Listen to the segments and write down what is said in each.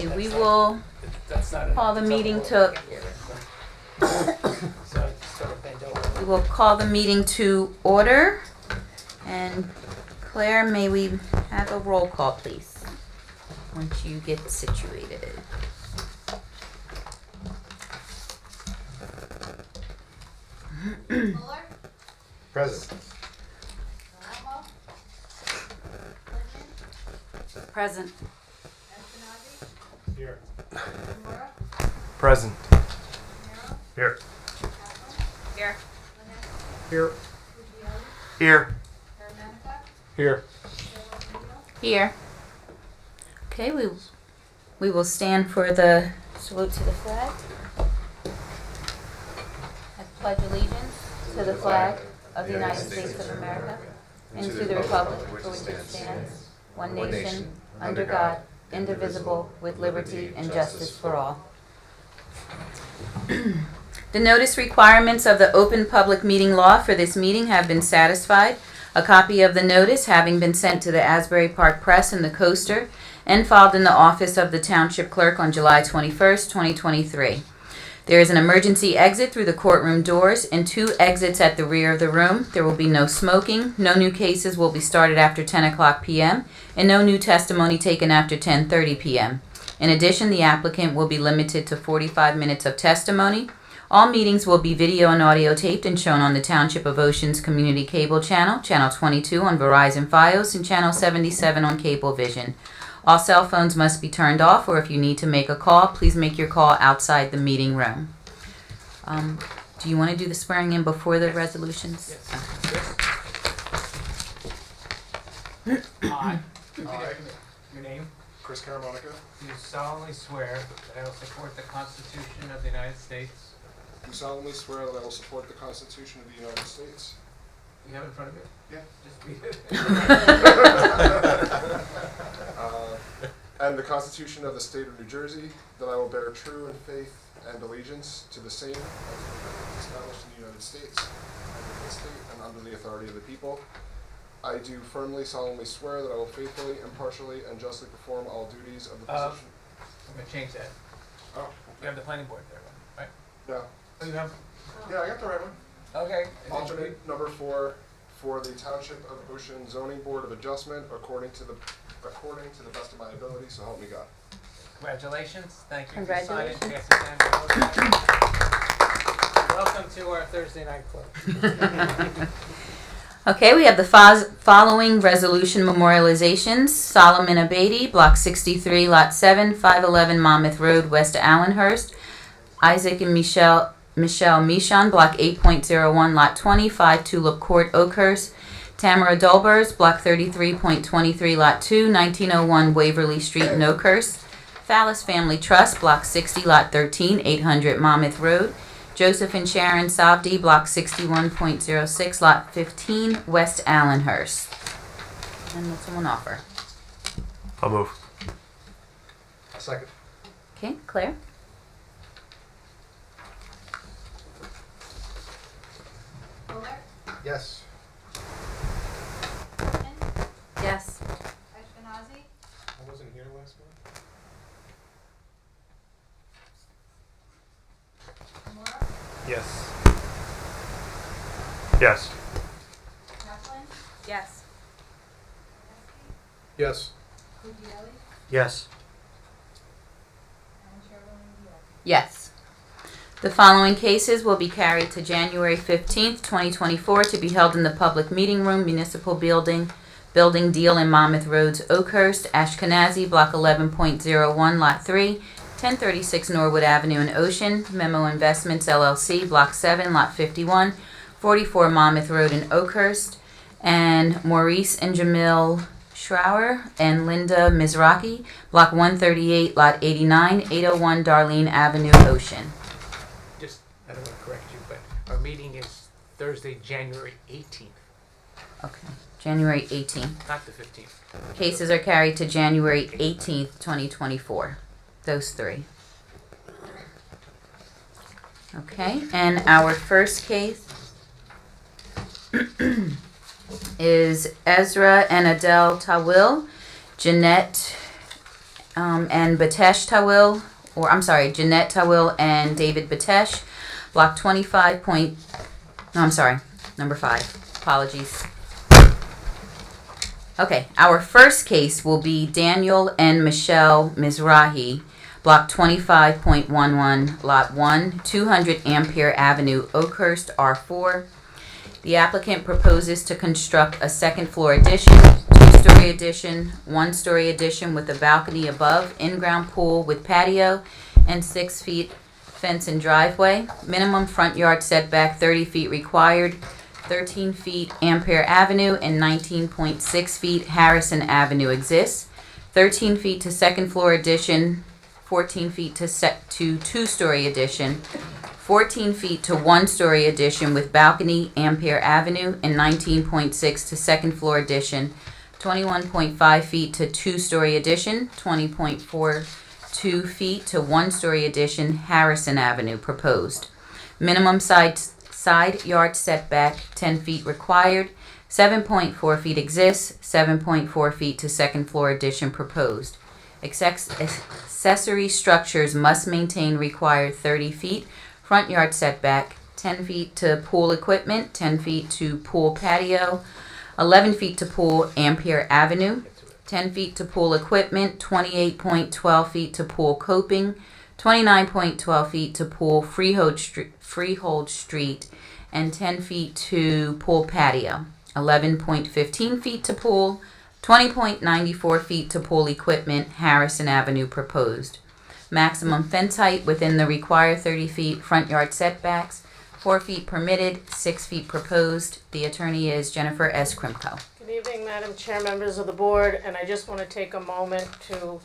Okay, we will call the meeting to. We will call the meeting to order. And Claire, may we have a roll call, please, once you get situated. Muller? Present. Alamo? Present. Espinazi? Here. Zamora? Present. Romero? Here. Kaplan? Here. Linetti? Here. Puglielli? Here. Caramanica? Here. Carolino? Here. Okay, we will stand for the salute to the flag. I pledge allegiance to the flag of the United States of America and to the republic for which it stands, one nation, under God, indivisible, with liberty and justice for all. The notice requirements of the Open Public Meeting Law for this meeting have been satisfied. A copy of the notice having been sent to the Asbury Park Press and the Coaster and filed in the office of the Township Clerk on July 21st, 2023. There is an emergency exit through the courtroom doors and 2 exits at the rear of the room. There will be no smoking, no new cases will be started after 10 o'clock p.m., and no new testimony taken after 10:30 p.m. In addition, the applicant will be limited to 45 minutes of testimony. All meetings will be video and audio taped and shown on the Township of Ocean's Community Cable Channel, Channel 22 on Verizon Fios, and Channel 77 on Cablevision. All cell phones must be turned off, or if you need to make a call, please make your call outside the meeting room. Do you want to do the swearing in before the resolutions? I, your name, Chris Caramanica. do solemnly swear that I will support the Constitution of the United States. Do solemnly swear that I will support the Constitution of the United States. You have it in front of you? Yeah. Just read it. And the Constitution of the State of New Jersey, that I will bear true and faith and allegiance to the same as established in the United States, under the state and under the authority of the people. I do firmly, solemnly swear that I will faithfully, impartially, and justly perform all duties of the position. I'm gonna change that. Oh, You have the planning board there, right? yeah. Oh, you have? Yeah, I got the right one. Okay. Alternate number 4 for the Township of Ocean Zoning Board of Adjustment according to the best of my ability, so help me God. Congratulations, thank you. Congratulations. If you sign it, pass it down. Welcome to our Thursday night club. Okay, we have the following resolution memorializations. Solomon Abadi, Block 63, Lot 7, 511 Monmouth Road, West Allenhurst. Isaac and Michelle Michon, Block 8.01, Lot 20, 5 Tulip Court, Oakhurst. Tamara Dolbers, Block 33.23, Lot 2, 1901 Waverly Street, Oakhurst. Fallis Family Trust, Block 60, Lot 13, 800 Monmouth Road. Joseph and Sharon Savdi, Block 61.06, Lot 15, West Allenhurst. And will someone offer? I'll move. Second. Okay, Claire? Muller? Yes. Lippman? Yes. Espinazi? I wasn't here last month. Zamora? Yes. Yes. Kaplan? Yes. Linetti? Yes. Puglielli? Yes. And Carolino? Yes. The following cases will be carried to January 15th, 2024 to be held in the Public Meeting Room, Municipal Building Deal in Monmouth Roads, Oakhurst, Ashkenazi, Block 11.01, Lot 3, 1036 Norwood Avenue in Ocean, Memo Investments LLC, Block 7, Lot 51, 44 Monmouth Road in Oakhurst, and Maurice and Jamil Schrower and Linda Mizraki, Block 138, Lot 89, 801 Darlene Avenue, Ocean. Just, I don't want to correct you, but our meeting is Thursday, January 18th, Okay, January 18th. not the 15th. Cases are carried to January 18th, 2024. Those 3. Okay, and our first case is Ezra and Adele Tawil, Jeanette and Batesh Tawil, Jeanette Tawil and David Batesh, block 25 point, no, I'm sorry, number 5. Apologies. Okay, our first case will be Daniel and Michelle Mizrahi, block 25.11, lot 1, 200 Ampere Avenue, Oakhurst, R4. The applicant proposes to construct a second floor addition, 2-story addition, 1-story addition with a balcony above, in-ground pool with patio, and 6 feet fence and driveway. Minimum front yard setback 30 feet required, 13 feet Ampere Avenue and 19.6 feet Harrison Avenue exists. 13 feet to second floor addition, 14 feet to 2-story addition, 14 feet to 1-story addition with balcony Ampere Avenue and 19.6 to second floor addition, 21.5 feet to 2-story addition, 20.42 feet to 1-story addition Harrison Avenue proposed. Minimum side yard setback 10 feet required, 7.4 feet exists, 7.4 feet to second floor addition proposed. Accessory structures must maintain required 30 feet front yard setback, 10 feet to pool equipment, 10 feet to pool patio, 11 feet to pool Ampere Avenue, 10 feet to pool equipment, 28.12 feet to pool coping, 29.12 feet to pool Freehold Street, and 10 feet to pool patio, 11.15 feet to pool, 20.94 feet to pool equipment, Harrison Avenue proposed. Maximum fence height within the required 30 feet front yard setbacks, 4 feet permitted, 6 feet proposed. The attorney is Jennifer S. Krimko. Good evening, Madam Chair, members of the board, and I just want to take a moment to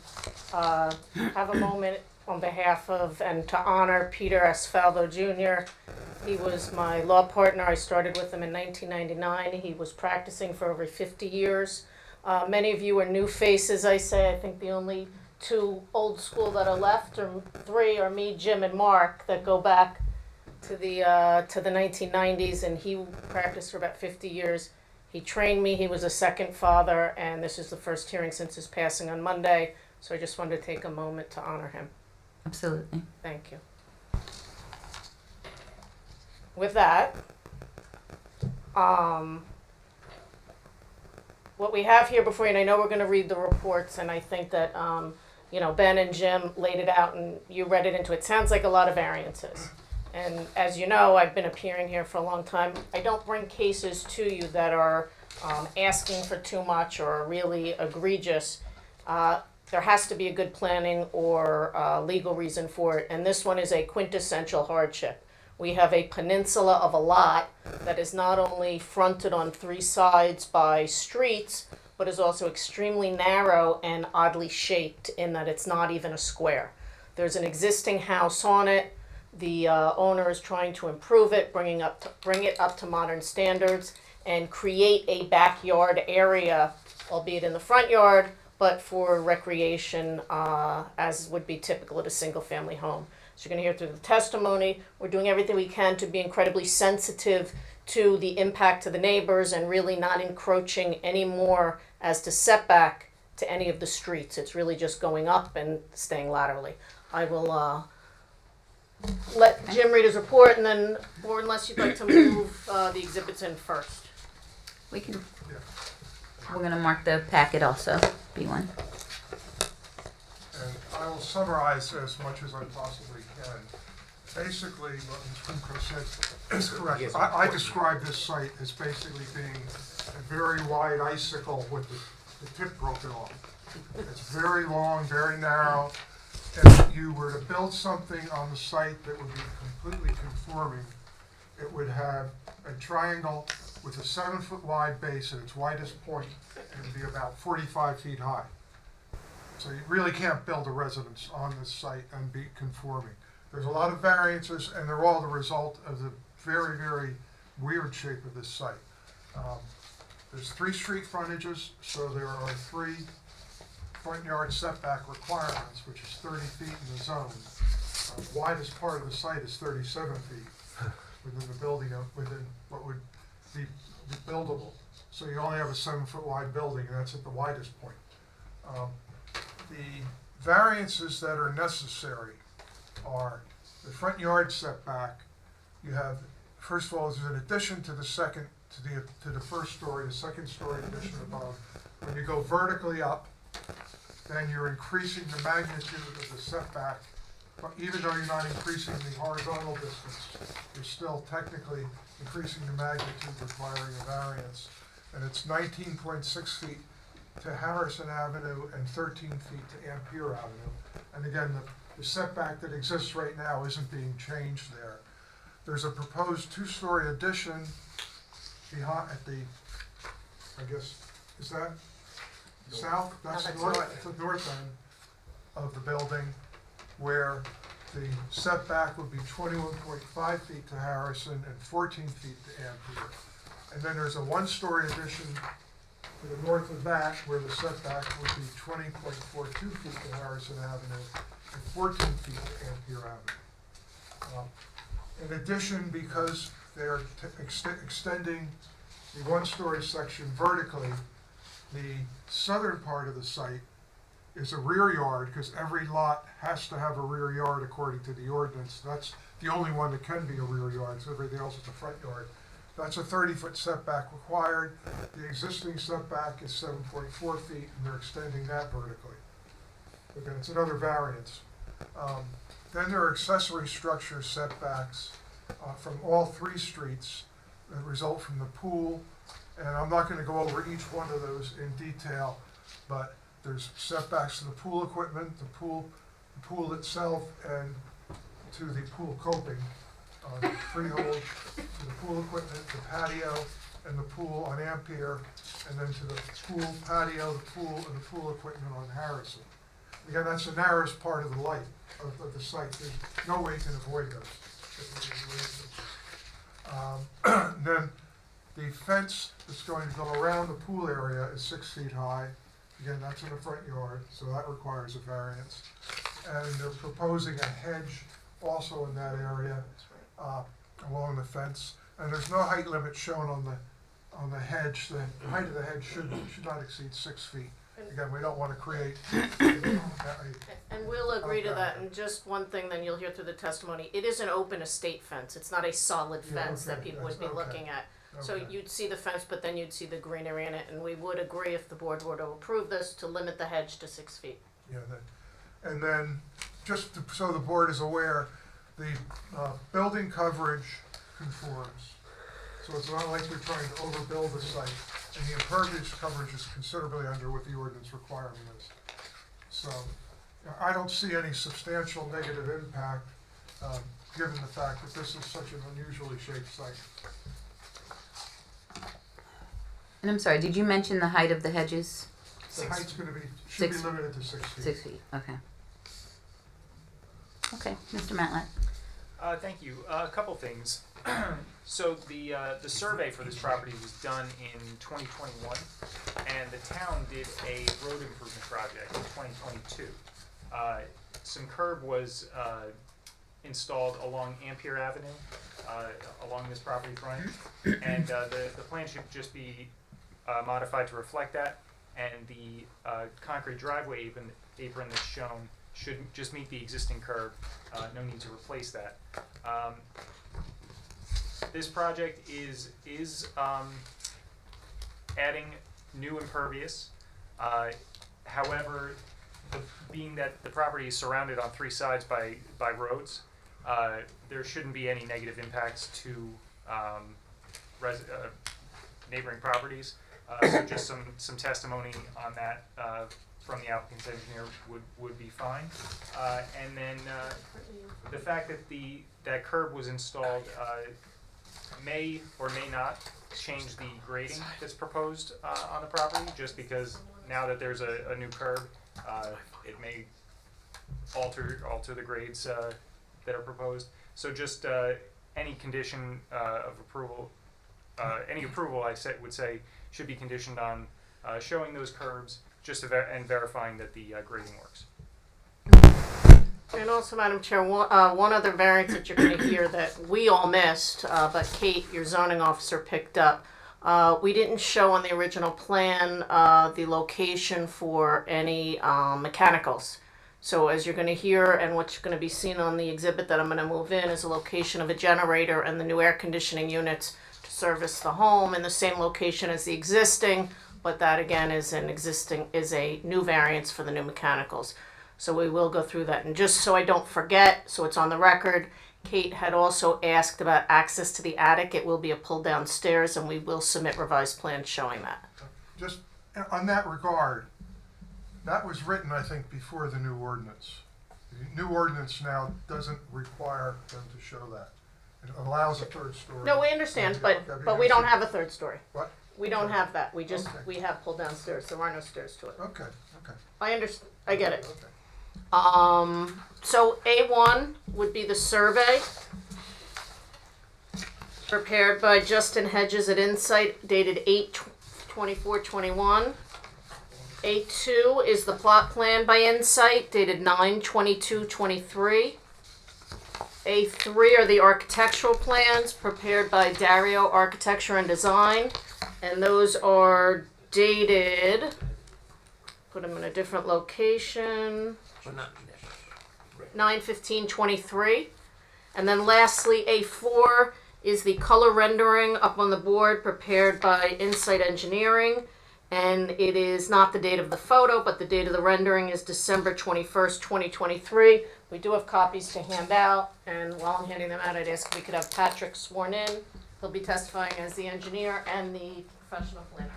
have a moment on behalf of and to honor Peter S. Faldo Jr. He was my law partner. I started with him in 1999. He was practicing for over 50 years. Many of you are new faces, I say. I think the only 2 old school that are left, or 3, are me, Jim, and Mark, that go back to the 1990s, and he practiced for about 50 years. He trained me. He was a second father, and this is the first hearing since his passing on Monday, so I just wanted to take a moment to honor him. Absolutely. Thank you. With that, what we have here before you, and I know we're going to read the reports, and I think that Ben and Jim laid it out and you read it into it. Sounds like a lot of variances. And as you know, I've been appearing here for a long time. I don't bring cases to you that are asking for too much or are really egregious. There has to be a good planning or legal reason for it. And this one is a quintessential hardship. We have a peninsula of a lot that is not only fronted on 3 sides by streets, but is also extremely narrow and oddly shaped in that it's not even a square. There's an existing house on it. The owner is trying to improve it, bring it up to modern standards, and create a backyard area, albeit in the front yard, but for recreation, as would be typical at a single-family home. So you're going to hear through the testimony. We're doing everything we can to be incredibly sensitive to the impact to the neighbors and really not encroaching any more as to setback to any of the streets. It's really just going up and staying laterally. I will let Jim read his report, and then, or unless you'd like to move the exhibits in first. We can. We're going to mark the packet also, B1. And I will summarize as much as I possibly can. Basically, what Ms. Krimko said is correct. I describe this site as basically being a very wide icicle with the tip broken off. It's very long, very narrow. If you were to build something on the site that would be completely conforming, it would have a triangle with a 7-foot wide base at its widest point and be about 45 feet high. So you really can't build a residence on this site and be conforming. There's a lot of variances, and they're all the result of the very, very weird shape of this site. There's 3 street frontages, so there are 3 front yard setback requirements, which is 30 feet in the zone. The widest part of the site is 37 feet within the building, within what would be buildable. So you only have a 7-foot wide building, and that's at the widest point. variances that are necessary are the front yard setback. You have, first of all, there's an addition to the first story, the second story addition above. When you go vertically up, then you're increasing the magnitude of the setback. But even though you're not increasing the horizontal distance, you're still technically increasing the magnitude requiring a variance. And it's 19.6 feet to Harrison Avenue and 13 feet to Ampere Avenue. And again, the setback that exists right now isn't being changed there. There's a proposed two-story addition behind at the, I guess, is that south? That's that's north, north. it's the north end of the building, where the setback would be 21.5 feet to Harrison and 14 feet to Ampere. And then there's a one-story addition to the north of that, where the setback would be 20.42 feet to Harrison Avenue and 14 feet to Ampere Avenue. In addition, because they're extending the one-story section vertically, the southern part of the site is a rear yard, because every lot has to have a rear yard according to the ordinance. That's the only one that can be a rear yard, so everything else is a front yard. That's a 30-foot setback required. The existing setback is 7.4 feet, and they're extending that vertically. Again, it's another variance. Then there are accessory structure setbacks from all three streets that result from the pool. And I'm not going to go over each one of those in detail, but there's setbacks to the pool equipment, the pool itself, and to the pool coping. Freehold, to the pool equipment, the patio, and the pool on Ampere, and then to the pool patio, the pool, and the pool equipment on Harrison. Again, that's the narrowest part of the light of the site. There's no way you can avoid those. Then the fence that's going to go around the pool area is 6 feet high. Again, that's in the front yard, so that requires a variance. And they're proposing a hedge also in that area along the fence. And there's no height limit shown on the hedge. The height of the hedge should not exceed 6 feet. Again, we don't want to create. And we'll agree to that. And just one thing, then you'll hear through the testimony, it is an open estate fence. It's not a solid fence that people would be looking at. So Okay. you'd see the fence, but then you'd see the greenery in it, and we would agree, if the board were to approve this, to limit the hedge to 6 feet. Yeah, and then, so the board is aware, the building coverage conforms. So it's not like they're trying to overbuild the site, and the impervious coverage is considerably under what the ordinance requirement is. So I don't see any substantial negative impact, given the fact that this is such an unusually shaped site. And I'm sorry, did you mention the height of the hedges? The height's gonna be, should be Six. limited to 6 feet. 6 feet, okay. Okay, Mr. Matlack. Thank you. A couple things. So the survey for this property was done in 2021, and the town did a road improvement project in 2022. Some curb was installed along Ampere Avenue, along this property front, and the plan should just be modified to reflect that, and the concrete driveway apron that's shown should just meet the existing curb. No need to replace that. This project is adding new impervious. However, being that the property is surrounded on 3 sides by roads, there shouldn't be any negative impacts to neighboring properties. So just some testimony on that from the applicant's engineer would be fine. And then the fact that that curb was installed may or may not change the grading that's proposed on the property, just because now that there's a new curb, it may alter the grades that are proposed. So just any condition of approval, any approval would say should be conditioned on showing those curbs just to and verifying that the grading works. And also, Madam Chair, one other variance that you're going to hear that we all missed, but Kate, your zoning officer, picked up. We didn't show on the original plan the location for any mechanicals. So as you're going to hear, and what's going to be seen on the exhibit that I'm going to move in, is a location of a generator and the new air conditioning units to service the home in the same location as the existing, but that again is a new variance for the new mechanicals. So we will go through that. And just so I don't forget, so it's on the record, Kate had also asked about access to the attic. It will be a pull down stairs, and we will submit revised plans showing that. Just on that regard, that was written, I think, before the new ordinance. The new ordinance now doesn't require them to show that. It allows a third story. No, we understand, Okay, but we don't have a third story. What? We don't have that. We just, Okay. we have pull down stairs. There are no stairs to it. Okay, okay. I understand, I get it. Okay. So A1 would be the survey prepared by Justin Hedges at Insight, dated 8/24/21. A2 is the plot plan by Insight, dated 9/22/23. A3 are the architectural plans prepared by Dario Architecture and Design, and those are dated, put them in a different location, 9/15/23. And then lastly, A4 is the color rendering up on the board prepared by Insight Engineering. And it is not the date of the photo, but the date of the rendering is December 21st, 2023. We do have copies to hand out. And while I'm handing them out, I'd ask if we could have Patrick sworn in. He'll be testifying as the engineer and the professional planner.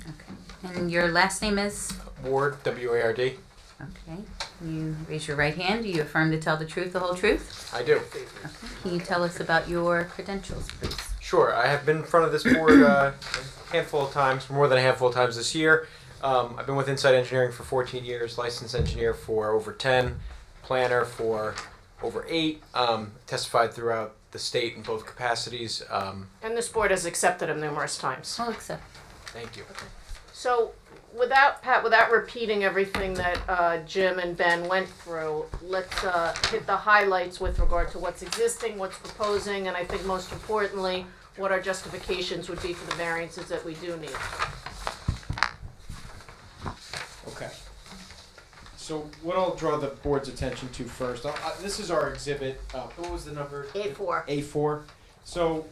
Okay. And your last name is? Ward, W-A-R-D. Okay. You raise your right hand. Do you affirm to tell the truth, the whole truth? I do. Okay. Can you tell us about your credentials, please? Sure. I have been in front of this board a handful of times, more than a handful of times this year. I've been with Insight Engineering for 14 years, licensed engineer for over 10, planner for over 8, testified throughout the state in both capacities. And this board has accepted him numerous times. I'll accept. Thank you. So, without repeating everything that Jim and Ben went through, let's hit the highlights with regard to what's existing, what's proposing, and I think most importantly, what our justifications would be for the variances that we do need. Okay. So what I'll draw the board's attention to first, this is our exhibit, what was the number? A4. A4. So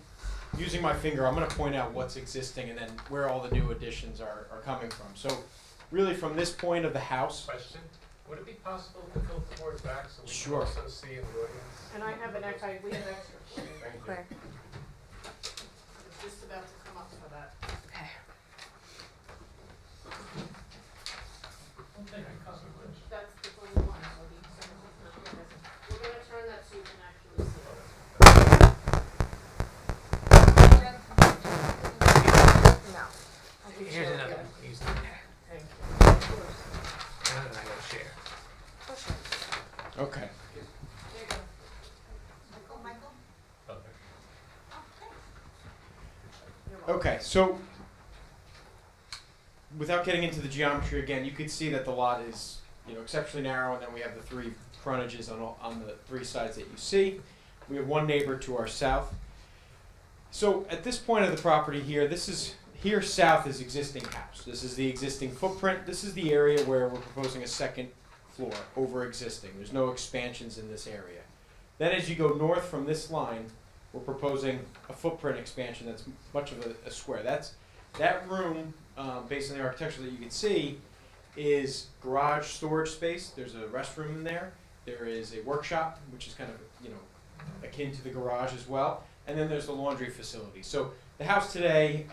using my finger, I'm going to point out what's existing and then where all the new additions are coming from. So really from this point of the house. Question, would it be possible to tilt the board back so we Sure. can also see in the audience? And I have we have extra. Thank you. Claire. I was just about to come up for that. Okay. That's the only one, so we're gonna turn that so you can actually see it. No. I can Here's show another you. one. Use that. Thank you. And then I gotta share. Okay. There you go. Okay. You're welcome. Okay, so without getting into the geometry again, you could see that the lot is, exceptionally narrow, and then we have the 3 frontages on the 3 sides that you see. We have one neighbor to our south. So at this point of the property here, here south is existing house. This is the existing footprint. This is the area where we're proposing a second floor over existing. There's no expansions in this area. Then as you go north from this line, we're proposing a footprint expansion that's much of a square. That room, based on the architecture that you can see, is garage storage space. There's a restroom in there. There is a workshop, which is kind of, akin to the garage as well. And then there's the laundry facility. So the house today,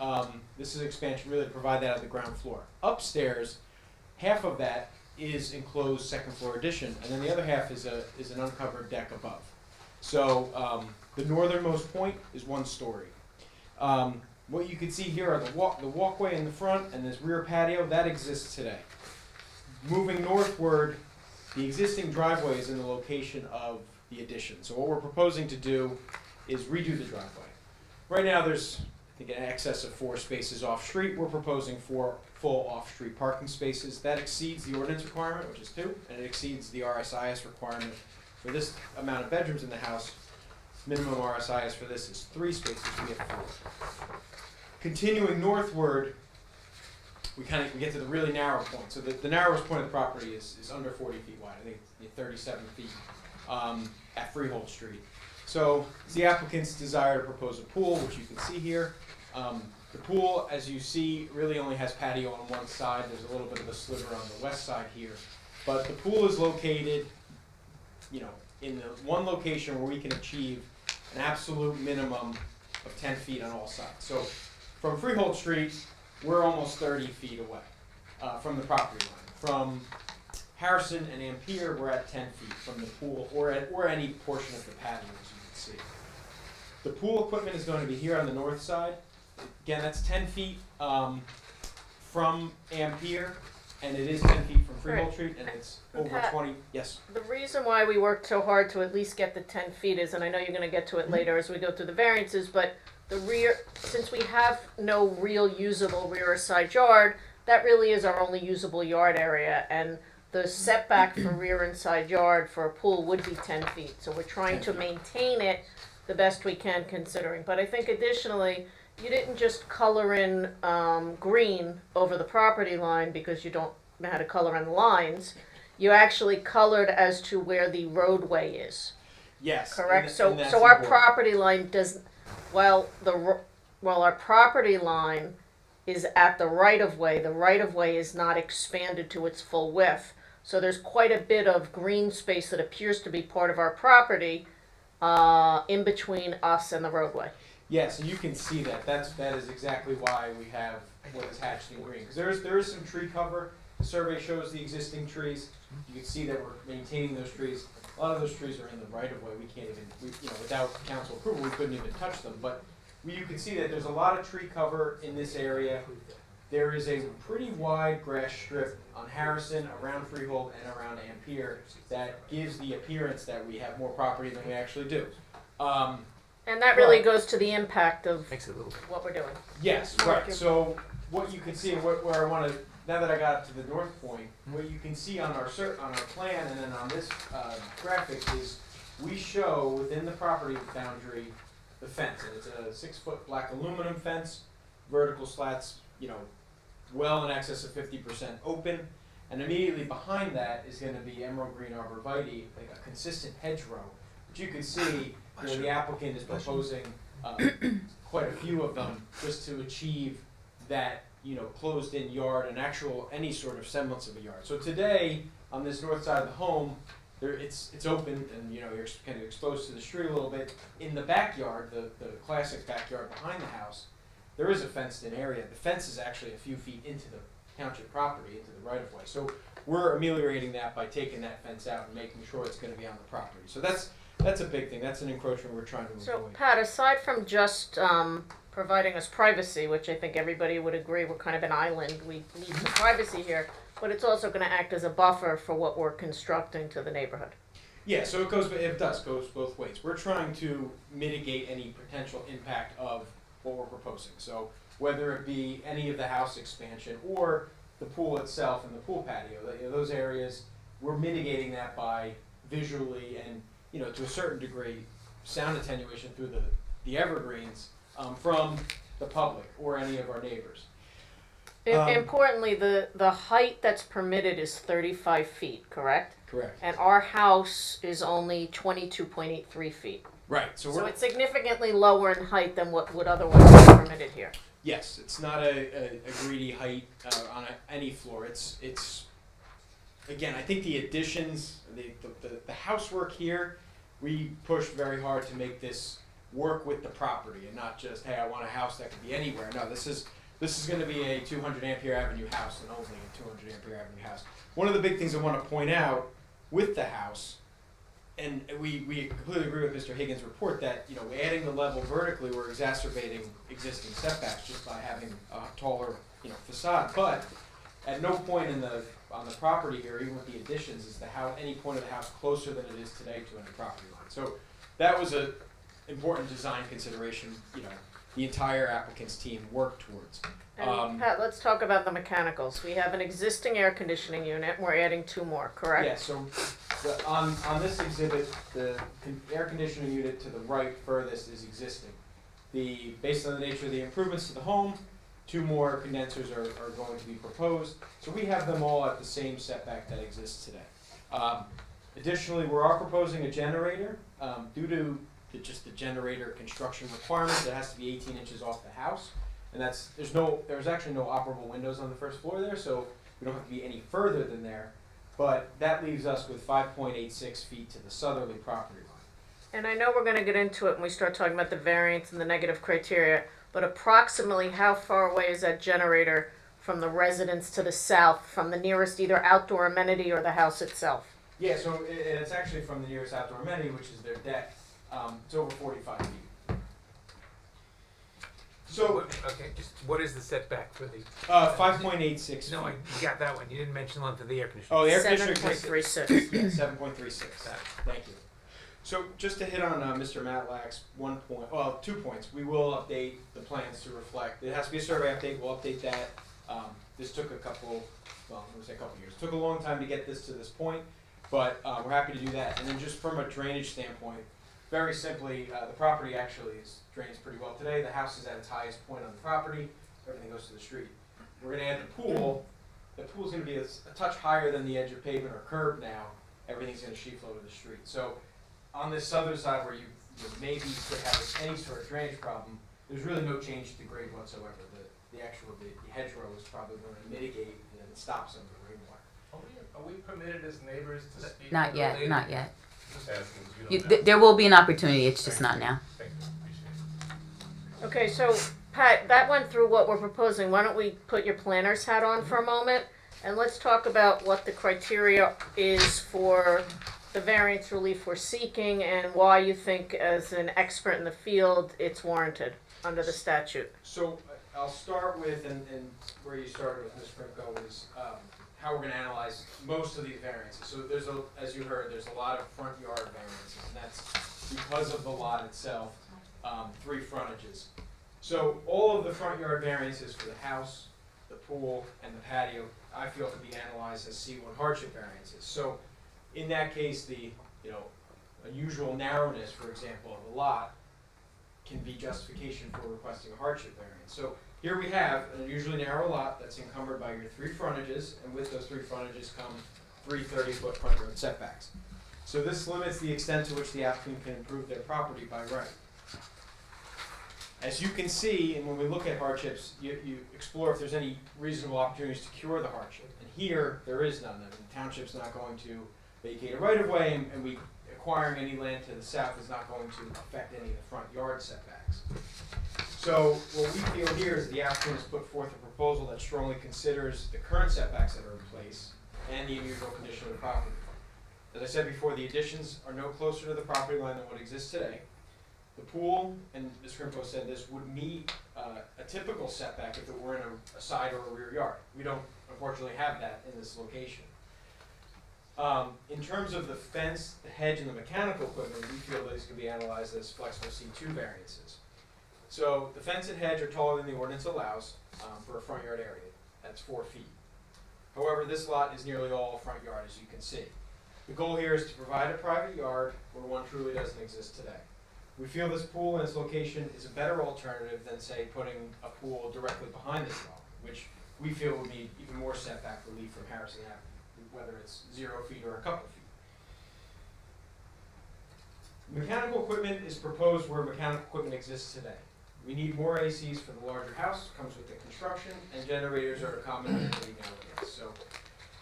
this is expansion really to provide that at the ground floor. Upstairs, half of that is enclosed second floor addition, and then the other half is an uncovered deck above. So the northernmost point is 1 story. What you can see here are the walkway in the front and this rear patio that exists today. Moving northward, the existing driveway is in the location of the addition. So what we're proposing to do is redo the driveway. Right now there's, I think, an excess of 4 spaces off-street. We're proposing 4 full off-street parking spaces. That exceeds the ordinance requirement, which is 2, and it exceeds the RSIS requirement for this amount of bedrooms in the house. Minimum RSIS for this is 3 spaces. We have 4. Continuing northward, we get to the really narrow point. So the narrowest point of the property is under 40 feet wide. I think it's 37 feet at Freehold Street. So it's the applicant's desire to propose a pool, which you can see here. The pool, as you see, really only has patio on one side. There's a little bit of a sliver on the west side here. But the pool is located, you know, in the one location where we can achieve an absolute minimum of 10 feet on all sides. So from Freehold Street, we're almost 30 feet away from the property line. From Harrison and Ampere, we're at 10 feet from the pool or any portion of the patio, as you can see. The pool equipment is going to be here on the north side. Again, that's 10 feet from Ampere, and it is 10 feet from Freehold Street, and it's over Pat, 20. Yes. The reason why we worked so hard to at least get the 10 feet is, and I know you're going to get to it later as we go through the variances, but the rear, since we have no real usable rear or side yard, that really is our only usable yard area, and the setback for rear and side yard for a pool would be 10 feet. So we're trying to maintain it the best we can considering. But I think additionally, you didn't just color in green over the property line because you don't know how to color in lines. You actually colored as to where the roadway is. Yes. Correct. So and that's our important. property line does, while our property line is at the right of way, the right of way is not expanded to its full width. So there's quite a bit of green space that appears to be part of our property in between us and the roadway. Yes, and you can see that. That is exactly why we have what is hatched in green. Because there is some tree cover. The survey shows the existing trees. You can see that we're maintaining those trees. A lot of those trees are in the right of way. We can't even, without council approval, we couldn't even touch them. But you can see that there's a lot of tree cover in this area. There is a pretty wide grass strip on Harrison, around Freehold, and around Ampere that gives the appearance that we have more property than we actually do. And that really goes to the impact of what we're doing. Yes, right. So what you can see, and where I want to, now that I got up to the north point, what you can see on our plan and then on this graphic is we show within the property boundary the fence, and it's a 6-foot black aluminum fence, vertical slats, well in excess of 50% open, and immediately behind that is going to be emerald green arborvitae, like a consistent hedgerow, which you can see. The applicant is proposing quite a few of them just to achieve that closed-in yard and any sort of semblance of a yard. So today on this north side of the home, it's open and you're kind of exposed to the street a little bit. In the backyard, the classic backyard behind the house, there is a fenced-in area. The fence is actually a few feet into the township property, into the right-of-way. So we're ameliorating that by taking that fence out and making sure it's going to be on the property. So that's a big thing. That's an encroachment we're trying to avoid. So Pat, aside from just providing us privacy, which I think everybody would agree we're kind of an island, we need some privacy here, but it's also going to act as a buffer for what we're constructing to the neighborhood. Yeah, so it goes both ways. We're trying to mitigate any potential impact of what we're proposing. So whether it be any of the house expansion or the pool itself and the pool patio, those areas, we're mitigating that by visually and to a certain degree, sound attenuation through the evergreens from the public or any of our neighbors. Importantly, the height that's permitted is 35 feet, correct? Correct. And our house is only 22.83 feet. Right. So it's significantly lower in height than what would otherwise be permitted here. Yes, it's not a greedy height on any floor. It's again, I think the additions, the housework here, we pushed very hard to make this work with the property and not just, hey, I want a house that could be anywhere. No, this is going to be a 200 Ampere Avenue house and only a 200 Ampere Avenue house. One of the big things I want to point out with the house, and we completely agree with Mr. Higgins' report that adding the level vertically, we're exacerbating existing setbacks just by having a taller facade. But at no point on the property here, even with the additions, is any point of the house closer than it is today to any property line. So that was a important design consideration. The entire applicant's team worked towards. And Pat, let's talk about the mechanicals. We have an existing air conditioning unit, and we're adding 2 more, correct? Yeah, so on this exhibit, the air conditioning unit to the right furthest is existing. Based on the nature of the improvements to the home, 2 more condensers are going to be proposed. So we have them all at the same setback that exists today. Additionally, we are proposing a generator. Due to just the generator construction requirements, it has to be 18 inches off the house. And there's actually no operable windows on the first floor there, so we don't have to be any further than there. But that leaves us with 5.86 feet to the southerly property line. And I know we're gonna get into it when we start talking about the variance and the negative criteria, but approximately how far away is that generator from the residence to the south, from the nearest either outdoor amenity or the house itself? Yeah, so it's actually from the nearest outdoor amenity, which is their deck. It's over 45 feet. So, Okay, just what is the setback for the? 5.86 No, feet. you got that one. You didn't mention the one for the air conditioning. Oh, the air Seven conditioner. point three six. Yeah, 7.36. Thank you. So just to hit on Mr. Matlack's 2 points. We will update the plans to reflect. It has to be a survey update. We'll update that. This took a couple years. It took a long time to get this to this point, but we're happy to do that. And then just from a drainage standpoint, very simply, the property actually drains pretty well today. The house is at its highest point on the property. Everything goes to the street. We're going to add the pool. The pool's going to be a touch higher than the edge of pavement or curb now. Everything's going to sheet flow to the street. So on this southern side where you maybe could have any sort of drainage problem, there's really no change to the grade whatsoever. The hedgerow is probably going to mitigate and then stop some of the rainwater. Are we permitted as neighbors to speak? Not yet, not yet. Just asking, 'cause you don't know. There will be an opportunity, it's just not now. Thank you, appreciate it. Okay, so Pat, that went through what we're proposing. Why don't we put your planner's hat on for a moment? And let's talk about what the criteria is for the variance relief we're seeking and why you think, as an expert in the field, it's warranted under the statute. So I'll start with, and where you started with Ms. Krimko, is how we're going to analyze most of these variances. So as you heard, there's a lot of front yard variances, and that's because of the lot itself, 3 frontages. So all of the front yard variances for the house, the pool, and the patio, I feel could be analyzed as C1 hardship variances. So in that case, the unusual narrowness, for example, of a lot can be justification for requesting a hardship variance. So here we have an unusually narrow lot that's encumbered by your 3 frontages, and with those 3 frontages come 3 30-foot front yard setbacks. So this limits the extent to which the applicant can improve their property by right. As you can see, and when we look at hardships, you explore if there's any reasonable opportunities to cure the hardship. And here, there is none. I mean, the township's not going to vacate a right-of-way, and we acquiring any land to the south is not going to affect any of the front yard setbacks. So what we feel here is the applicant has put forth a proposal that strongly considers the current setbacks that are in place and the unusual condition of the property. As I said before, the additions are no closer to the property line than what exists today. The pool, and Ms. Krimko said this, would meet a typical setback if it were in a side or a rear yard. We don't, unfortunately, have that in this location. In terms of the fence, the hedge, and the mechanical equipment, we feel these can be analyzed as flexible C2 variances. So the fence and hedge are taller than the ordinance allows for a front yard area. That's 4 feet. However, this lot is nearly all front yard, as you can see. The goal here is to provide a private yard where one truly doesn't exist today. We feel this pool in its location is a better alternative than, say, putting a pool directly behind this dwelling, which we feel would need even more setback relief from Harrison Avenue, whether it's 0 feet or a couple feet. Mechanical equipment is proposed where mechanical equipment exists today. We need more ACs for the larger house, comes with the construction, and generators are a common amenity nowadays. So,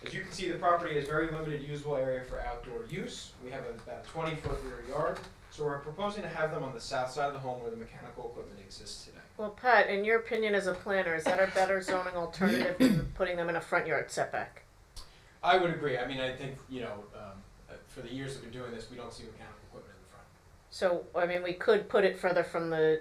as you can see, the property has very limited usable area for outdoor use. We have about a 20-foot rear yard. So we're proposing to have them on the south side of the home where the mechanical equipment exists today. Well, Pat, in your opinion as a planner, is that a better zoning alternative than putting them in a front yard setback? I would agree. I mean, I think, for the years that we've been doing this, we don't see mechanical equipment in the front. So, I mean, we could put it further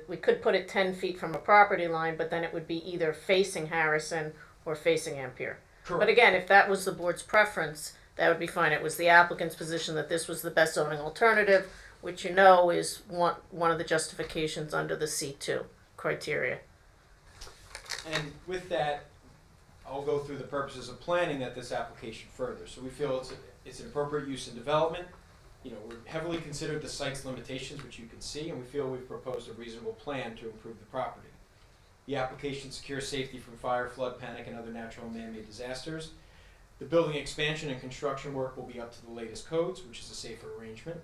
we could put it 10 feet from a property line, but then it would be either facing Harrison or facing Ampere. Correct. But again, if that was the board's preference, that would be fine. It was the applicant's position that this was the best zoning alternative, which is one of the justifications under the C2 criteria. And with that, I'll go through the purposes of planning that this application further. So we feel it's an appropriate use in development. We've heavily considered the site's limitations, which you can see, and we feel we've proposed a reasonable plan to improve the property. The application secures safety from fire, flood, panic, and other natural and man-made disasters. The building expansion and construction work will be up to the latest codes, which is a safer arrangement.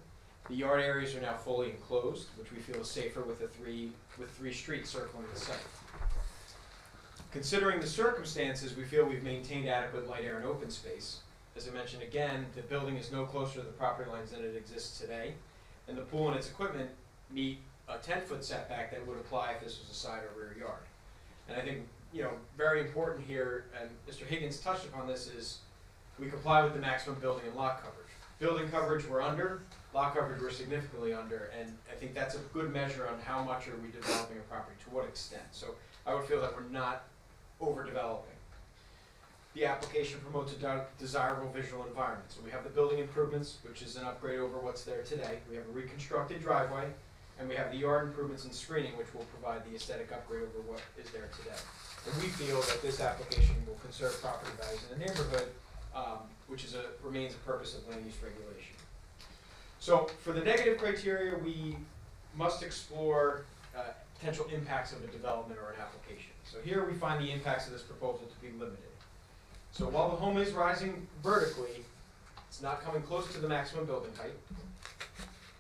The yard areas are now fully enclosed, which we feel is safer with three streets circling the site. Considering the circumstances, we feel we've maintained adequate light, air, and open space. As I mentioned again, the building is no closer to the property lines than it exists today, and the pool and its equipment meet a 10-foot setback that would apply if this was a side or rear yard. And I think, very important here, and Mr. Higgins touched upon this, is we comply with the maximum building and lot coverage. Building coverage we're under, lot coverage we're significantly under, and I think that's a good measure on how much are we developing a property, to what extent. So I would feel that we're not overdeveloping. The application promotes a desirable visual environment. So we have the building improvements, which is an upgrade over what's there today. We have a reconstructed driveway, and we have the yard improvements and screening, which will provide the aesthetic upgrade over what is there today. And we feel that this application will conserve property values in the neighborhood, which remains a purpose of land use regulation. So for the negative criteria, we must explore potential impacts of a development or an application. So here we find the impacts of this proposal to be limited. So while the home is rising vertically, it's not coming close to the maximum building height.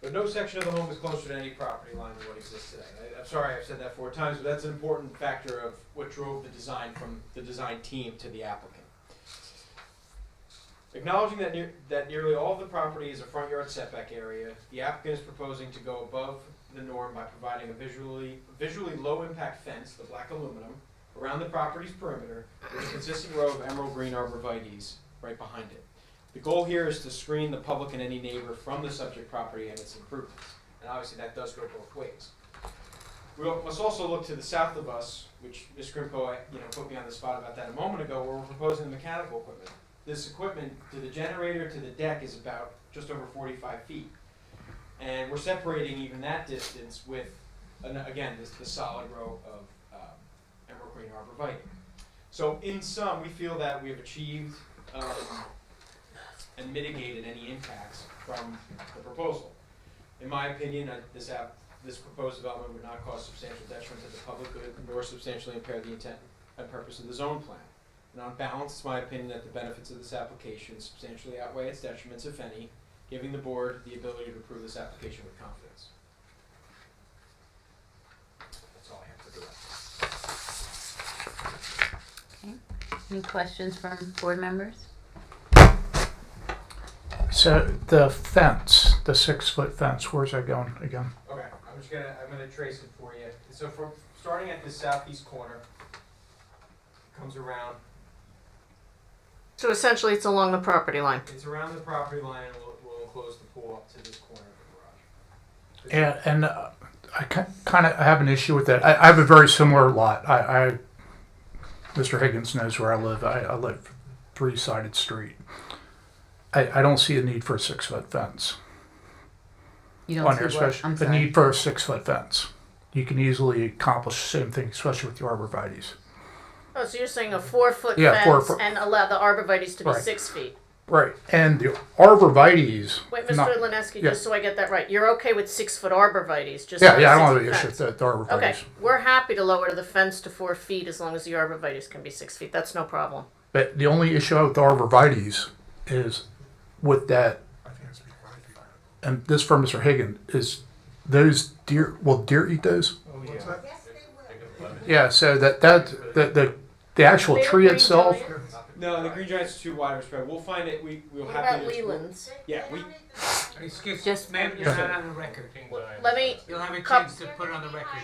But no section of the home is closer to any property line than what exists today. I'm sorry I've said that 4 times, but that's an important factor of what drove the design from the design team to the applicant. Acknowledging that nearly all of the property is a front yard setback area, the applicant is proposing to go above the norm by providing a visually low impact fence, the black aluminum, around the property's perimeter with a consistent row of emerald green arborvitaes right behind it. The goal here is to screen the public and any neighbor from the subject property and its improvements. And obviously that does go both ways. We must also look to the south of us, which Ms. Grimko put me on the spot about that a moment ago, where we're proposing the mechanical equipment. This equipment, to the generator to the deck, is about just over 45 feet. And we're separating even that distance with, again, the solid row of emerald green arborvitae. So in sum, we feel that we have achieved and mitigated any impacts from the proposal. In my opinion, this proposed development would not cause substantial detriment to the public good nor substantially impair the intent and purpose of the zone plan. And on balance, it's my opinion that the benefits of this application substantially outweigh its detriments, if any, giving the board the ability to approve this application with confidence. That's all I have to do. Okay. Any questions from board members? So the fence, the 6-foot fence, where's that going again? Okay, I'm gonna trace it for you. So from starting at the southeast corner, comes around. So essentially, it's along the property line. It's around the property line, and we'll enclose the pool up to this corner of the garage. Yeah, and I kind of have an issue with that. I have a very similar lot. Mr. Higgins knows where I live. I live 3-sided street. I don't see a need for a 6-foot fence. You don't On see there, what? especially I'm the sorry. need for a 6-foot fence. You can easily accomplish the same thing, especially with the arborvitaes. Oh, so you're saying a 4-foot Yeah, 4 fence foot. and allow the arborvitaes to be Right. 6 feet? Right, and the arborvitaes. Wait, Mr. not- Lineski, yeah. just so I get that right, you're okay with 6-foot arborvitaes? Just Yeah, not a I don't have 6-foot an issue fence? with the arborvitaes. Okay, we're happy to lower the fence to 4 feet as long as the arborvitaes can be 6 feet. That's no problem. But the only issue with the arborvitaes is with that, and this from Mr. Higgin, is those deer, will deer eat those? Oh, yeah. Yes, they will. Yeah, so the actual Are they tree green itself, giants? No, the green giant's too wide of a spread. We'll find it. We'll What happy about to. Leland's? Yeah, we. Excuse Just- ma'am, you're not on the record. Let me, You'll have a Cup- chance to put it on the record.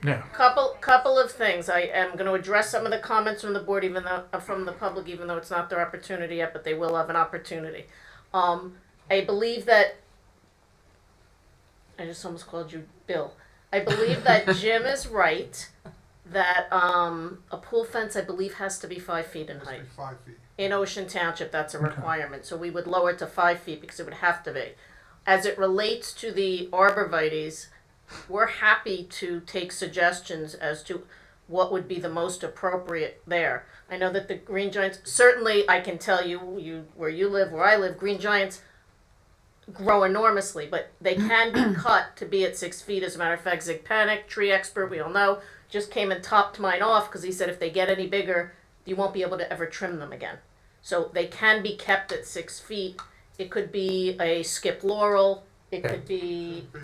yeah. couple of things. I am going to address some of the comments from the board, even though from the public, even though it's not their opportunity yet, but they will have an opportunity. I believe that I just almost called you Bill. I believe that Jim is right. That a pool fence, I believe, has to be 5 feet in height. 5 feet. In Ocean Township, that's a requirement. So we would lower it to 5 feet because it would have to be. As it relates to the arborvitaes, we're happy to take suggestions as to what would be the most appropriate there. I know that the green giants, certainly I can tell you where you live, where I live, green giants grow enormously, but they can be cut to be at 6 feet. As a matter of fact, Zig Panic, tree expert, we all know, just came and topped mine off because he said if they get any bigger, you won't be able to ever trim them again. So they can be kept at 6 feet. It could be a skip laurel. It could be Be-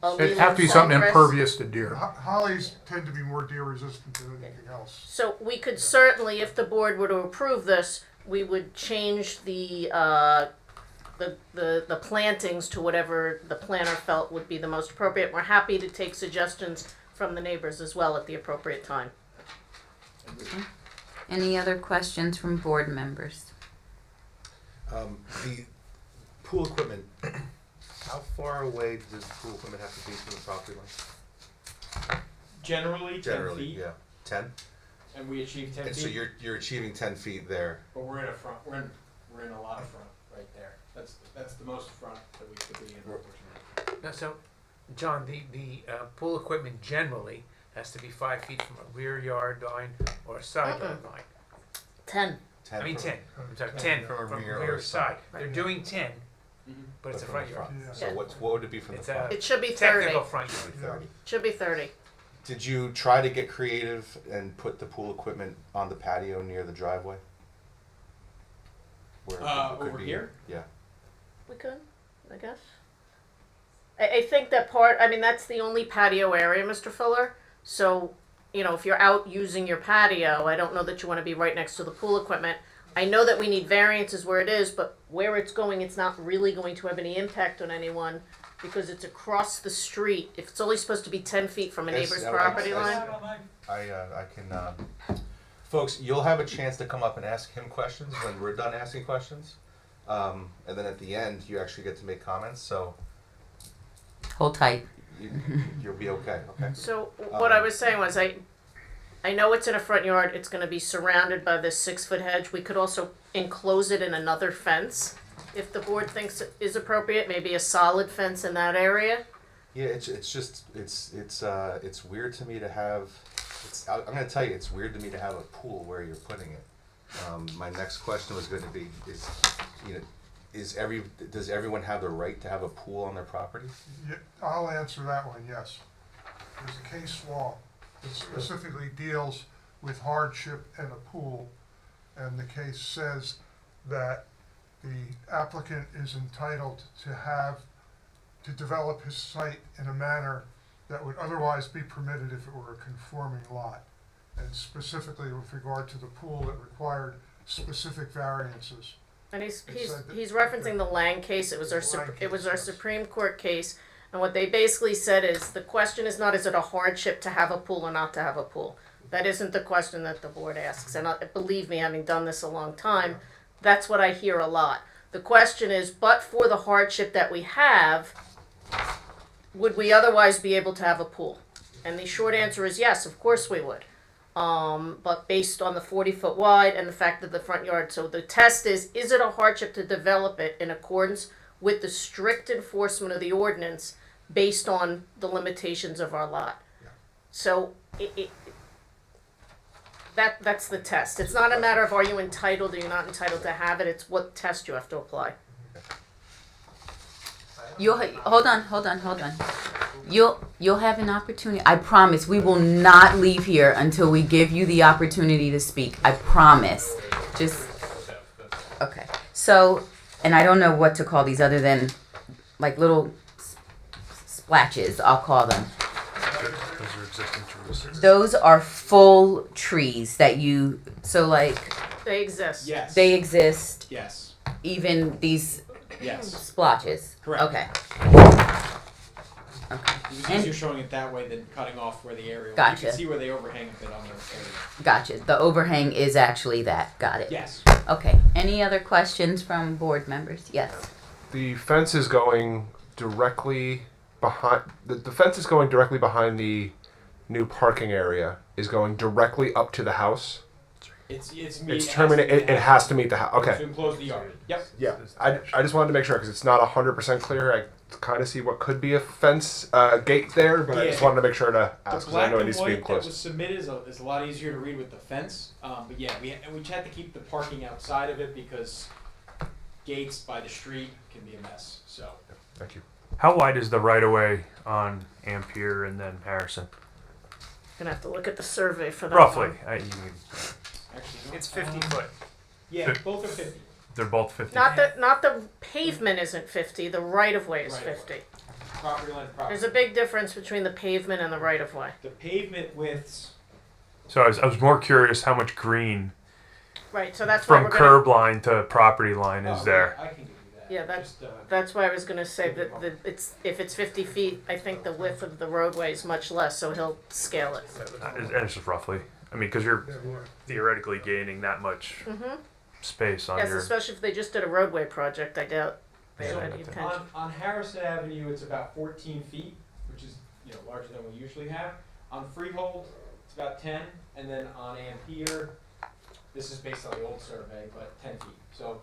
a It'd have to be Leland something sawgrass. impervious to deer. Hollies tend to be more deer resistant than anything else. So we could certainly, if the board were to approve this, we would change the plantings to whatever the planner felt would be the most appropriate. We're happy to take suggestions from the neighbors as well at the appropriate time. Any other questions from board members? The pool equipment, how far away does the pool equipment have to be from the property line? Generally, 10 Generally, feet, yeah, 10? and we achieve 10 And feet. so you're achieving 10 feet there. But we're in a front. We're in a lot of front right there. That's the most front that we could be in. Unfortunately. Now, so, John, the pool equipment generally has to be 5 feet from a rear yard line or a side yard line. 10. 10 I mean from- 10. I'm sorry, 10 from a from rear rear or side. side. They're doing 10, Mhm. but it's a from front the yard. Yeah. So what would it be from the It's front? It should be 30. Technical front yard. Yeah. 30. Should be 30. Did you try to get creative and put the pool equipment on the patio near the driveway? Where people could Over be- here? Yeah. We could, I guess. I think that that's the only patio area, Mr. Fuller. So, if you're out using your patio, I don't know that you want to be right next to the pool equipment. I know that we need variances where it is, but where it's going, it's not really going to have any impact on anyone because it's across the street. If it's only supposed to be 10 feet from a Yes, neighbor's I- property I- line. I can, folks, you'll have a chance to come up and ask him questions when we're done asking questions. And then at the end, you actually get to make comments, so Hold tight. you'll be okay, okay? So what I was saying was I know it's in a front yard. It's going to be surrounded by this 6-foot hedge. We could also enclose it in another fence if the board thinks it is appropriate. Maybe a solid fence in that area. Yeah, it's weird to me to have, I'm gonna tell you, it's weird to me to have a pool where you're putting it. My next question was gonna be, does everyone have the right to have a pool on their property? Yeah, I'll answer that one, yes. There's a case law that specifically deals with hardship and a pool, and the case says that the applicant is entitled to develop his site in a manner that would otherwise be permitted if it were a conforming lot. And specifically with regard to the pool, it required specific variances. And he's It said that- he's referencing the Lang case. It was our The Lang it was case, our yes. Supreme Court case. And what they basically said is the question is not is it a hardship to have a pool or not to have a pool. That isn't the question that the board asks. And believe me, having done this a long time, that's what I hear a lot. The question is, but for the hardship that we have, would we otherwise be able to have a pool? And the short answer is yes, of course we would. But based on the 40-foot wide and the fact that the front yard, so the test is it a hardship to develop it in accordance with the strict enforcement of the ordinance based on the limitations of our lot? Yeah. So that's the test. It's not a matter of are you entitled or you're not entitled to have it. It's what test you have to apply. Hold on. You'll have an opportunity. I promise we will not leave here until we give you the opportunity to speak. I promise. Just okay. So, and I don't know what to call these other than like little splatches, I'll call them. Those are existing trees. Those are full trees that They exist. Yes. they exist, Yes. even these Yes. splotches. Correct. Okay. Okay. It was And- easier showing it that way than cutting off where the area was. Gotcha. You can see where they overhang a bit on their area. Gotcha. The overhang is actually that. Got it. Yes. Okay. Any other questions from board members? Yes. The fence is going directly behind, the fence is going directly behind the new parking area, is going directly up to the house. It's It has to meet the house, To okay. enclose the yard. Yep. Yeah, I just wanted to make sure, because it's not 100% clear, I kind of see what could be a fence, gate there, but I just Yeah. wanted to make sure to The ask, because I black know it and needs to be white that was enclosed. submitted is a lot easier to read with the fence. But yeah, we had to keep the parking outside of it because gates by the street can be a mess, so. Thank you. How wide is the right of way on Ampere and then Harrison? Gonna have to look at the survey for that Roughly. one. You can- Actually, It's 50 foot. Yeah, both are 50. they're both 50. Not the pavement isn't 50, the right of way is Right of way. 50. Property line to property. There's a big difference between the pavement and the right of way. The pavement widths, So I was more curious how much green Right, so that's why from we're gonna, curb line to property line is oh, there. I can give you that. Yeah, that's- Just, that's why I was gonna say that if it's 50 feet, I think the width of the roadway is much less, so he'll scale it. And it's just roughly. I mean, because you're theoretically gaining that much Mm-hmm. space on Yes, your. especially if they just did a roadway project, I doubt they Yeah. had any intention. on Harrison Avenue, it's about 14 feet, which is, larger than we usually have. On Freehold, it's about 10, and then on Ampere, this is based on the old survey, but 10 feet. So,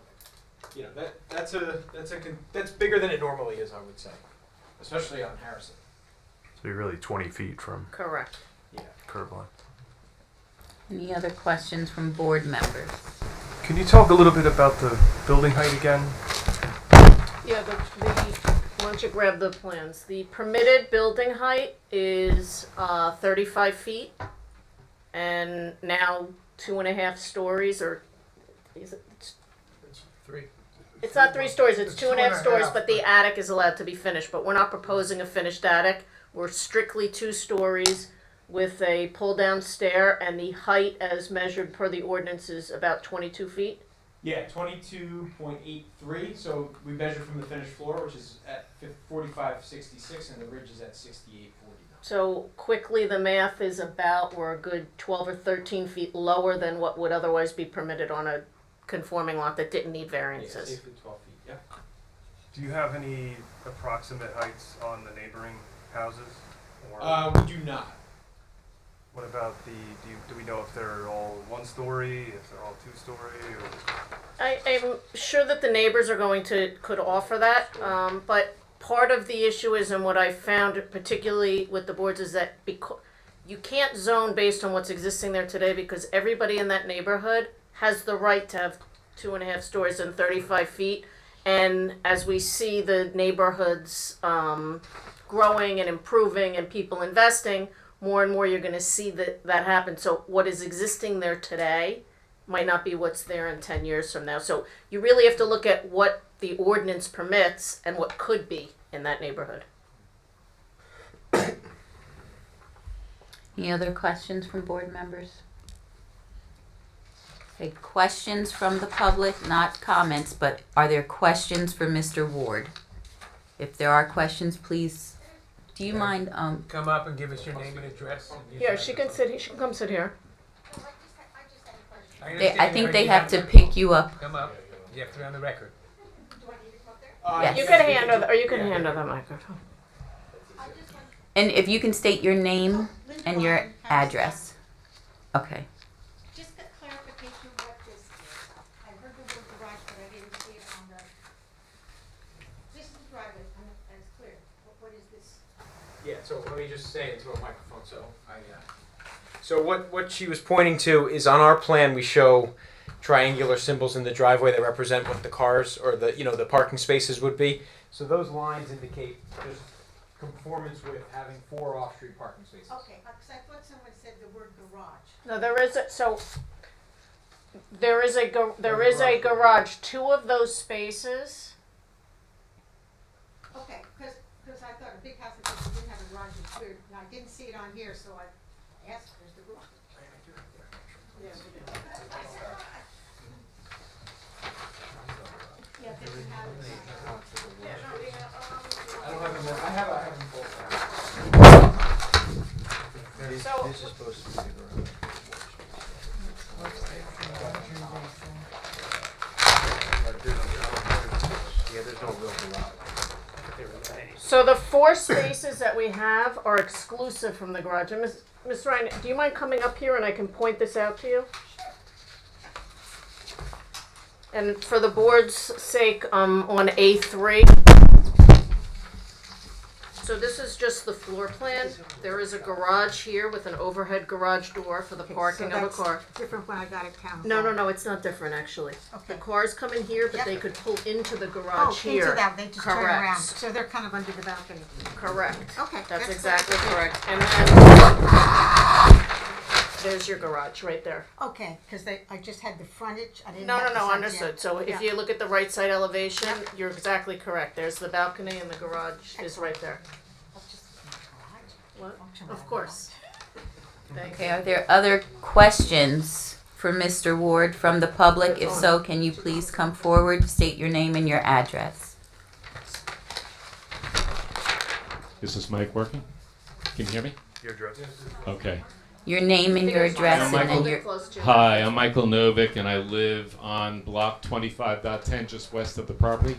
that's bigger than it normally is, I would say, especially on Harrison. So you're really 20 feet from Correct. Yeah. curb line. Any other questions from board members? Can you talk a little bit about the building height again? Yeah, why don't you grab the plans? The permitted building height is 35 feet, and now 2.5 stories, or is it? It's 3. It's not 3 stories, it's It's 2.5 stories, 2.5, but the attic is allowed to be finished, but we're not proposing a finished attic. We're strictly 2 stories with a pull-down stair, and the height as measured per the ordinance is about 22 feet. Yeah, 22.83. So we measured from the finished floor, which is at 45.66, and the ridge is at 68.49. So quickly, the math is about, we're a good 12 or 13 feet lower than what would otherwise be permitted on a conforming lot that didn't need Yeah, variances. safely 12 feet. Yeah. Do you have any approximate heights on the neighboring houses? Or We do not. what about do we know if they're all 1 story, if they're all 2 story, or? I'm sure that the neighbors are could offer that, but part of the issue is, and what I found particularly with the boards, is that you can't zone based on what's existing there today, because everybody in that neighborhood has the right to have 2.5 stories and 35 feet. And as we see the neighborhoods growing and improving and people investing, more and more you're going to see that happen. So what is existing there today might not be what's there in 10 years from now. So you really have to look at what the ordinance permits and what could be in that neighborhood. Any other questions from board members? Okay, questions from the public, not comments, but are there questions for Mr. Ward? If there are questions, please, do you mind, Come up and give us your name and address. and your Here, she can sit. She can come sit here. I think they have to pick you up. Come up. You have to be on the record. Yes. You can hand her, or you can hand her the microphone. And if you can state your name and your address. Okay. Just a clarification of what this is. I heard the word garage, but I didn't see it on the, this is the driveway, and it's clear. What is this? Yeah, so let me just say into a microphone, so what she was pointing to is on our plan we show triangular symbols in the driveway that represent what the cars or the parking spaces would be. So those lines indicate just conformance with having 4 off-street parking spaces. Okay, because I thought someone said the word garage. No, there is a garage. 2 of those spaces. Okay, because I thought a big house that didn't have a garage was clear, and I didn't see it on here, so I asked, where's the garage? Yeah, this is how it's. I don't have them. I have them both. So This is supposed to be the garage. Yeah, there's no real garage. So the 4 spaces that we have are exclusive from the garage. And Ms. Ryan, do you mind coming up here and I can point this out to you? And for the board's sake, on A3. So this is just the floor plan. There is a garage here with an overhead garage door for the parking of a car. Different when I got it town. No, it's not different actually. Okay. The cars come in here, but Yep. they could pull into the Oh, garage here. into that, they just turn around, Correct. so they're kind of under the balcony. Correct. Okay. That's good. exactly correct. And then there's your garage right there. Okay, because I just had the frontage, I didn't No, have the side understood. yet. So if Yeah. you look at the right side elevation, you're exactly correct. There's the balcony and the garage is right there. I'll just put my garage. What? Function Of like a course. Thank Okay, you. are there other questions for Mr. Ward from the public? If so, can you please come forward, state your name and your address? Is this mic working? Can you hear me? Your address. Okay. Your name and your address and then your... Hi, I'm Michael Novick, and I live on block 25.10, just west of the property,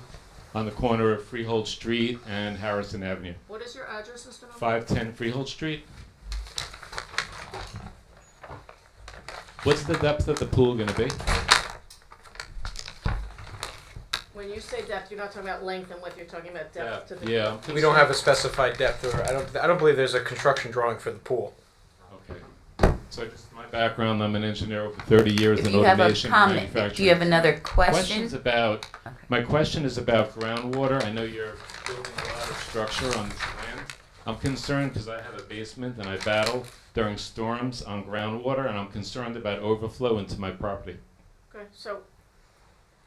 on the corner of Freehold Street and Harrison Avenue. What is your address, Mr. Nolan? 510 Freehold Street. What's the depth of the pool gonna be? When you say depth, you're not talking about length and width, you're talking about depth to the. Yeah. We don't have a specified depth, or I don't believe there's a construction drawing for the pool. Okay. So just my background, I'm an engineer over 30 years If in you have a automation and comment, manufacturing. do you have another question? Questions about, my question is about groundwater. I know you're building a lot of structure on this land. I'm concerned because I have a basement and I battle during storms on groundwater, and I'm concerned about overflow into my property. Okay, so,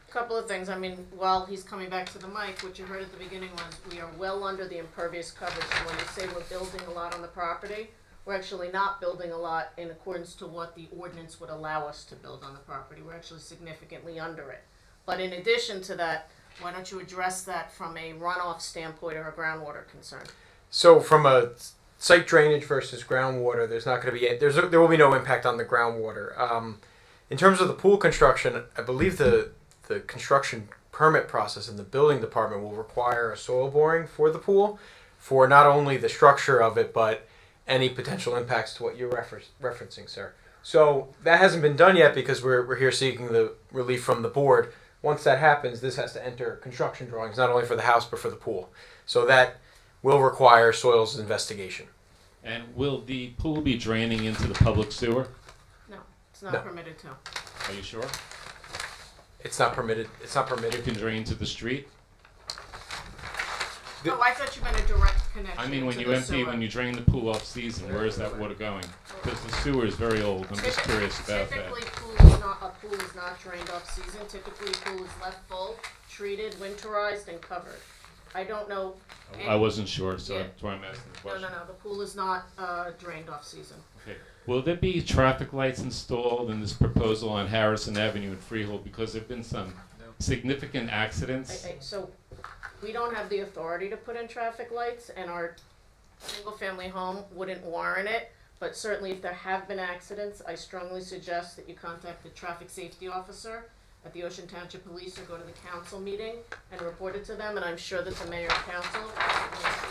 a couple of things. I mean, while he's coming back to the mic, what you heard at the beginning was we are well under the impervious coverage. So when you say we're building a lot on the property, we're actually not building a lot in accordance to what the ordinance would allow us to build on the property. We're actually significantly under it. But in addition to that, why don't you address that from a runoff standpoint or a groundwater concern? So from a site drainage versus groundwater, there's not going to be there will be no impact on the groundwater. In terms of the pool construction, I believe the construction permit process in the building department will require a soil boring for the pool, for not only the structure of it but any potential impacts to what you're referencing, sir. So that hasn't been done yet because we're here seeking the relief from the board. Once that happens, this has to enter construction drawings not only for the house but for the pool. So that will require soils investigation. And will the pool be draining into the public sewer? No, it's not No. permitted to. Are you sure? It's not permitted. It's not It permitted. can drain to the street? Oh, I thought you meant a direct connection. I mean, when to you the empty, sewer. when you drain the pool off season, where is that water going? Because the sewer is very old. I'm just curious about that. Typically, a pool is not drained off season. Typically, a pool is left full, treated, winterized, and covered. I don't know. I wasn't sure, so Yeah. that's why I'm asking the No, question. the pool is not drained off season. Okay. Will there be traffic lights installed in this proposal on Harrison Avenue in Freehold? Because there've been some significant accidents. So, we don't have the authority to put in traffic lights, and our single-family home wouldn't warrant it. But certainly, if there have been accidents, I strongly suggest that you contact the traffic safety officer at the Ocean Township Police or go to the council meeting and report it to them. And I'm sure that the mayor and council will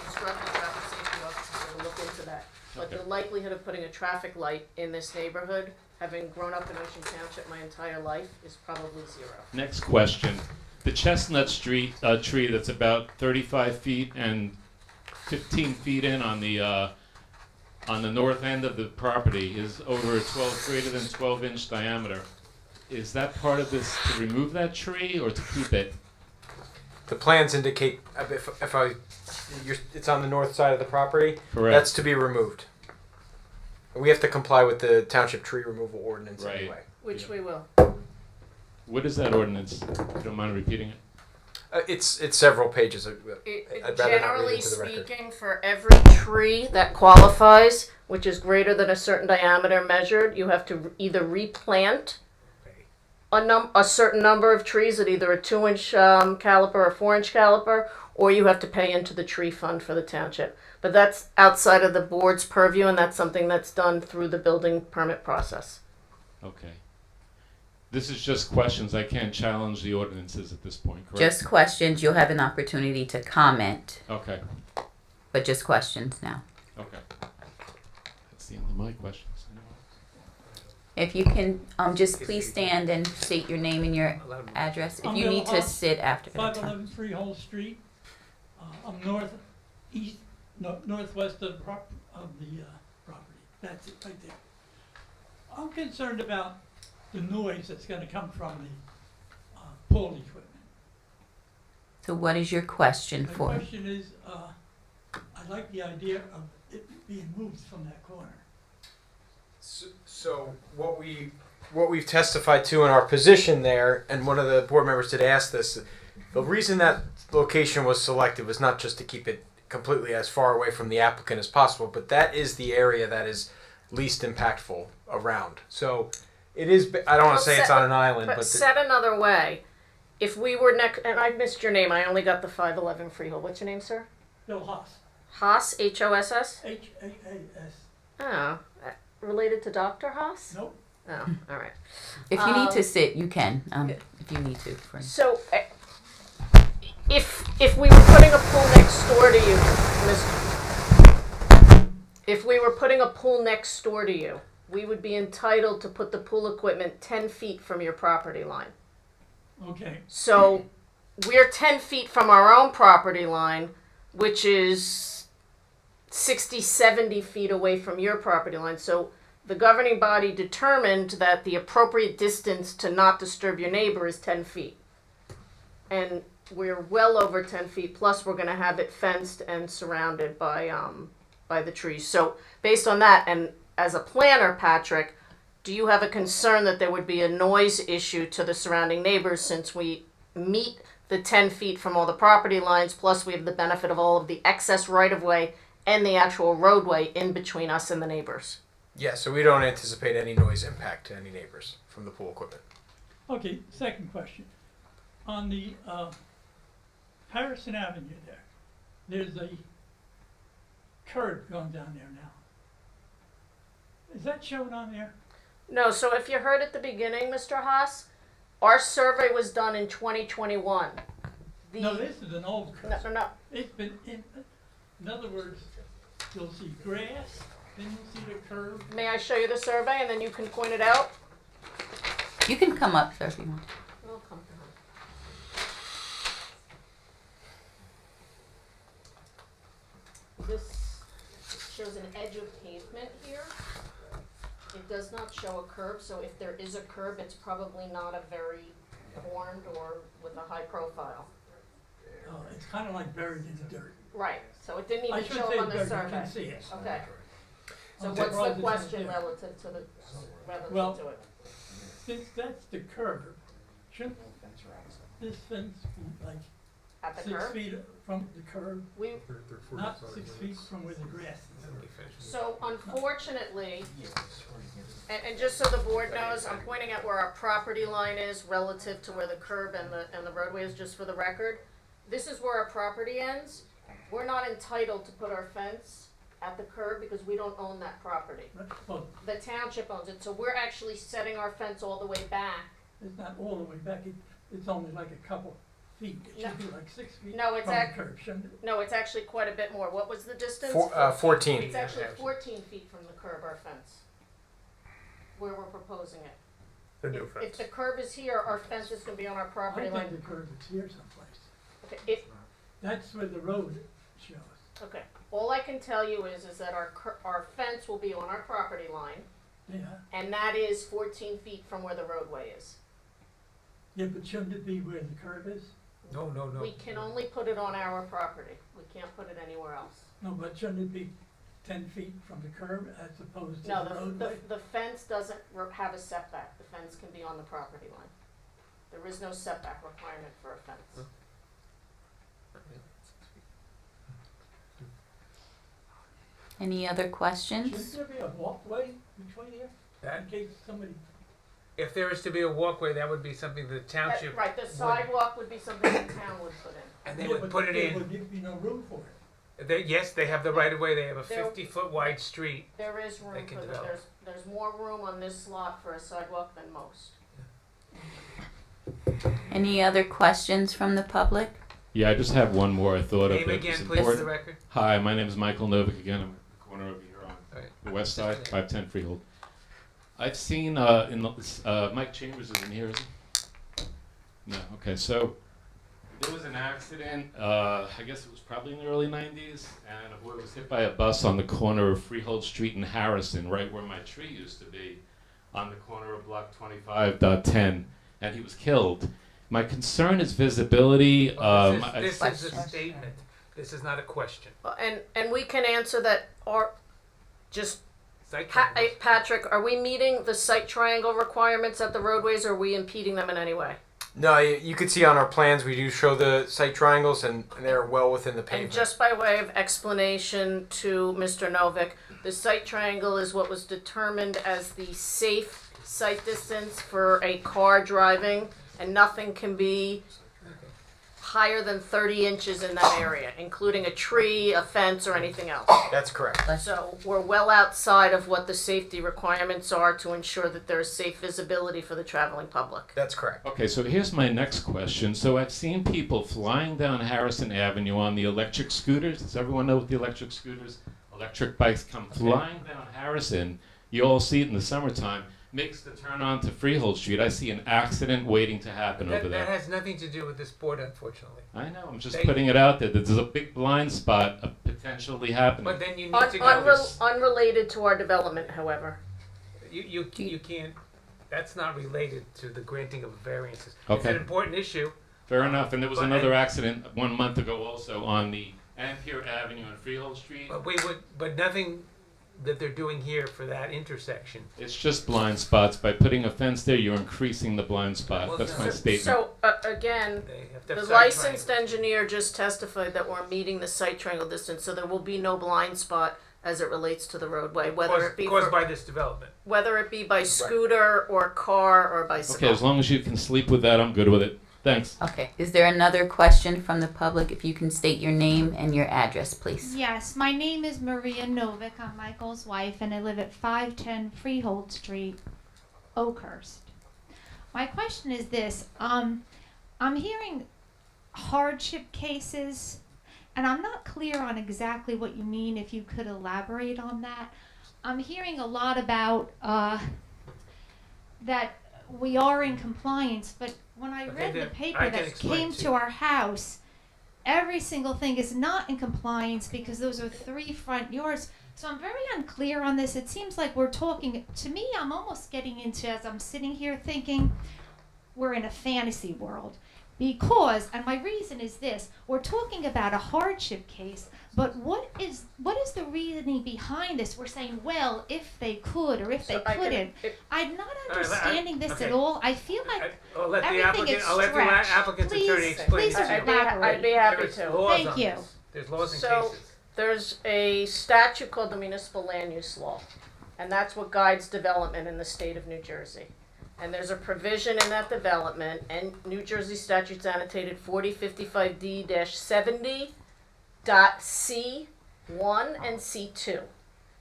instruct the traffic safety officer to look into that. But the likelihood of putting a traffic light in this neighborhood, having grown up in Ocean Township my entire life, is probably zero. Next question. The Chestnut Street tree that's about 35 feet and 15 feet in on the north end of the property is over greater than 12-inch diameter. Is that part of this to remove that tree or to keep it? The plans indicate it's on the north side of the property. Correct. That's to be removed. We have to comply with the township tree removal ordinance Right. anyway. Which we will. What is that ordinance? If you don't mind repeating it? It's several pages. I'd rather not read Generally into the record. speaking, for every tree that qualifies, which is greater than a certain diameter measured, you have to either replant a certain number of trees at either a 2-inch caliper or 4-inch caliper, or you have to pay into the tree fund for the township. But that's outside of the board's purview, and that's something that's done through the building permit process. Okay. This is just questions. I can't challenge the ordinances at this point, correct? Just questions. You'll have an opportunity to comment, Okay. but just questions now. Okay. That's the end of my questions. If you can, just please stand and state your name and your address. If you need to sit after the time. 511 Freehold Street. I'm northwest of the property. That's it, right there. I'm concerned about the noise that's gonna come from the pool equipment. So what is your question My for? question is, I like the idea of it being moved from that corner. So what we've testified to in our position there, and one of the board members did ask this, the reason that location was selected was not just to keep it completely as far away from the applicant as possible, but that is the area that is least impactful around. So it is, I don't want to say it's on an island, But but said another way, if we were next, and I missed your name, I only got the 511 Freehold. What's your name, sir? Bill Haas, Haas, H-O-S-S? H-A-A-S. Oh, related to Dr. Haas? Nope. Oh, all right. If you need to sit, you can, if you need to. So, if we were putting a pool next door to you, if we were putting a pool next door to you, we would be entitled to put the pool equipment 10 feet from your property line. Okay. So, we're 10 feet from our own property line, which is 60, 70 feet away from your property line. So, the governing body determined that the appropriate distance to not disturb your neighbor is 10 feet. And we're well over 10 feet, plus we're gonna have it fenced and surrounded by the trees. So based on that, and as a planner, Patrick, do you have a concern that there would be a noise issue to the surrounding neighbors since we meet the 10 feet from all the property lines, plus we have the benefit of all of the excess right-of-way and the actual roadway in between us and the neighbors? yeah, so we don't anticipate any noise impact to any neighbors from the pool equipment. Okay, second question. On the Harrison Avenue there's a curb going down there now. Is that shown on there? No, so if you heard at the beginning, Mr. Haas, our survey was done in 2021. No, this is an old curb. No. It's been, in other words, you'll see grass, then you'll see the curb. May I show you the survey and then you can point it out? You can come up, sir, if you want. We'll come to her. This shows an edge of pavement here. It does not show a curb, so if there is a curb, it's probably not a very formed or with a high profile. It's kind of like buried in the dirt. Right, so it didn't I even should show say up on the dirt, you survey. can see it. Okay. So Okay. what's Rather the than question there. relative to the, Well, to it? Since that's the curb, shouldn't this fence be like At the 6 curb? feet from the curb? We, Not 6 feet from where the grass is. so unfortunately, and just so the board knows, I'm pointing at where our property line is relative to where the curb and the roadway is, just for the record. This is where our property ends. We're not entitled to put our fence at the curb because we don't own that property. Well, The township owns it, so we're actually setting our fence all the way back. it's not all the way back, it's only like a couple feet. It should be like 6 feet No, it's from the curb, shouldn't it? No, it's actually quite a bit more. What was the distance? 14. It's actually 14 feet from the curb, our fence, where we're proposing it. The new If fence. the curb is here, our fence is gonna be on our property I line. think the curb is here someplace. Okay, That's where the road shows. okay. All I can tell you is that our fence will be on our property line, Yeah, and that is 14 feet from where the roadway is. yeah, but shouldn't it be where the curb is? No. We can only put it on our property. We can't put it anywhere else. No, but shouldn't it be 10 feet from the curb as opposed to No, the roadway? the fence doesn't have a setback. The fence can be on the property line. There is no setback requirement for a fence. Any other questions? Shouldn't there be a walkway between here, in case somebody, If there is to be a walkway, that would be something the township. Right, the sidewalk would be something the town would put in. And they yeah, would but put it there in. would be no room for it. Yes, they have the right of way. They have a There- 50-foot wide street. There is They room can for develop. there's more room on this lot for a sidewalk than most. Any other questions from the public? Yeah, I just have one more I thought of. Name that again, was please, for the important. record. Hi, my name is Michael Novick again. I'm at the corner over here on Right. the west side, 510 Freehold. I've seen Mike Chambers is in here, is he? No. Okay, so There was an accident, I guess it was probably in the early 90s, and a boy was hit by a bus on the corner of Freehold Street in Harrison, right where my tree used to be, on the corner of block 25.10, and he was killed. My concern is visibility. This is a statement. This is not a question. And we can answer that, or just, Site triangles. Patrick, are we meeting the site triangle requirements at the roadways, or are we impeding them in any way? No, you could see on our plans we do show the site triangles, and they're well within the pavement. And just by way of explanation to Mr. Novick, the site triangle is what was determined as the safe site distance for a car driving, and nothing can be higher than 30 inches in that area, including a tree, a fence, or anything else. That's correct. So we're well outside of what the safety requirements are to ensure that there's safe visibility for the traveling public. That's correct. Okay, so here's my next question. So I've seen people flying down Harrison Avenue on the electric scooters. Does everyone know what the electric scooters, electric bikes come flying down Harrison? You all see it in the summertime. Makes the turn on to Freehold Street. I see an accident waiting to happen over there. That has nothing to do with this board, unfortunately. I know, I'm just putting it out there. There's a big blind spot potentially happening. But then you need to go. Unrelated to our development, however. You can't. That's not related to the granting of variances. It's Okay. an important issue. Fair enough. And there was But- another accident 1 month ago also on the Ampere Avenue and Freehold Street. But nothing that they're doing here for that intersection. It's just blind spots. By putting a fence there, you're increasing the blind spot. Well, That's my so- statement. So, again, They have to the have site licensed triangles. engineer just testified that we're meeting the site triangle distance, so there will be no blind spot as it relates to the roadway, whether it be caused by this development. whether it be by scooter or car or bicycle. Okay, as long as you can sleep with that, I'm good with it. Thanks. Okay, is there another question from the public? If you can state your name and your address, please. Yes, my name is Maria Novick. I'm Michael's wife, and I live at 510 Freehold Street, Oakhurst. My question is this: I'm hearing hardship cases, and I'm not clear on exactly what you mean. If you could elaborate on that, I'm hearing a lot about that we are in compliance, but when I read the paper that came to our house, every single thing is not in compliance because those are 3 front yards. So I'm very unclear on this. It seems like we're talking, to me, I'm almost getting into, as I'm sitting here thinking, we're in a fantasy world. Because, and my reason is this, we're talking about a hardship case, but what is the reasoning behind this? We're saying, well, if they could or if they couldn't. I'm not understanding this at all. I feel like I'll let the everything is applicant. I'll let the stretched. applicant's Please- attorney explain. please this. elaborate. I'd be happy There's to. laws Thank on you. this. There's laws and So, cases. there's a statute called the Municipal Land Use Law, and that's what guides development in the state of New Jersey. And there's a provision in that development, and New Jersey statutes annotated 4055D-70.C1 and C2.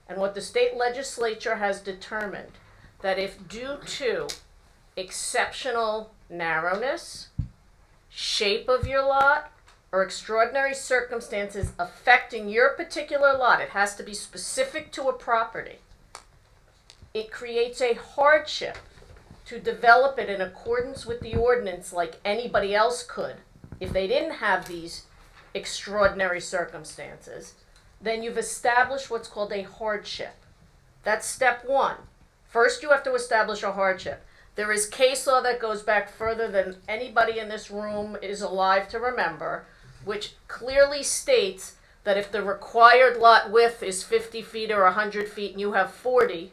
And what the state legislature has determined, that if due to exceptional narrowness, shape of your lot, or extraordinary circumstances affecting your particular lot, it has to be specific to a property, it creates a hardship to develop it in accordance with the ordinance like anybody else could if they didn't have these extraordinary circumstances, then you've established what's called a hardship. That's step 1. First, you have to establish a hardship. There is case law that goes back further than anybody in this room is alive to remember, which clearly states that if the required lot width is 50 feet or 100 feet and you have 40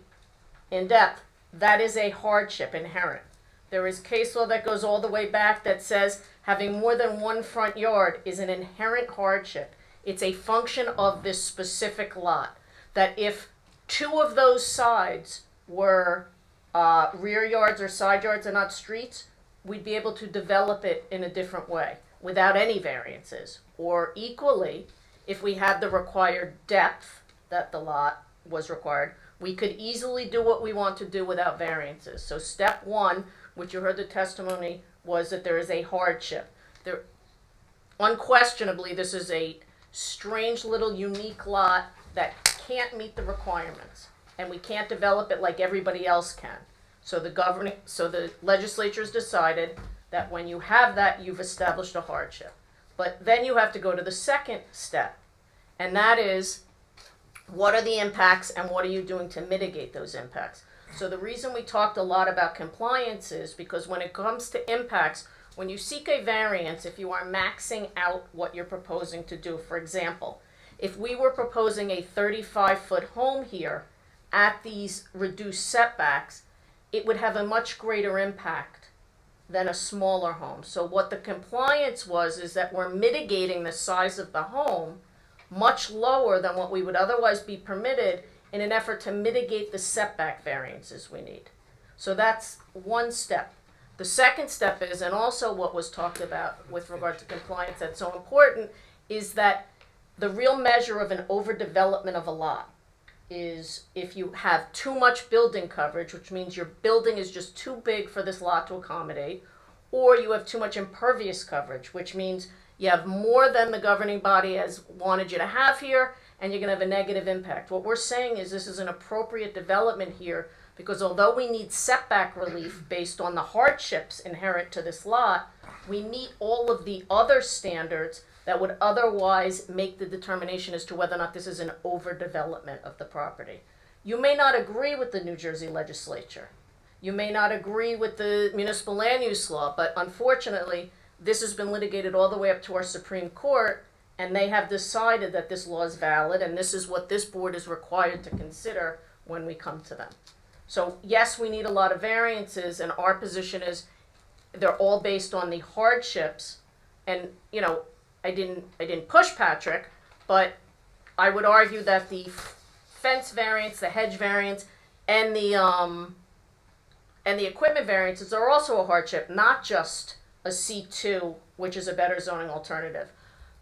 in depth, that is a hardship inherent. There is case law that goes all the way back that says having more than 1 front yard is an inherent hardship. It's a function of this specific lot. That if 2 of those sides were rear yards or side yards and not streets, we'd be able to develop it in a different way without any variances. Or equally, if we had the required depth that the lot was required, we could easily do what we want to do without variances. So step 1, which you heard the testimony, was that there is a hardship. There, unquestionably, this is a strange little unique lot that can't meet the requirements, and we can't develop it like everybody else can. So the legislature's decided that when you have that, you've established a hardship. But then you have to go to the second step, and that is, what are the impacts and what are you doing to mitigate those impacts? So the reason we talked a lot about compliance is because when it comes to impacts, when you seek a variance, if you are maxing out what you're proposing to do, for example, if we were proposing a 35-foot home here at these reduced setbacks, it would have a much greater impact than a smaller home. So what the compliance was is that we're mitigating the size of the home much lower than what we would otherwise be permitted in an effort to mitigate the setback variances we need. So that's one step. The second step is, and also what was talked about with regard to compliance that's so important, is that the real measure of an overdevelopment of a lot is if you have too much building coverage, which means your building is just too big for this lot to accommodate, or you have too much impervious coverage, which means you have more than the governing body has wanted you to have here, and you're going to have a negative impact. What we're saying is this is an appropriate development here, because although we need setback relief based on the hardships inherent to this lot, we meet all of the other standards that would otherwise make the determination as to whether or not this is an overdevelopment of the property. You may not agree with the New Jersey legislature. You may not agree with the municipal land use law, but unfortunately, this has been litigated all the way up to our Supreme Court, and they have decided that this law is valid, and this is what this board is required to consider when we come to them. So yes, we need a lot of variances, and our position is they're all based on the hardships. And you know, I didn't push Patrick, but I would argue that the fence variance, the hedge variance, and the equipment variances are also a hardship, not just a C2, which is a better zoning alternative.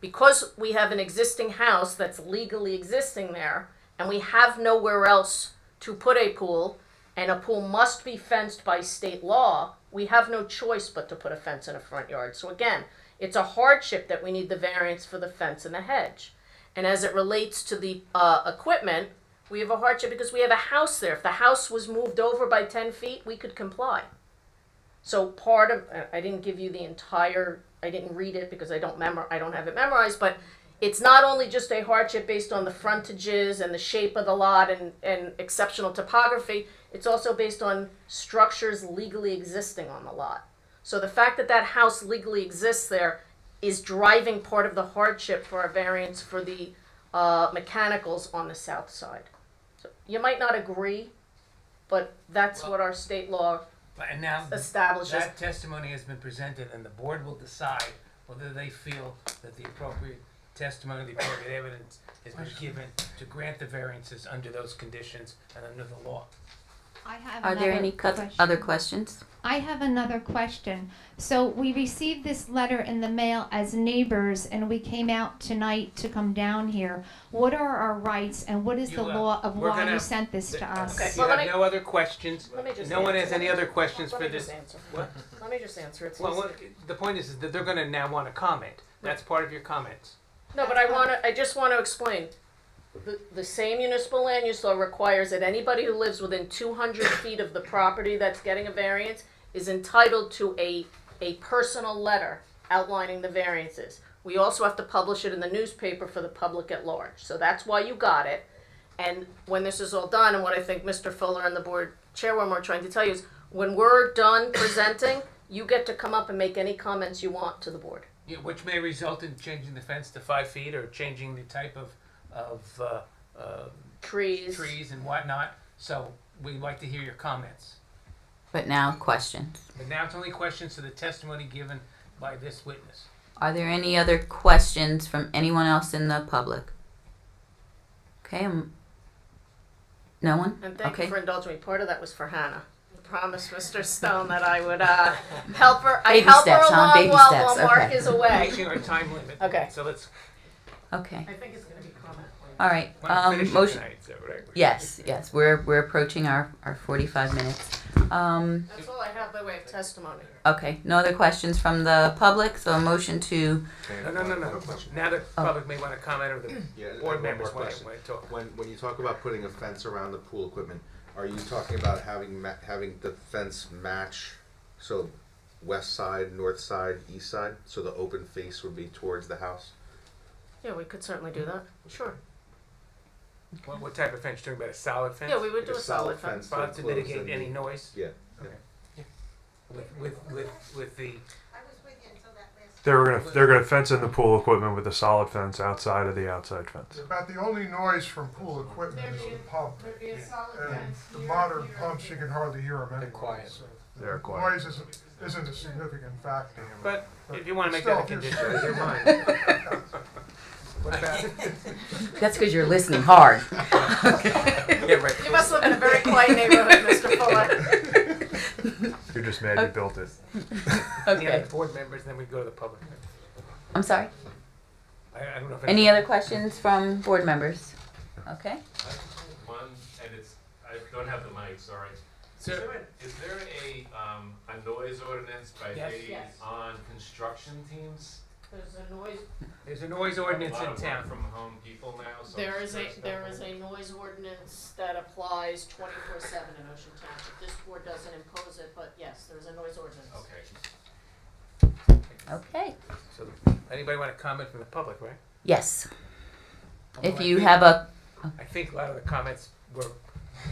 Because we have an existing house that's legally existing there, and we have nowhere else to put a pool, and a pool must be fenced by state law, we have no choice but to put a fence in a front yard. So again, it's a hardship that we need the variance for the fence and the hedge. And as it relates to the equipment, we have a hardship because we have a house there. If the house was moved over by 10 feet, we could comply. So part of, I didn't give you the entire, I didn't read it because I don't have it memorized, but it's not only just a hardship based on the frontages and the shape of the lot and exceptional topography, it's also based on structures legally existing on the lot. So the fact that that house legally exists there is driving part of the hardship for our variance for the mechanicals on the south side. So you might not agree, but that's what our state law And now establishes. that testimony has been presented, and the board will decide whether they feel that the appropriate testimony, the appropriate evidence has been given to grant the variances under those conditions and under the law. I have Are there another any question. other questions? I have another question. So we received this letter in the mail as neighbors, and we came out tonight to come down here. What are our rights, and what is the law of we're why gonna- you sent this to us? Okay. You Well, have let me- no other questions? Let me just No one has answer. any other questions Let for me this? just answer. What? Let me just answer. It's Well, easy. what, the point is that they're gonna now wanna comment. That's part of your comments. No, but I just want to explain. The same municipal land use law requires that anybody who lives within 200 feet of the property that's getting a variance is entitled to a personal letter outlining the variances. We also have to publish it in the newspaper for the public at large. So that's why you got it. And when this is all done, and what I think Mr. Fuller and the board chairwoman are trying to tell you is, when we're done presenting, you get to come up and make any comments you want to the board. Yeah, which may result in changing the fence to 5 feet or changing the type of trees and whatnot. So we'd like to hear your comments. But now, questions. But now it's only questions to the testimony given by this witness. Are there any other questions from anyone else in the public? Okay, no one? And thank Okay. you for indulging me. Part of that was for Hannah. I promised Mr. Stone that I would help her. I Baby help steps, her huh? along Baby while steps, Mark okay. is away. Reaching our time limit. Okay. So let's. Okay. I think it's going to be comment. All right. Finish it Motion. tonight, is that what I- Yes. We're approaching our 45 minutes. That's all I have by way of testimony. Okay. No other questions from the public. So a motion to. No. Now the public may want to comment, or the Yeah, board one more members want question. to talk. When you talk about putting a fence around the pool equipment, are you talking about having the fence match? So west side, north side, east side, so the open face would be towards the house. Yeah, we could certainly do that. Sure. What type of fence? Talking about a solid fence? Yeah, we would do Like a solid fence. Solid to enclosed mitigate in any the- noise? Yeah. With the, They're gonna fence in the pool equipment with a solid fence outside of the outside fence. About the only noise from pool equipment is the pump. There'd be a solid And fence the here, modern here, pumps, you can hardly hear them anyway. quiet. So They're quiet. noise isn't a significant factor. but if you wanna make that a Still, condition, it's- your mind. What about, That's because you're listening hard. yeah, right. You must live in a very quiet neighborhood, Mr. Fuller. You're just mad you built it. Any Okay. other board members, then we go to the public. I'm sorry. I don't know if. Any other questions from board members? Okay. One, and I don't have the mic, sorry. Sir, Is there a noise ordinance by Yes. the, Yes. on construction teams? there's a noise ordinance A lot in of work town. from home people now, so. There is it's a noise ordinance that applies 24/7 in Ocean Township. This board doesn't impose it, but yes, there's a noise ordinance. Okay. Okay. So, anybody want to comment from the public, right? Yes. If I you think- have a, I think a lot of the comments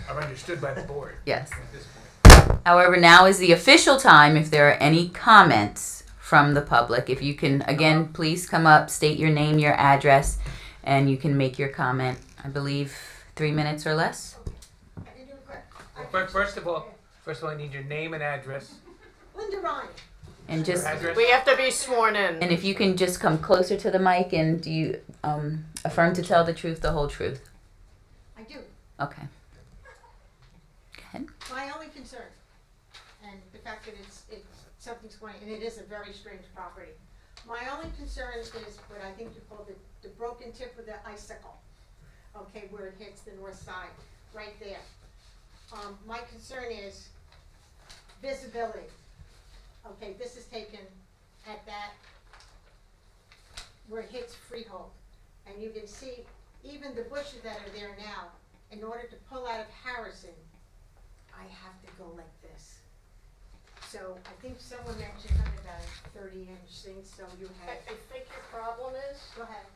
are understood by the board. yes. At this point. However, now is the official time if there are any comments from the public. If you can, again, please come up, state your name, your address, and you can make your comment, I believe, 3 minutes or less. But first of all, I need your name and address. Linda Ryan. And just, Your address? We have to be sworn in. and if you can just come closer to the mic, and do you affirm to tell the truth, the whole truth? I do. Okay. Go ahead. My only concern, and the fact that it's something's going, and it is a very strange property. My only concern is what I think you call the broken tip of the icicle. Okay, where it hits the north side, right there. My concern is visibility. Okay, this is taken at that, where it hits Freehold. And you can see even the bushes that are there now, in order to pull out of Harrison, I have to go like this. So I think someone mentioned something about a 30-inch thing, so you I have, think your problem is, go ahead.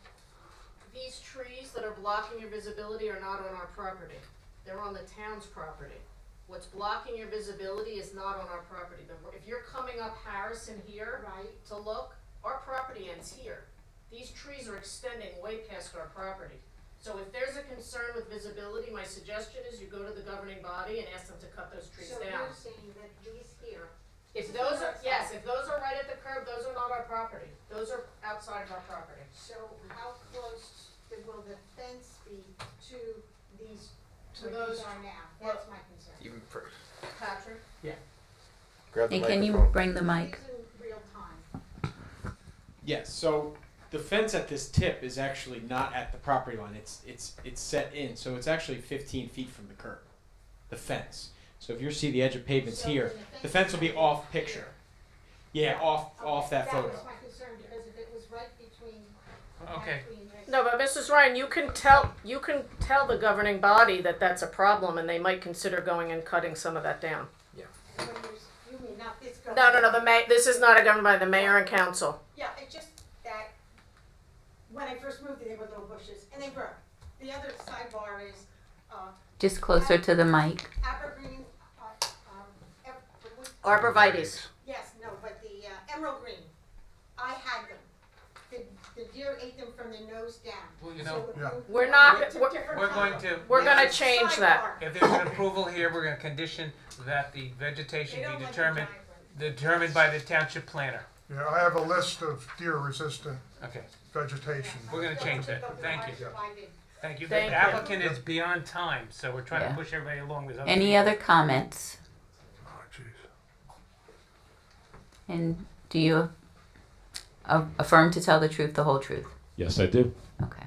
these trees that are blocking your visibility are not on our property. They're on the town's property. What's blocking your visibility is not on our property. If you're coming up Harrison here Right. to look, our property ends here. These trees are extending way past our property. So if there's a concern with visibility, my suggestion is you go to the governing body and ask them to cut those trees So down. you're saying that these here, If those are, yes, if those are right at the curb, those are not our property. Those are outside of our property. so how close will the fence be to these, To where those- these are now? That's my concern. Even for, Patrick? grab the And can you microphone. bring the mic? These in real time. Yes, so the fence at this tip is actually not at the property line. It's set in, so it's actually 15 feet from the curb, the fence. So if you see the edge of pavement's So here, then the fence will be off picture. Yeah, off Okay, that photo. That was my concern, because if it was right between. Okay. No, but Mrs. Ryan, you can tell the governing body that that's a problem and they might consider going and cutting some of that down. You mean not this. No, this is not a governed by the mayor and council. Yeah, it's just that when I first moved there, they were little bushes, and they grow. The other sidebar is, Just closer to the mic. evergreen, Arborvitae's. yes, no, but the emerald green, I had them. The deer ate them from the nose down. Well, you So know, if Yeah. you- We're not- it's a we're- different we're color. going to. We're gonna change that. Sidebar. If there's an approval here, we're gonna condition that the vegetation They don't be like the determined, giant ones. by the township planner. Yeah, I have a list of deer-resistant Okay, vegetation. we're gonna change that. Those are Thank you. divided. Thank you. The Thank you. applicant is beyond time, so we're trying Yeah. to push everybody along with other. Any people. other comments? Oh, jeez. And do you affirm to tell the truth, the whole truth? Yes, I do. Okay.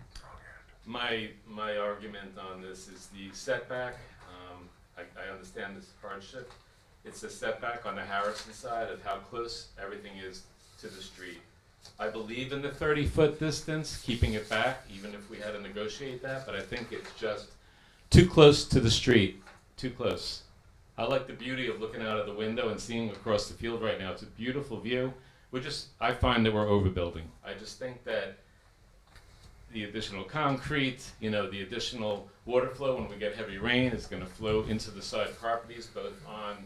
My argument on this is the setback. I understand this hardship. It's a setback on the Harrison side of how close everything is to the street. I believe in the 30-foot distance, keeping it back, even if we had to negotiate that, but I think it's just too close to the street, too close. I like the beauty of looking out of the window and seeing across the field right now. It's a beautiful view. I find that we're overbuilding. I just think that the additional concrete, the additional water flow when we get heavy rain is going to flow into the side properties, both on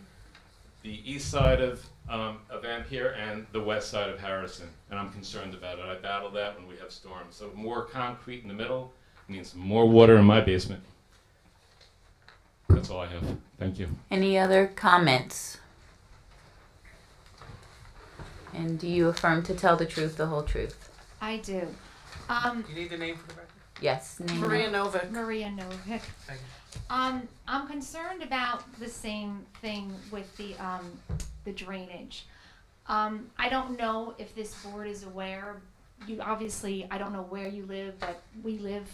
the east side of Ampere and the west side of Harrison, and I'm concerned about it. I battle that when we have storms. So more concrete in the middle means more water in my basement. That's all I have. Thank you. Any other comments? And do you affirm to tell the truth, the whole truth? I do. You need the name for the record? Yes. Name Maria Novick. Maria Novick. Thank you. I'm concerned about the same thing with the drainage. I don't know if this board is aware. You obviously, I don't know where you live, but we live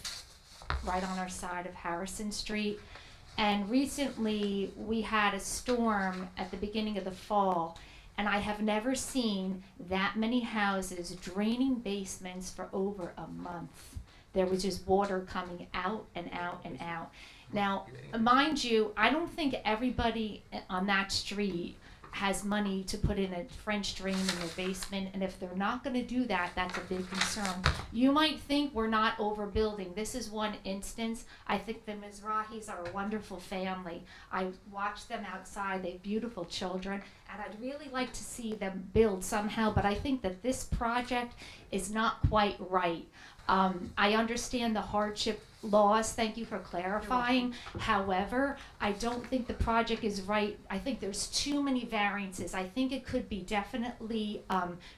right on our side of Harrison Street. And recently we had a storm at the beginning of the fall, and I have never seen that many houses draining basements for over a month. There was just water coming out and out and out. Now, mind you, I don't think everybody on that street has money to put in a French drain in their basement, and if they're not going to do that, that's a big concern. You might think we're not overbuilding. This is one instance. I think the Mizrahis are a wonderful family. I watch them outside. They have beautiful children, and I'd really like to see them build somehow, but I think that this project is not quite right. I understand the hardship laws. Thank you for clarifying. However, I don't think the project is right. I think there's too many variances. I think it could be definitely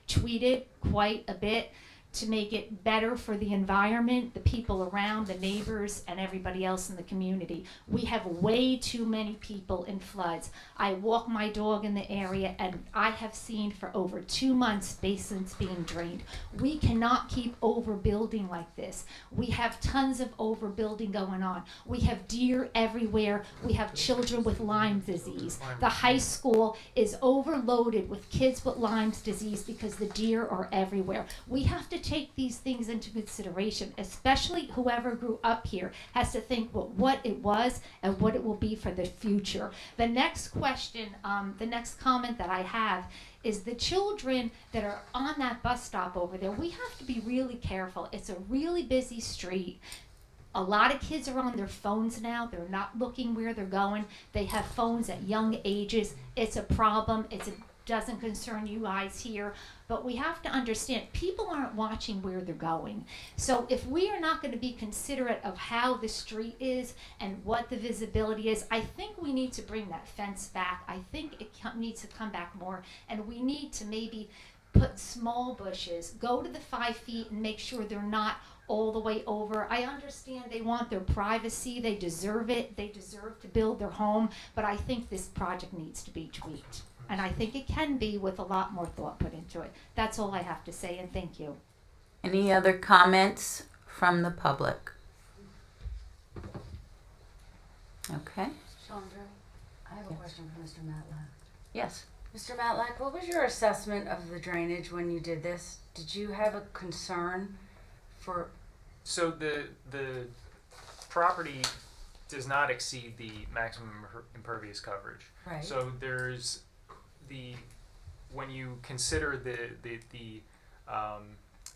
tweeted quite a bit to make it better for the environment, the people around, the neighbors, and everybody else in the community. We have way too many people in floods. I walk my dog in the area, and I have seen for over 2 months basins being drained. We cannot keep overbuilding like this. We have tons of overbuilding going on. We have deer everywhere. We have children with Lyme disease. The high school is overloaded with kids with Lyme disease because the deer are everywhere. We have to take these things into consideration, especially whoever grew up here has to think what it was and what it will be for the future. The next question, the next comment that I have is the children that are on that bus stop over there. We have to be really careful. It's a really busy street. A lot of kids are on their phones now. They're not looking where they're going. They have phones at young ages. It's a problem. It doesn't concern you guys here, but we have to understand people aren't watching where they're going. So if we are not going to be considerate of how the street is and what the visibility is, I think we need to bring that fence back. I think it needs to come back more, and we need to maybe put small bushes, go to the 5 feet and make sure they're not all the way over. I understand they want their privacy, they deserve it, they deserve to build their home, but I think this project needs to be tweaked. And I think it can be with a lot more thought put into it. That's all I have to say, and thank you. Any other comments from the public? Okay. Chandra, I have a question for Mr. Matlack. Yes. Mr. Matlack, what was your assessment of the drainage when you did this? Did you have a concern for? So the property does not exceed the maximum impervious coverage. Right. So there's when you consider the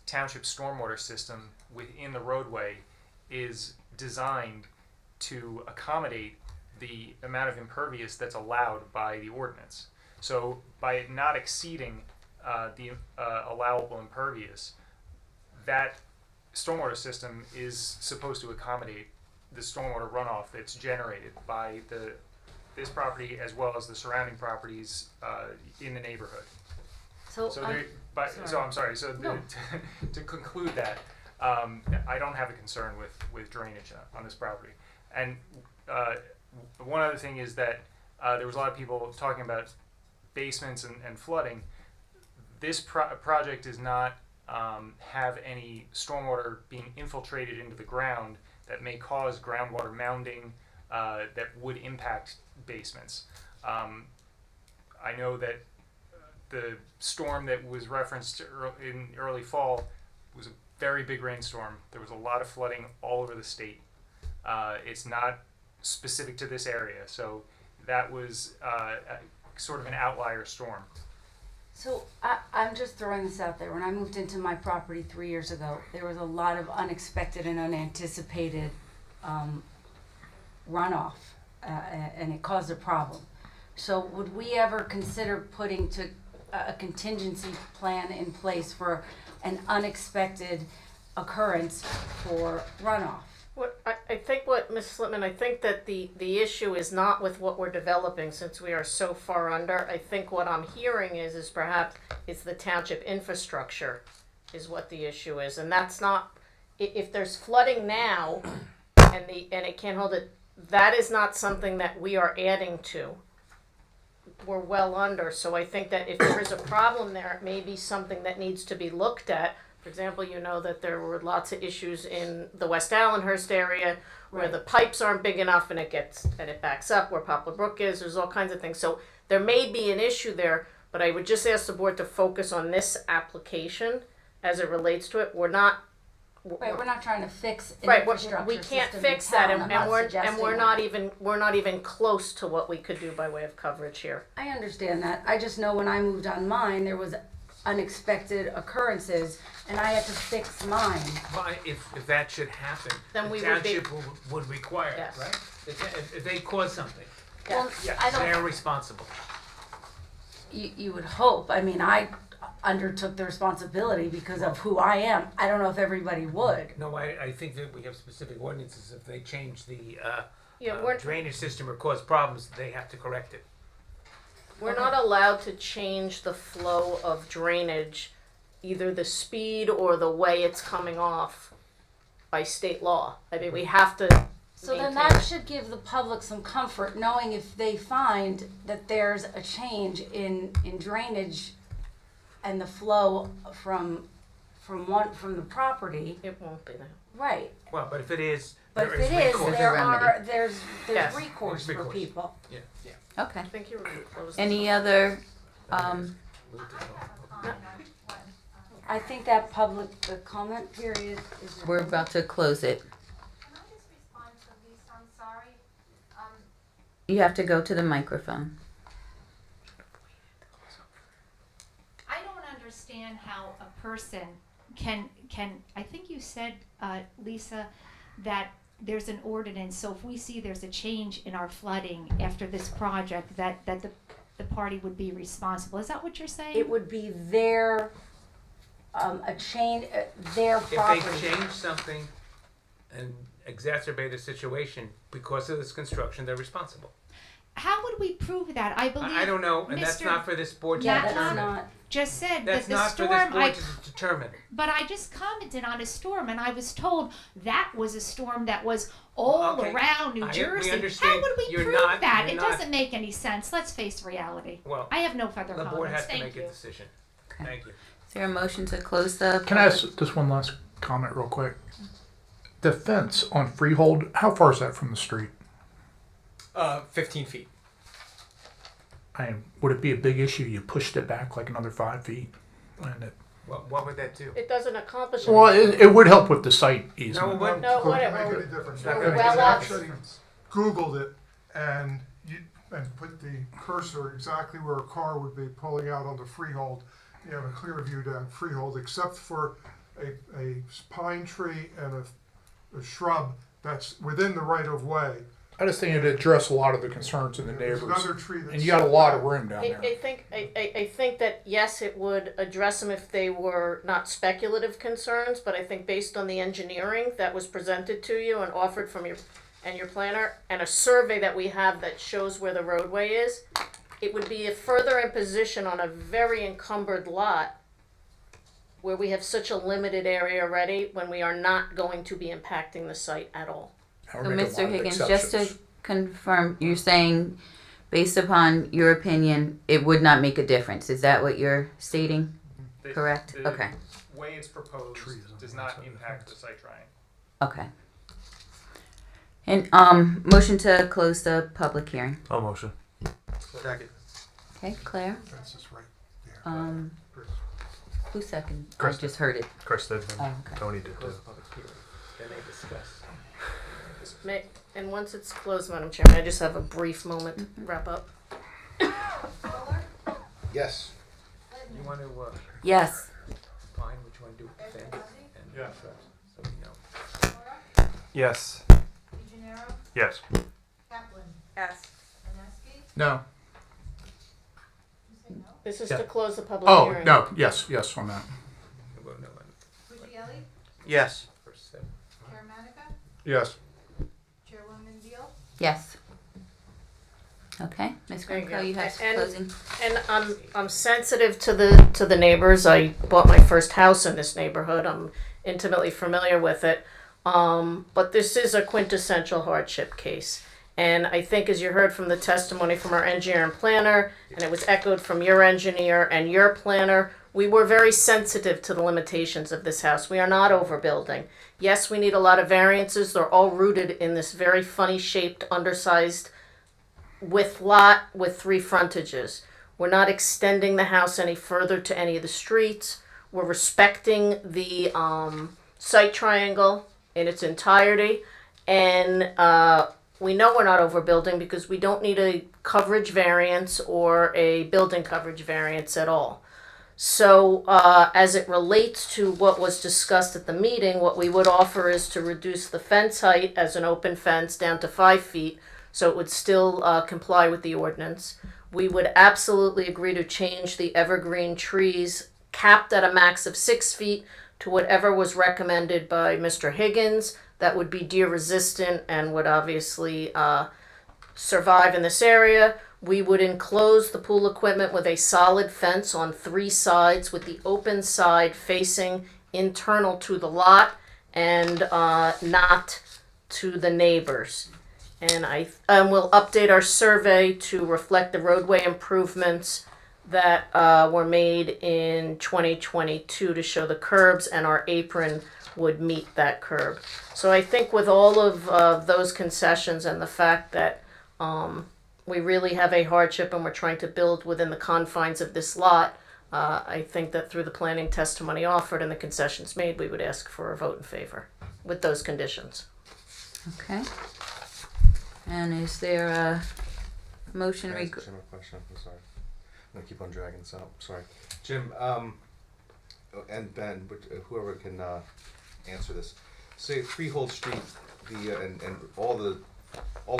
township stormwater system within the roadway is designed to accommodate the amount of impervious that's allowed by the ordinance. So by it not exceeding the allowable impervious, that stormwater system is supposed to accommodate the stormwater runoff that's generated by this property as well as the surrounding properties in the neighborhood. So I'm sorry. So No. to conclude that, I don't have a concern with drainage on this property. And one other thing is that there was a lot of people talking about basements and flooding. This project does not have any stormwater being infiltrated into the ground that may cause groundwater mounding that would impact basements. I know that the storm that was referenced in early fall was a very big rainstorm. There was a lot of flooding all over the state. It's not specific to this area, so that was sort of an outlier storm. So I'm just throwing this out there. When I moved into my property 3 years ago, there was a lot of unexpected and unanticipated runoff, and it caused a problem. So would we ever consider putting a contingency plan in place for an unexpected occurrence for runoff? I think what, Ms. Slipman, I think that the issue is not with what we're developing since we are so far under. I think what I'm hearing is perhaps it's the township infrastructure is what the issue is. And that's not, if there's flooding now and it can't hold it, that is not something that we are adding to. We're well under. So I think that if there is a problem there, it may be something that needs to be looked at. For example, you know that there were lots of issues in the West Allenhurst area where the pipes aren't big enough and it backs up where Poplar Brook is. There's all kinds of things. So there may be an issue there, but I would just ask the board to focus on this application as it relates to it. We're not trying to fix an right. infrastructure We can't system fix in town. that, I'm and we're suggesting not even close to what we could do by way of coverage here. I understand that. I just know when I moved on mine, there was unexpected occurrences, and I had to fix mine. Well, if that should happen, Then the we would be- township would require Yes. it, right? If they cause something, Well, I don't. they're responsible. You would hope. I mean, I undertook the responsibility because of who I am. I don't know if everybody would. No, I think that we have specific ordinances. If they change the We're drainage system or cause problems, they have to correct it. We're not allowed to change the flow of drainage, either the speed or the way it's coming off by state law. I mean, we have to So then maintain that it. should give the public some comfort, knowing if they find that there's a change in drainage and the flow from the property. It won't be that. Right. Well, but if it is, But there if is it is, recourse. there's Yes. recourse There's for recourse. people. Yeah. Okay. I think you were going to close this. Any other, I think that the comment period is. we're about to close it. Can I just respond to Lisa? I'm sorry. You have to go to the microphone. I don't understand how a person can, I think you said, Lisa, that there's an ordinance, so if we see there's a change in our flooding after this project, that the party would be responsible. Is that what you're saying? It would be their, their property. If they change something and exacerbate a situation because of this construction, they're responsible. How would we prove that? I believe I don't know, and that's Mr. not for this board to Yeah, That's determine. not. just said That's that the not for storm. this board to determine. But I just commented on a storm, and I was told that was a storm that was all Okay. around New We Jersey. understand How would we you're prove not- that? you're It not- doesn't make any sense. Let's face reality. Well, I have no further the comments. board has to Thank make you. a decision. Thank you. Is there a motion to close the? Can I ask just one last comment real quick? The fence on Freehold, how far is that from the street? 15 feet. Would it be a big issue? You pushed it back like another 5 feet? And What would that do? It doesn't accomplish well, anything. it would help with the site easement. No, it wouldn't. No, Doesn't whatever. make any difference. Not I gonna make any actually Googled it and put the cursor exactly where a car would be pulling out onto Freehold. You have a clear view down Freehold, except for a pine tree and a shrub that's within the right of way. I just think it'd address a lot of the concerns of the There's neighbors. another tree that's And you got a lot of room down there. I think that yes, it would address them if they were not speculative concerns, but I think based on the engineering that was presented to you and offered from your planner and a survey that we have that shows where the roadway is, it would be a further imposition on a very encumbered lot where we have such a limited area already when we are not going to be impacting the site at all. So, Mr. Higgins, just to confirm, you're saying, based upon your opinion, it would not make a difference. Is that what you're stating? Correct? The Okay. way it's proposed does not impact the site drying. Okay. And motion to close the public hearing. I'll motion. Second. Okay, Claire. That's just right there. Who seconded? I Chris just heard it. Chris did, Oh, okay. Tony did too. Close the public hearing. Then they discuss. And once it's closed, Madam Chairman, I just have a brief moment to wrap up. Yes. You want to, Yes. define what you want to do with the fence and Yeah. shrubs, so we know. Yes. DeGenaro, Yes. Kaplan, Yes. Janeski, No. you say no? This is Yeah. to close the public Oh, hearing. no, yes on that. We'll vote no on Puccielli, Yes. the first 7. Chair Manica, Yes. Chairwoman Deal, Yes. Okay, Ms. There you Grimko, go. you have some And- closing. And I'm sensitive to the neighbors. I bought my first house in this neighborhood. I'm intimately familiar with it. But this is a quintessential hardship case. And I think, as you heard from the testimony from our engineer and planner, and it was echoed from your engineer and your planner, we were very sensitive to the limitations of this house. We are not overbuilding. Yes, we need a lot of variances. They're all rooted in this very funny shaped, undersized lot with 3 frontages. We're not extending the house any further to any of the streets. We're respecting the site triangle in its entirety. And we know we're not overbuilding because we don't need a coverage variance or a building coverage variance at all. So as it relates to what was discussed at the meeting, what we would offer is to reduce the fence height as an open fence down to 5 feet, so it would still comply with the ordinance. We would absolutely agree to change the evergreen trees capped at a max of 6 feet to whatever was recommended by Mr. Higgins. That would be deer resistant and would obviously survive in this area. We would enclose the pool equipment with a solid fence on 3 sides, with the open side facing internal to the lot and not to the neighbors. And we'll update our survey to reflect the roadway improvements that were made in 2022 to show the curbs, and our apron would meet that curb. So I think with all of those concessions and the fact that we really have a hardship and we're trying to build within the confines of this lot, I think that through the planning testimony offered and the concessions made, we would ask for a vote in favor with those conditions. Okay. And is there a motion? Can I ask Jim a question? I'm sorry. I'm gonna keep on dragging this out. Sorry, Jim. And Ben, whoever can answer this. Say Freehold Street, and all the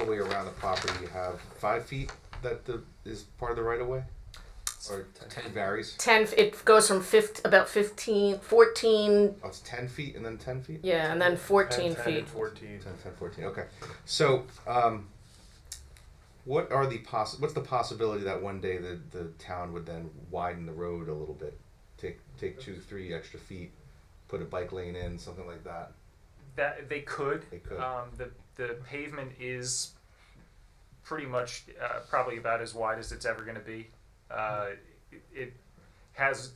way around the property, you have 5 feet that is part of the right of way, or 10 varies. 10. It goes from 14. Oh, it's 10 feet and then 10 feet. Yeah, and then 14 10, feet. 10, 14. 10, 14. Okay. So, what's the possibility that one day the town would then widen the road a little bit, take 2-3 extra feet, put a bike lane in, something like that? That they could. They could. The pavement is pretty much probably about as wide as it's ever going to be. It has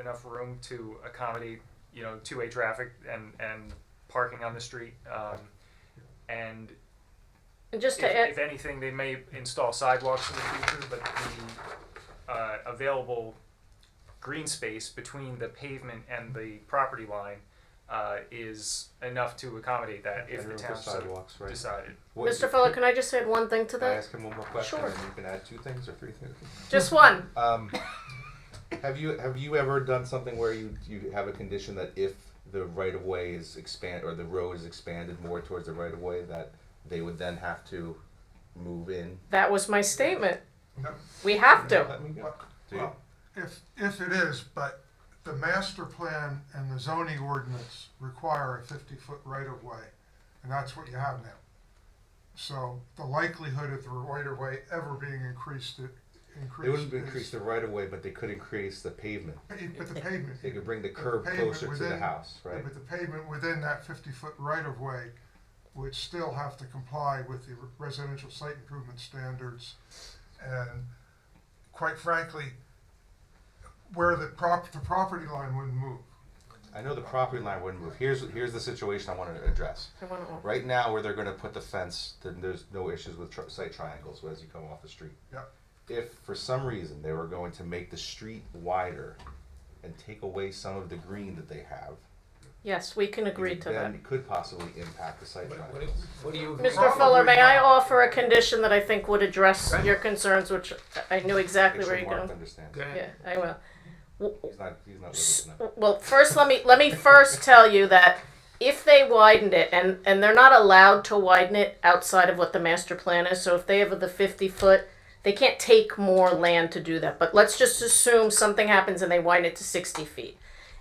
enough room to accommodate, 2-way traffic and parking on the street. And Just to add, if anything, they may install sidewalks in the future, but the available green space between the pavement and the property line is enough to accommodate that if the town sidewalks, right? decided. Mr. Fuller, can I just add one thing to Can I that? ask him one more question, Sure. and you can add 2 things or 3 things? Just one. Have you ever done something where you have a condition that if the right of way is or the road is expanded more towards the right of way, that they would then have to move in? That was my statement. No. We have to. Let me go. Well, if it is, but the master plan and the zoning ordinance require a 50-foot right-of-way, and that's what you have now. So the likelihood of the right-of-way ever being increased. They wouldn't increase the right of way, but they could increase the pavement. But the pavement. They could bring the curb closer to the house, right? But the pavement within that 50-foot right-of-way would still have to comply with the residential site improvement standards. And quite frankly, where the property line wouldn't move. I know the property line wouldn't move. Here's the situation I want to address. Right now, where they're going to put the fence, then there's no issues with site triangles as you come off the street. Yep. If for some reason they were going to make the street wider and take away some of the green that they have, Yes, we can agree to that. then could possibly impact the site triangles. What do you? Mr. Fuller, may I offer a condition that I think would address your concerns, which I knew exactly Make where sure you're Mark going. understands. Go ahead. Yeah, I will. He's not living tonight. Well, first let me first tell you that if they widened it, and they're not allowed to widen it outside of what the master plan is, so if they have the 50-foot, they can't take more land to do that. But let's just assume something happens and they widen it to 60 feet.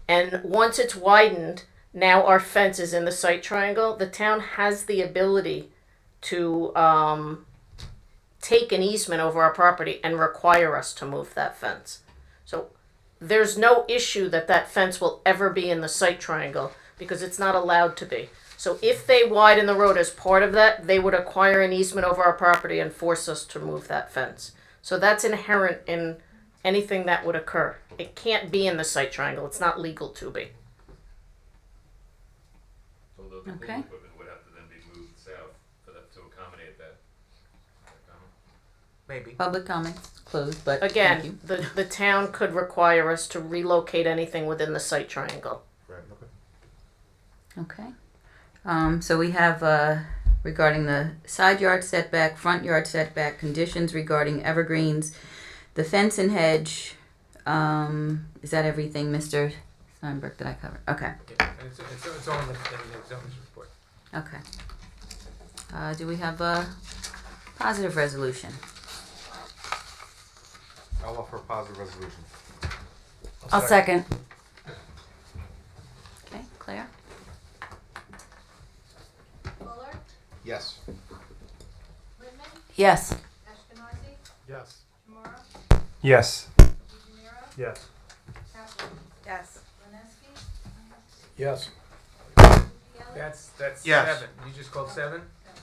And once it's widened, now our fence is in the site triangle. The town has the ability to take an easement over our property and require us to move that fence. So there's no issue that that fence will ever be in the site triangle because it's not allowed to be. So if they widen the road as part of that, they would acquire an easement over our property and force us to move that fence. So that's inherent in anything that would occur. It can't be in the site triangle. It's not legal to be. Although the Okay. pool equipment would have to then be moved south for that to accommodate that. Maybe. Public comment closed, but thank Again, you. the town could require us to relocate anything within the site triangle. Right, okay. Okay. So we have regarding the side yard setback, front yard setback, conditions regarding evergreens, the fence and hedge. Is that everything, Mr. Steinberg, that I covered? Okay. Yeah, and it's all in the zoning report. Okay. Do we have a positive resolution? I'll offer a positive resolution. I'll second. Okay, Claire? Fuller, Yes. Whitman, Yes. Ashkenazi, Yes. Tamara, Yes. DeGenero, Yes. Kaplan, Yes. Roneski, Yes. Kelly. That's Yes. 7. You just called 7? Yes.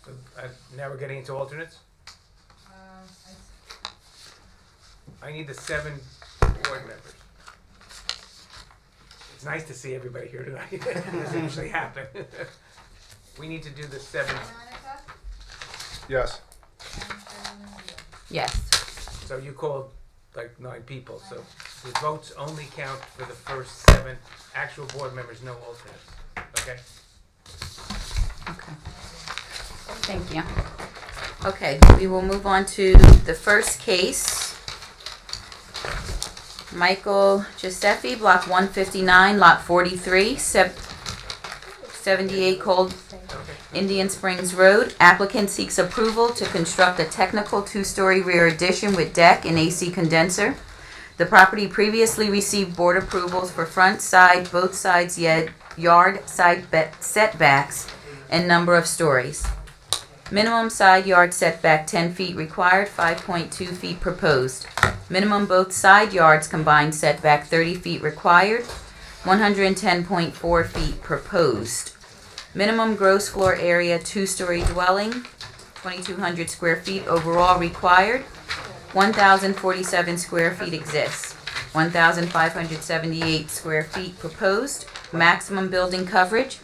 So now we're getting into alternates? I need the 7 board members. It's nice to see everybody here tonight. It doesn't usually happen. We need to do the 7. Monica Yes. and Lindsay. Yes. So you called like 9 people. So the votes only count for the first 7 actual board members, no alternates. Okay? Okay. Thank you. Okay, we will move on to the first case. Michael Giuseppe, Block 159, Lot 43, 78 Cold Indian Springs Road. Applicant seeks approval to construct a technical 2-story rear addition with deck and AC condenser. The property previously received board approvals for front, side, both sides yard side setbacks and number of stories. Minimum side yard setback 10 feet required, 5.2 feet proposed. Minimum both side yards combined setback 30 feet required, 110.4 feet proposed. Minimum gross floor area 2-story dwelling, 2,200 square feet overall required, 1,047 square feet exists, 1,578 square feet proposed. Maximum building coverage,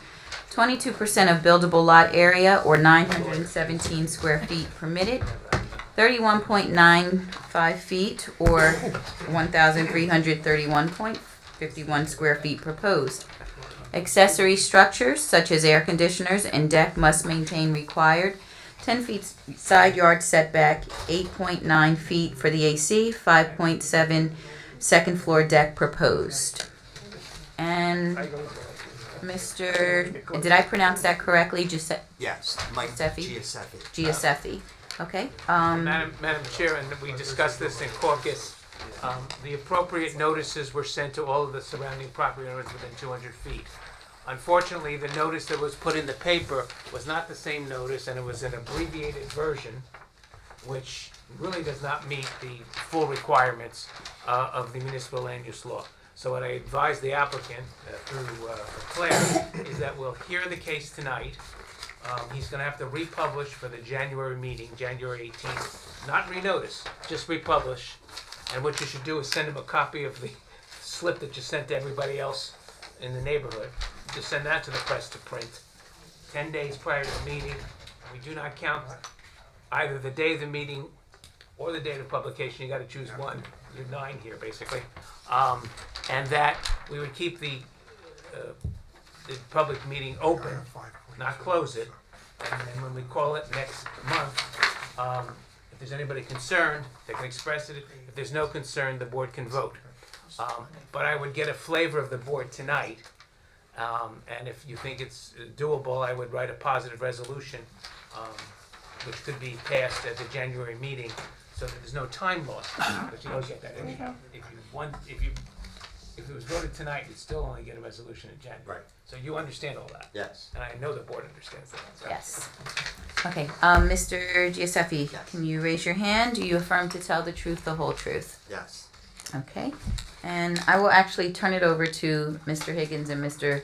22% of buildable lot area or 917 square feet permitted, 31.95 feet or 1,331.51 square feet proposed. Accessory structures such as air conditioners and deck must maintain required 10 feet side yard setback, 8.9 feet for the AC, 5.7 second floor deck proposed. And Mr. Did I pronounce that correctly? Yes, Mike Giuseppe. Giuseppe. Giuseppe. Okay. Madam Chair, and we discussed this in caucus, the appropriate notices were sent to all of the surrounding property owners within 200 feet. Unfortunately, the notice that was put in the paper was not the same notice, and it was an abbreviated version, which really does not meet the full requirements of the municipal land use law. So what I advise the applicant through Claire is that we'll hear the case tonight. He's going to have to republish for the January meeting, January 18th. Not renotice, just republish. And what you should do is send him a copy of the slip that you sent to everybody else in the neighborhood. Just send that to the press to print. 10 days prior to the meeting. We do not count either the day of the meeting or the date of publication. You got to choose one. You're 9 here, basically. And that we would keep the the public meeting open, not close it. And then when we call it next month, if there's anybody concerned, they can express it. If there's no concern, the board can vote. But I would get a flavor of the board tonight. And if you think it's doable, I would write a positive resolution, which could be passed at the January meeting, so that there's no time loss. But you don't get that anyhow. If it was voted tonight, you'd still only get a resolution in January. Right. So you understand all that? Yes. And I know the board understands that. So. Yes. Okay, Mr. Giuseppe, can you raise your hand? Do you affirm to tell the truth, the whole truth? Yes. Okay, and I will actually turn it over to Mr. Higgins and Mr.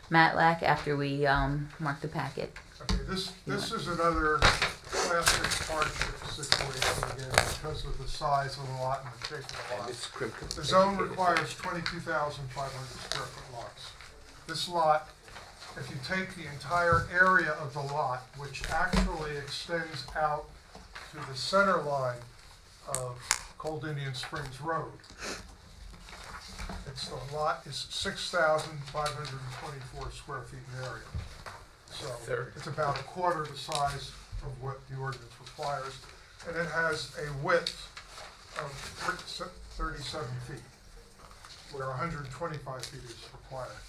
Matlack after we mark the packet. Okay, this is another classic hardship situation again because of the size of the lot and the shape of the lot. The zone requires 22,500 square foot lots. This lot, if you take the entire area of the lot, which actually extends out to the center line of Cold Indian Springs Road, the lot is 6,524 square feet in area. So it's about a quarter the size of what the ordinance requires, and it has a width of 37 feet, where 125 feet is required.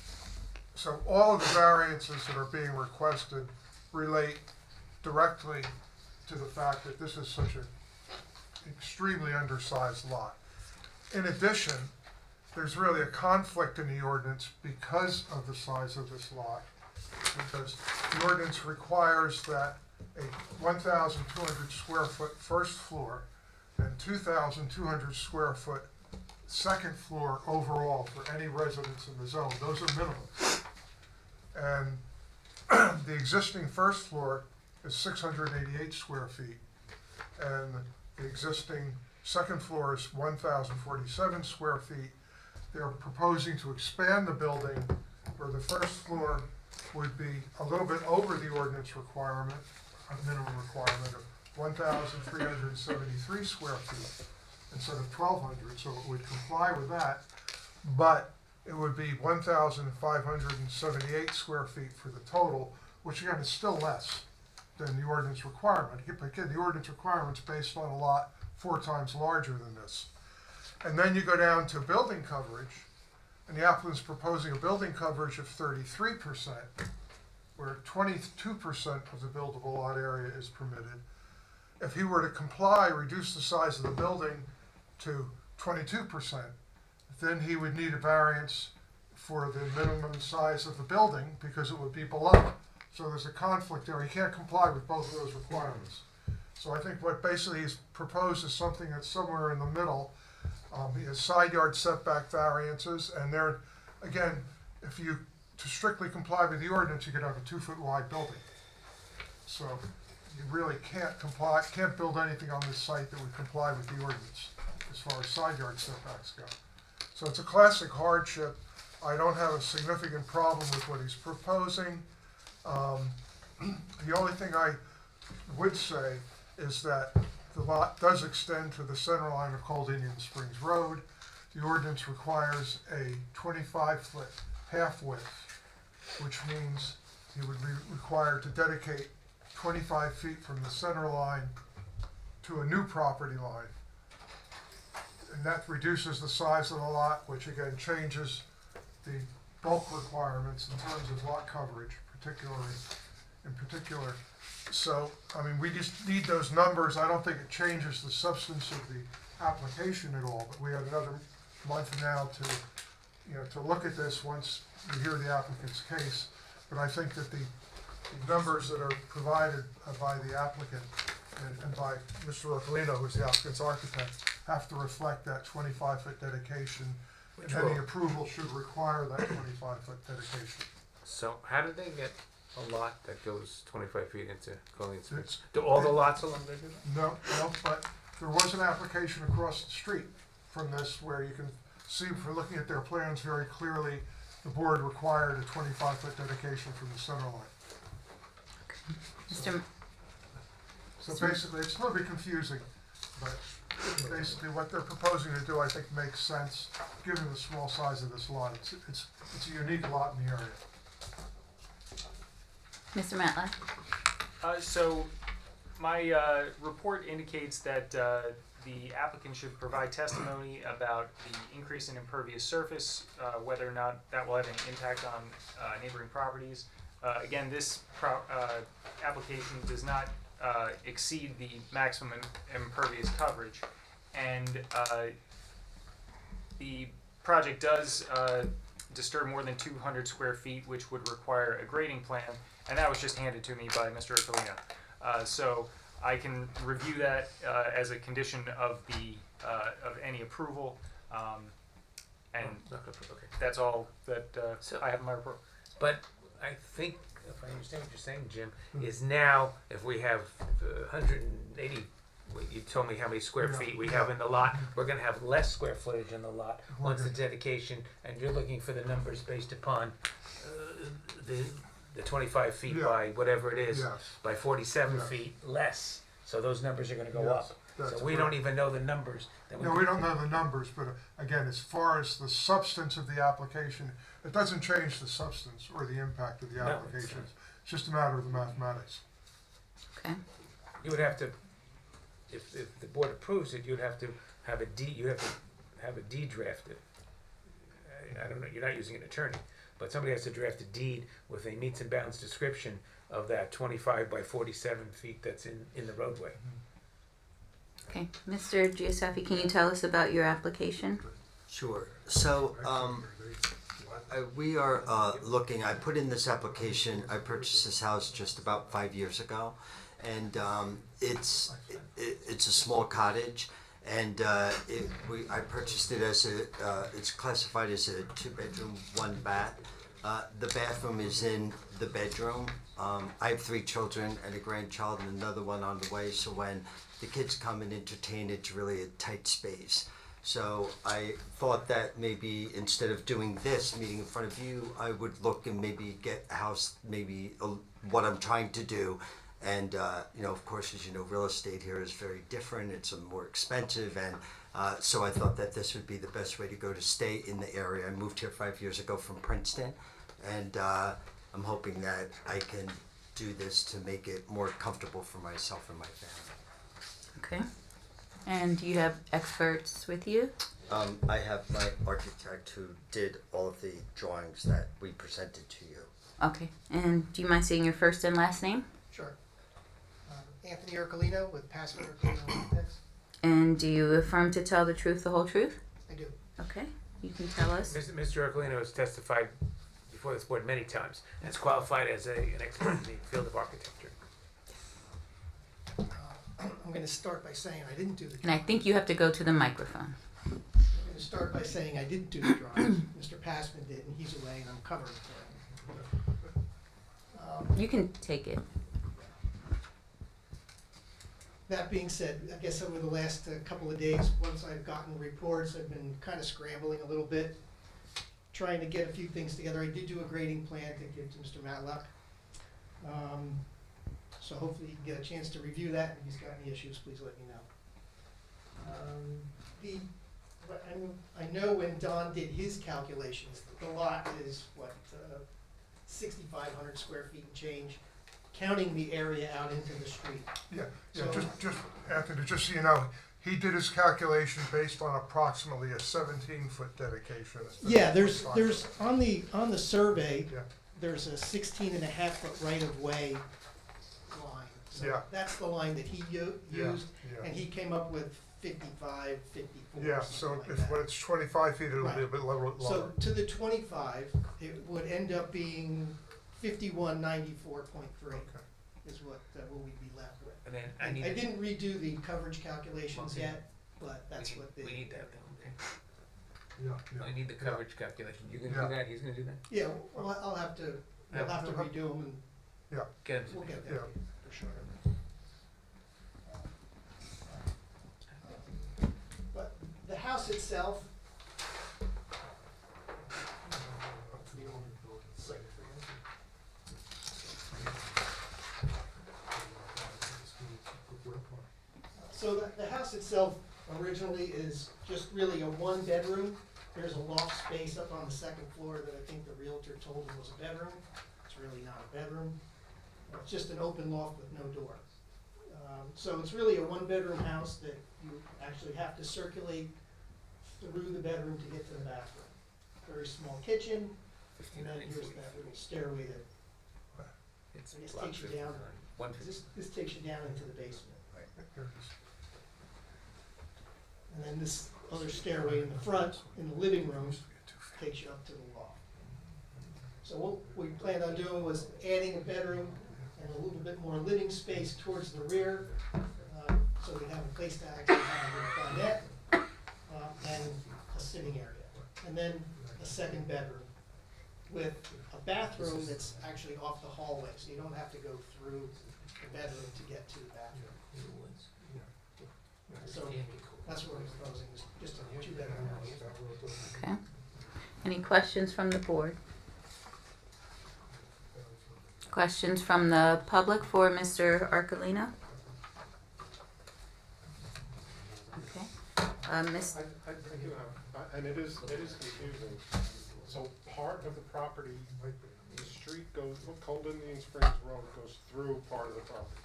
So all of the variances that are being requested relate directly to the fact that this is such an extremely undersized lot. In addition, there's really a conflict in the ordinance because of the size of this lot, because the ordinance requires that a 1,200 square foot first floor and 2,200 square foot second floor overall for any residence in the zone. Those are minimums. And the existing first floor is 688 square feet, and the existing second floor is 1,047 square feet. They're proposing to expand the building where the first floor would be a little bit over the ordinance requirement, a minimum requirement of 1,373 square feet instead of 1,200, so it would comply with that, but it would be 1,578 square feet for the total, which again is still less than the ordinance requirement. Again, the ordinance requirement's based on a lot 4 times larger than this. And then you go down to building coverage, and the applicant's proposing a building coverage of 33%, where 22% of the buildable lot area is permitted. If he were to comply, reduce the size of the building to 22%, then he would need a variance for the minimum size of the building because it would be below. So there's a conflict there. He can't comply with both of those requirements. So I think what basically he's proposed is something that's somewhere in the middle. He has side yard setback variances, and they're, again, if you, to strictly comply with the ordinance, you could have a 2-foot wide building. So you really can't build anything on this site that would comply with the ordinance as far as side yard setbacks go. So it's a classic hardship. I don't have a significant problem with what he's proposing. The only thing I would say is that the lot does extend to the center line of Cold Indian Springs Road. The ordinance requires a 25-foot half width, which means he would be required to dedicate 25 feet from the center line to a new property line. And that reduces the size of the lot, which again changes the bulk requirements in terms of lot coverage, in particular. So, I mean, we just need those numbers. I don't think it changes the substance of the application at all, but we have another month now to look at this once we hear the applicant's case. But I think that the numbers that are provided by the applicant and by Mr. Orcolino, who's the applicant's architect, have to reflect that 25-foot dedication, and any approval should require that 25-foot dedication. So how did they get a lot that goes 25 feet into Cold Indian Springs? Do all the lots along there do that? No, but there was an application across the street from this where you can see from looking at their plans very clearly, the board required a 25-foot dedication from the center line. So basically, it's a little bit confusing, but basically what they're proposing to do, I think, makes sense given the small size of this lot. It's a unique lot in the area. Mr. Matlack? So my report indicates that the applicant should provide testimony about the increase in impervious surface, whether or not that will have any impact on neighboring properties. Again, this application does not exceed the maximum impervious coverage, and the project does disturb more than 200 square feet, which would require a grading plan, and that was just handed to me by Mr. Ercolino. So I can review that as a condition of the of any approval, and that's all that I have in my report. But I think, if I understand what you're saying, Jim, is now if we have 180, you told me how many square feet we have in the lot, we're going to have less square footage in the lot once the dedication, and you're looking for the numbers based upon the 25 feet by whatever it is, by 47 feet less. So those numbers are going to go up. So we don't even know the numbers. No, we don't know the numbers, but again, as far as the substance of the application, it doesn't change the substance or the impact of the application. It's just a matter of the mathematics. Okay. You would have to, if the board approves it, you'd have to have a deed. You have to have a deed drafted. I don't know. You're not using an attorney, but somebody has to draft a deed with a meets and bounds description of that 25 by 47 feet that's in the roadway. Okay. Mr. Giuseppe, can you tell us about your application? Sure. So we are looking, I put in this application, I purchased this house just about 5 years ago, and it's a small cottage, and I purchased it as it's classified as a 2-bedroom, 1 bath. The bathroom is in the bedroom. I have 3 children and a grandchild and another one on the way, so when the kids come and entertain, it's really a tight space. So I thought that maybe instead of doing this meeting in front of you, I would look and maybe get a house, maybe what I'm trying to do. And, of course, as you know, real estate here is very different. It's more expensive. And so I thought that this would be the best way to go to stay in the area. I moved here 5 years ago from Princeton. And I'm hoping that I can do this to make it more comfortable for myself and my family. Okay. And do you have experts with you? I have my architect who did all of the drawings that we presented to you. Okay. And do you mind saying your first and last name? Sure. Anthony Ercolino with Passman Ercolino Architects. And do you affirm to tell the truth, the whole truth? I do. Okay. You can tell us. Mr. Ercolino has testified before this board many times and is qualified as an expert in the field of architecture. I'm going to start by saying I didn't do the. And I think you have to go to the microphone. I'm going to start by saying I didn't do the drawings. Mr. Passman did, and he's away, and I'm covering for him. You can take it. That being said, I guess over the last couple of days, once I've gotten reports, I've been kind of scrambling a little bit, trying to get a few things together. I did do a grading plan to give to Mr. Matlock. So hopefully you can get a chance to review that. If he's got any issues, please let me know. I know when Don did his calculations, the lot is, 6,500 square feet and change, counting the area out into the street. Yeah, So- just Anthony, just so you know, he did his calculation based on approximately a 17-foot dedication. Yeah, there's on the survey, Yeah. there's a 16.5-foot right-of-way line. So Yeah. that's the line that he used, Yeah. and he came up with 55, 54. Yeah, something so like if that. when it's 25 feet, it'll be a Right. bit lower. So to the 25, it would end up being 5194.3 is what we'd be left with. And then I didn't redo the coverage calculations yet, but that's what the. We need that though. Yeah. We need the coverage calculation. You gonna Yeah. do that? He's gonna do that? Yeah, well, I'll have to redo them and Yeah. Get him to we'll do get that. there for sure. But the house itself. So the house itself originally is just really a 1-bedroom. There's a loft space up on the 2nd floor that I think the realtor told him was a bedroom. It's really not a bedroom. It's just an open loft with no door. So it's really a one-bedroom house that you actually have to circulate through the bedroom to get to the bathroom. Very small kitchen, and then here's that little stairway that I guess takes you down. This takes you down into the basement. And then this other stairway in the front, in the living room, takes you up to the loft. So what we planned on doing was adding a bedroom and a little bit more living space towards the rear, so we have a place to actually have a dinette and a sitting area. And then a second bedroom with a bathroom that's actually off the hallway, so you don't have to go through the bedroom to get to the bathroom. So that's what we're proposing, is just a two-bedroom house. Okay. Any questions from the board? Questions from the public for Mr. Arcolino? Okay. Miss. I do have, and it is confusing. So part of the property, the street goes, Cold Indian Springs Road goes through part of the property.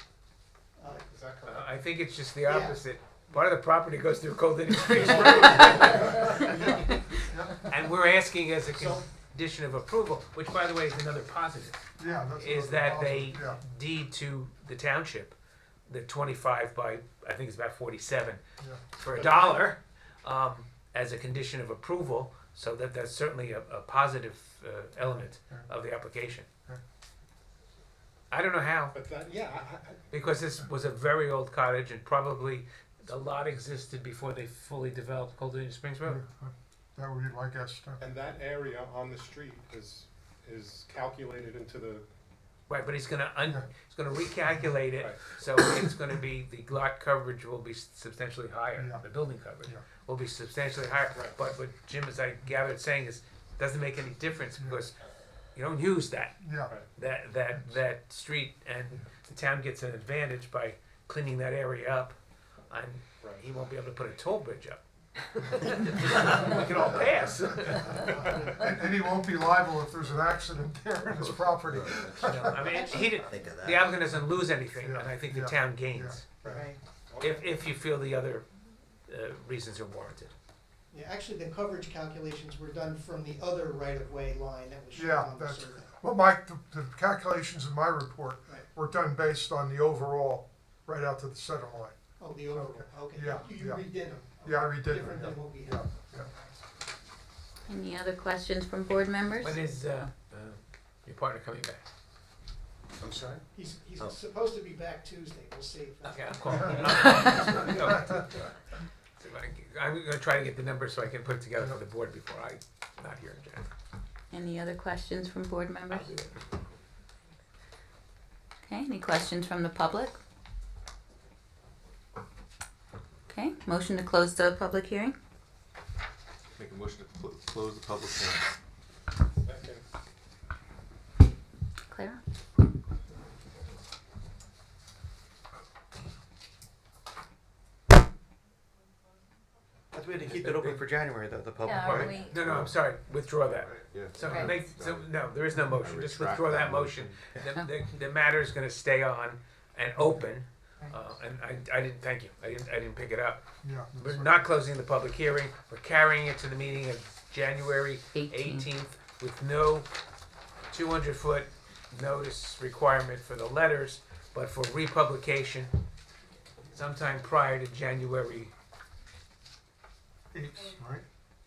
Is that correct? I think it's just the opposite. Part of the property goes through Cold Indian Springs. And we're asking as a condition of approval, which by the way is another positive, is that they deed to the township the 25 by, I think it's about 47, for $1 as a condition of approval, so that's certainly a positive element of the application. I don't know how. But that, Because this was a very old cottage and probably the lot existed before they fully developed Cold Indian Springs Road. That would be my guess. and that area on the street is calculated into the. Right, but he's gonna recalculate it, so it's gonna be, the lot coverage will be substantially higher, the building coverage will be substantially higher. But what Jim, as I gathered, saying is, doesn't make any difference because you don't use that street, and the town gets an advantage by cleaning that area up, and he won't be able to put a toll bridge up. We can all pass. And he won't be liable if there's an accident there in his property. I mean, the applicant doesn't lose anything, and I think the town gains. If you feel the other reasons are warranted. Yeah, actually, the coverage calculations were done from the other right-of-way line that was shown on the survey. Well, the calculations in my report were done based on the overall, right out to the center line. Oh, the overall, okay. Yeah, You yeah. redid them. Yeah, I redid them. Different than what we have. Any other questions from board members? When is your partner coming back? I'm sorry? He's supposed to be back Tuesday, we'll see if that's. Okay, I'm calling. I'm gonna try to get the numbers so I can put it together for the board before I'm not here in January. Any other questions from board members? Okay, any questions from the public? Okay, motion to close the public hearing? Make a motion to close the public hearing. Clara? That's we had to keep it open for January, though, the public Yeah, part. No, I'm sorry, withdraw that. Yeah. So Right. no, there is no motion, just Retract withdraw that that motion. The matter is gonna stay on and open, and I didn't, thank you, I didn't pick it up. Yeah. We're not closing the public hearing, we're carrying it to the meeting of January 18th with no 200-foot notice requirement for the letters, but for republication sometime prior to January, 8th, right?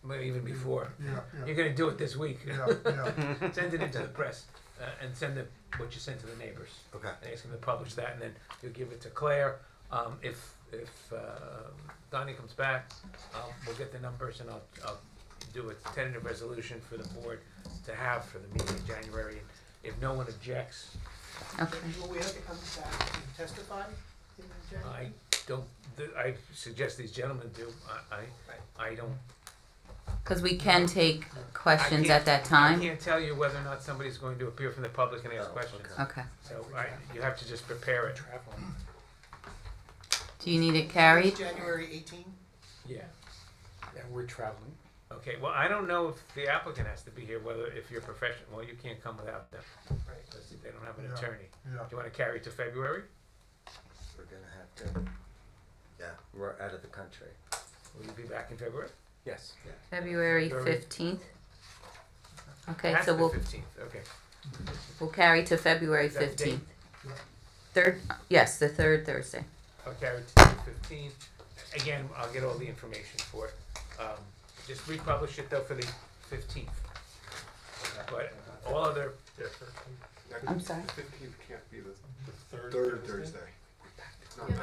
maybe even before. Yeah. You're gonna do it this week. Yeah. Send it into the press, and send what you sent to the neighbors. Okay. And ask them to publish that, and then you'll give it to Claire. If Donnie comes back, we'll get the numbers, and I'll do a tentative resolution for the board to have for the meeting in January. If no one objects, Okay. Will we have to come back and testify in January? I suggest these gentlemen do. I don't. Because we can take questions I at that I time. can't tell you whether or not somebody's going to appear from the public and ask questions. Okay. So you have to just prepare it. Do you need it carried? January 18? Yeah. And we're traveling. Okay, well, I don't know if the applicant has to be here, whether, if you're professional, well, you can't come without them. Because they don't have an Yeah, attorney. yeah. Do you wanna carry it to February? We're gonna have to, yeah, we're out of the country. Will you be back in February? Yes. February February. 15th. Okay, That's so the we'll 15th, okay. we'll carry to February Is that the date? 15th. Third, yes, the third Thursday. I'll carry it to the 15th. Again, I'll get all the information for it. Just republish it though for the 15th. But all other, I'm sorry. The 15th can't be the Third third Thursday.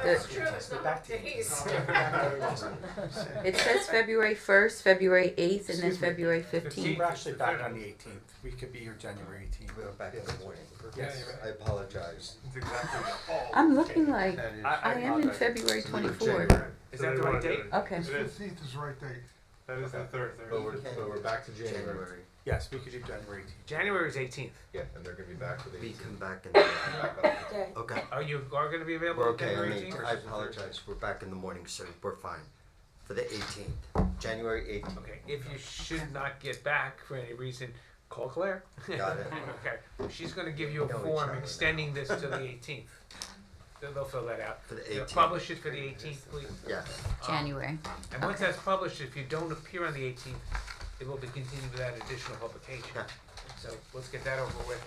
That's true, it's not days. It says February 1st, February 8th, and then February 15th. We're actually back on the 18th. We could be here January 18th. We're back in the morning. Yes. I apologize. It's exactly. I'm looking like I I am in February So we're 24th. Is that the right date? Okay. It is. 15th is the right date. That is the third But Thursday. we're back to January. Yes, we could do January 18th. January is 18th. Yeah, and they're gonna be back for the We 18th. come back in the, okay. Oh, you are gonna be available We're on okay, January I 18th? apologize, we're back in the morning, sir, we're fine. For the 18th, January 18th. Okay, if you should not get back for any reason, call Claire. Got it. Okay, she's gonna give you a Know each form other. extending this to the 18th. They'll fill that out. For the You'll 18th. Publish it for the 18th, please. Yes. January. And once that's published, if you don't appear on the 18th, it will be continued without additional publication. Yeah. So let's get that over with.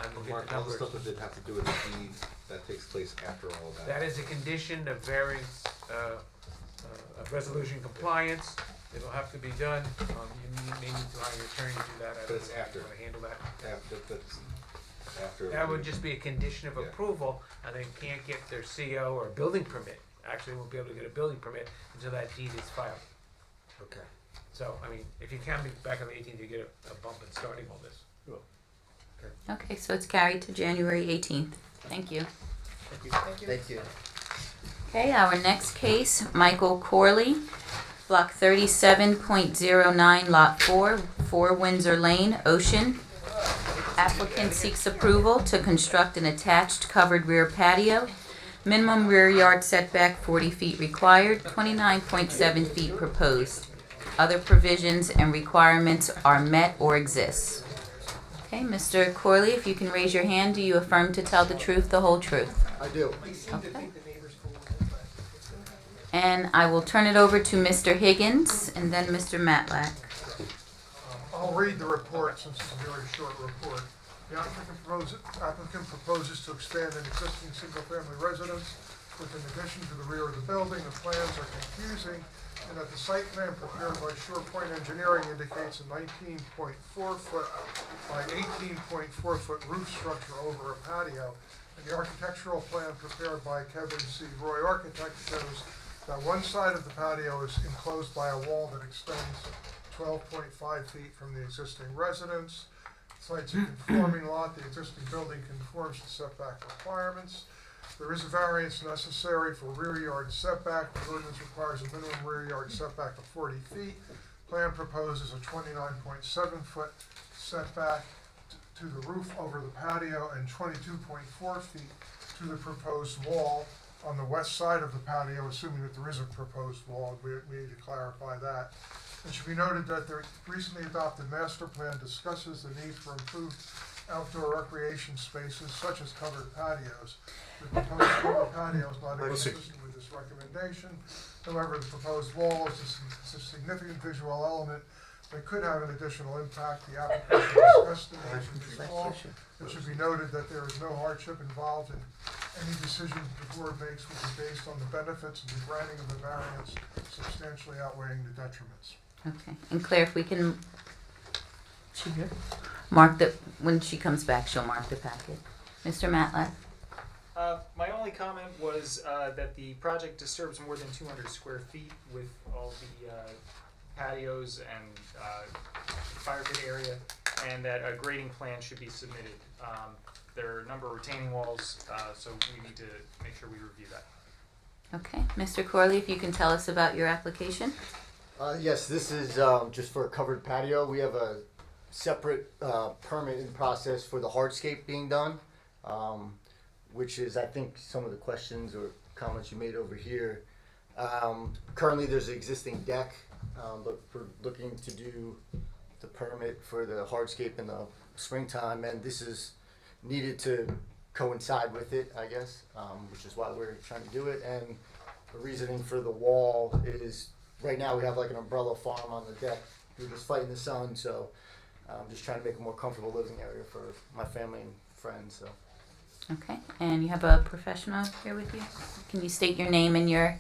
And we'll get Mark, the all the numbers. stuff that did have to do with the deed, that takes place after all of that. That is a condition of variance, of resolution compliance. It'll have to be done. You may need to hire your attorney to do that. I But don't it's know how after. you wanna handle that. That's after. That would just be a condition of Yeah. approval, and they can't get their CO or a building permit. Actually, won't be able to get a building permit until that deed is filed. Okay. So, I mean, if you can be back on the 18th, you get a bump in starting all this. Okay, so it's carried to January 18th. Thank you. Thank you. Okay, our next case, Michael Corley, block 37.09, lot 4, 4 Windsor Lane, Ocean. Applicant seeks approval to construct an attached covered rear patio. Minimum rear yard setback 40 feet required, 29.7 feet proposed. Other provisions and requirements are met or exist. Okay, Mr. Corley, if you can raise your hand, do you affirm to tell the truth, the whole truth? I do. Okay. And I will turn it over to Mr. Higgins and then Mr. Matlack. I'll read the report since it's a very short report. The applicant proposes to expand an existing single-family residence with an addition to the rear of the building. The plans are confusing in that the site plan prepared by Shore Point Engineering indicates a 19.4 foot by 18.4 foot roof structure over a patio. And the architectural plan prepared by Kevin C. Roy Architect shows that one side of the patio is enclosed by a wall that extends 12.5 feet from the existing residence. The site's a conforming lot. The existing building conforms to setback requirements. There is a variance necessary for rear yard setback. The ordinance requires a minimum rear yard setback of 40 feet. Plan proposes a 29.7 foot setback to the roof over the patio and 22.4 feet to the proposed wall on the west side of the patio, assuming that there is a proposed wall. We need to clarify that. It should be noted that the recently adopted master plan discusses the need for improved outdoor recreation spaces such as covered patios. The proposed covered patio is not inconsistent with this recommendation. However, the proposed wall is a significant visual element that could have an additional impact. The application discussed the nature of this wall. It should be noted that there is no hardship involved, and any decision the board makes will be based on the benefits of the granting of the variance substantially outweighing the detriments. Okay, and Claire, if we can, mark the, when she comes back, she'll mark the packet. Mr. Matlack? My only comment was that the project disturbs more than 200 square feet with all the patios and fire pit area, and that a grading plan should be submitted. There are a number of retaining walls, so we need to make sure we review that. Okay, Mr. Corley, if you can tell us about your application? Yes, this is just for a covered patio. We have a separate permit in process for the hardscape being done, which is, I think, some of the questions or comments you made over here. Currently, there's an existing deck but we're looking to do the permit for the hardscape in the springtime, and this is needed to coincide with it, I guess, which is why we're trying to do it. And the reasoning for the wall is, right now we have like an umbrella farm on the deck. We're just fighting the sun, so I'm just trying to make a more comfortable living area for my family and friends. So. Okay, and you have a professional here with you. Can you state your name and your,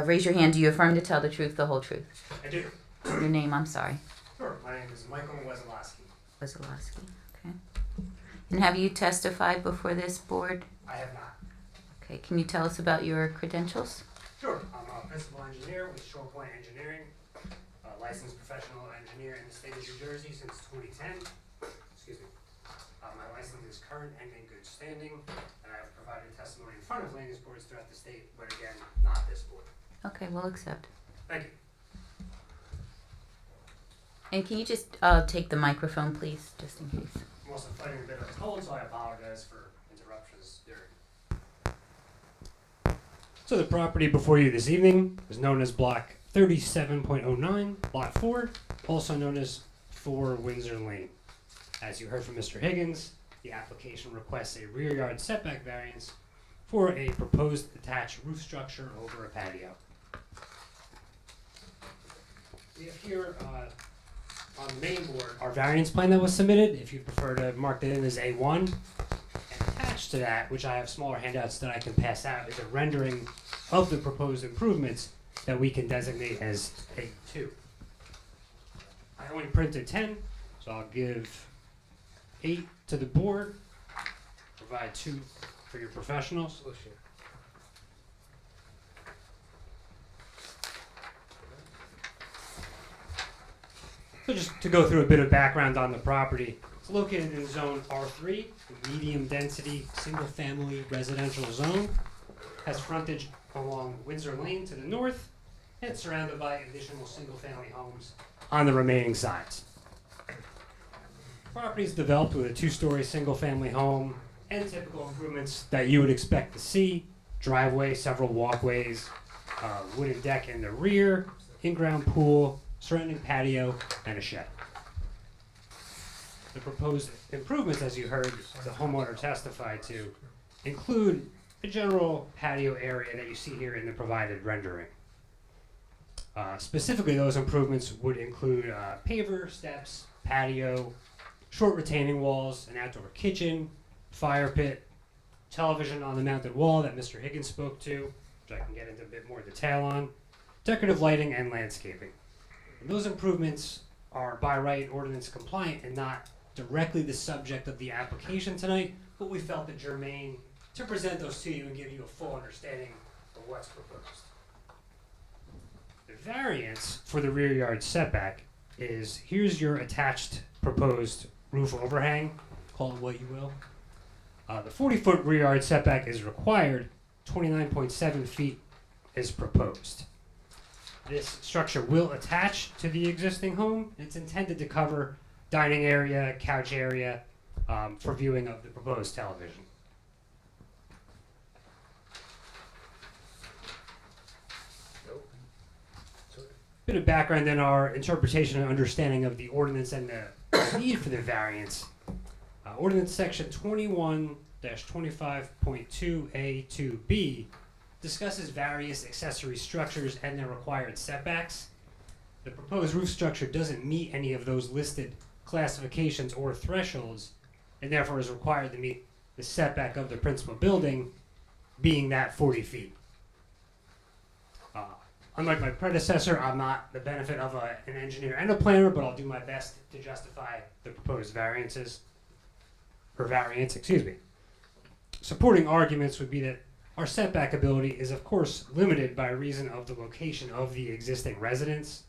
raise your hand. Do you affirm to tell the truth, the whole truth? I do. Your name, I'm sorry. Sure. My name is Michael Wesolowski. Wesolowski, okay. And have you testified before this board? I have not. Okay, can you tell us about your credentials? Sure. I'm a principal engineer with Shore Point Engineering, a licensed professional engineer in the state of New Jersey since 2010. Excuse me. My license is current and in good standing, and I have provided testimony in front of land use boards throughout the state, but again, not this board. Okay, we'll accept. Thank you. And can you just take the microphone, please, just in case? I'm also fighting a bit of a cold, so I apologize for interruptions during. So the property before you this evening is known as Block 37.09, Lot 4, also known as 4 Windsor Lane. As you heard from Mr. Higgins, the application requests a rear yard setback variance for a proposed attached roof structure over a patio. We have here on the main board our variance plan that was submitted, if you prefer to mark that in as A1. And attached to that, which I have smaller handouts that I can pass out, is a rendering of the proposed improvements that we can designate as A2. I only printed 10, so I'll give 8 to the board, provide 2 for your professionals. So just to go through a bit of background on the property, it's located in zone R3, a medium density single family residential zone. Has frontage along Windsor Lane to the north, and it's surrounded by additional single family homes on the remaining sides. Property is developed with a 2-story single family home and typical improvements that you would expect to see: driveway, several walkways, wooden deck in the rear, in-ground pool, surrounding patio, and a shed. The proposed improvements, as you heard the homeowner testify to, include a general patio area that you see here in the provided rendering. Specifically, those improvements would include paver, steps, patio, short retaining walls, an outdoor kitchen, fire pit, television on the mounted wall that Mr. Higgins spoke to, which I can get into a bit more detail on, decorative lighting, and landscaping. And those improvements are by right ordinance compliant and not directly the subject of the application tonight, but we felt it germane to present those to you and give you a full understanding of what's proposed. The variance for the rear yard setback is, here's your attached proposed roof overhang, call it what you will. The 40-foot rear yard setback is required, 29.7 feet is proposed. This structure will attach to the existing home. It's intended to cover dining area, couch area, for viewing of the proposed television. Bit of background in our interpretation and understanding of the ordinance and the need for the variance. Ordinance section 21-25.2A2B discusses various accessory structures and their required setbacks. The proposed roof structure doesn't meet any of those listed classifications or thresholds, and therefore is required to meet the setback of the principal building, being that 40 feet. Unlike my predecessor, I'm not the benefit of an engineer and a planner, but I'll do my best to justify the proposed variance, excuse me. Supporting arguments would be that our setback ability is of course limited by reason of the location of the existing residence.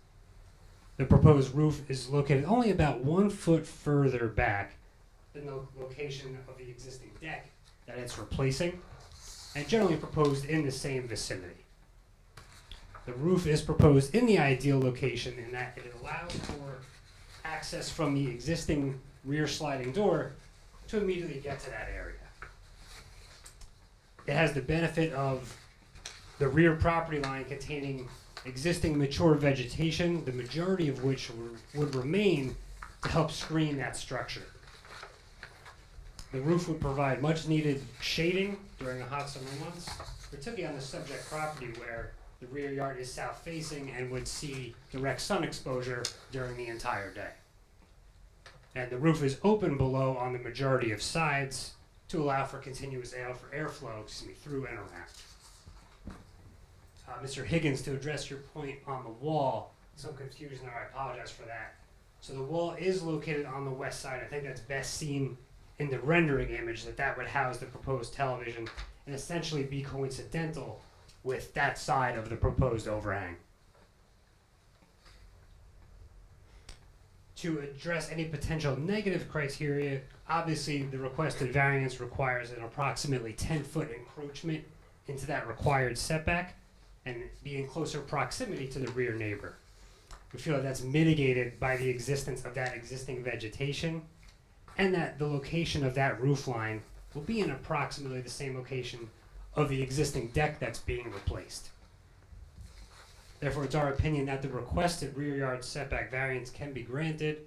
The proposed roof is located only about 1 foot further back than the location of the existing deck that it's replacing, and generally proposed in the same vicinity. The roof is proposed in the ideal location in that it allows for access from the existing rear sliding door to immediately get to that area. It has the benefit of the rear property line containing existing mature vegetation, the majority of which would remain to help screen that structure. The roof would provide much needed shading during the hot summer months, particularly on the subject property where the rear yard is south facing and would see direct sun exposure during the entire day. And the roof is open below on the majority of sides to allow for continuous airflow through and around. Mr. Higgins, to address your point on the wall, some confusion there, I apologize for that. So the wall is located on the west side. I think that's best seen in the rendering image, that would house the proposed television and essentially be coincidental with that side of the proposed overhang. To address any potential negative criteria, obviously the requested variance requires an approximately 10-foot encroachment into that required setback and be in closer proximity to the rear neighbor. We feel that that's mitigated by the existence of that existing vegetation and that the location of that roof line will be in approximately the same location of the existing deck that's being replaced. Therefore, it's our opinion that the requested rear yard setback variance can be granted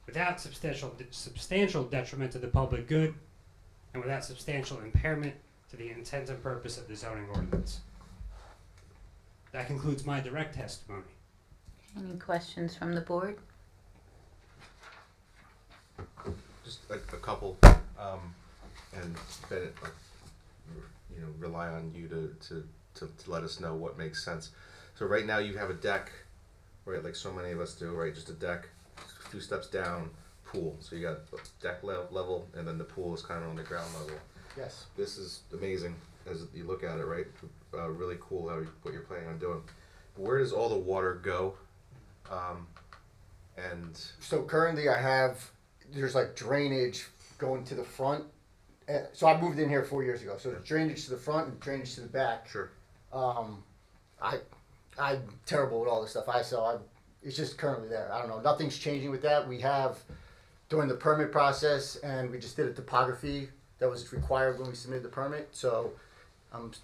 without substantial detriment to the public good and without substantial impairment to the intent and purpose of the zoning ordinance. That concludes my direct testimony. Any questions from the board? Just a couple, and Bennett, rely on you to let us know what makes sense. So right now you have a deck, right, like so many of us do, right, just a deck, a few steps down, pool. So you got deck level, and then the pool is kind of on the ground level. Yes. This is amazing as you look at it, right? Really cool what you're planning on doing. But where does all the water go? And so currently there's like drainage going to the front. So I moved in here 4 years ago. So there's drainage to the front and drainage to the back. Sure. I'm terrible with all this stuff. It's just currently there. I don't know. Nothing's changing with that. We have during the permit process, and we just did a topography that was required when we submitted the permit. So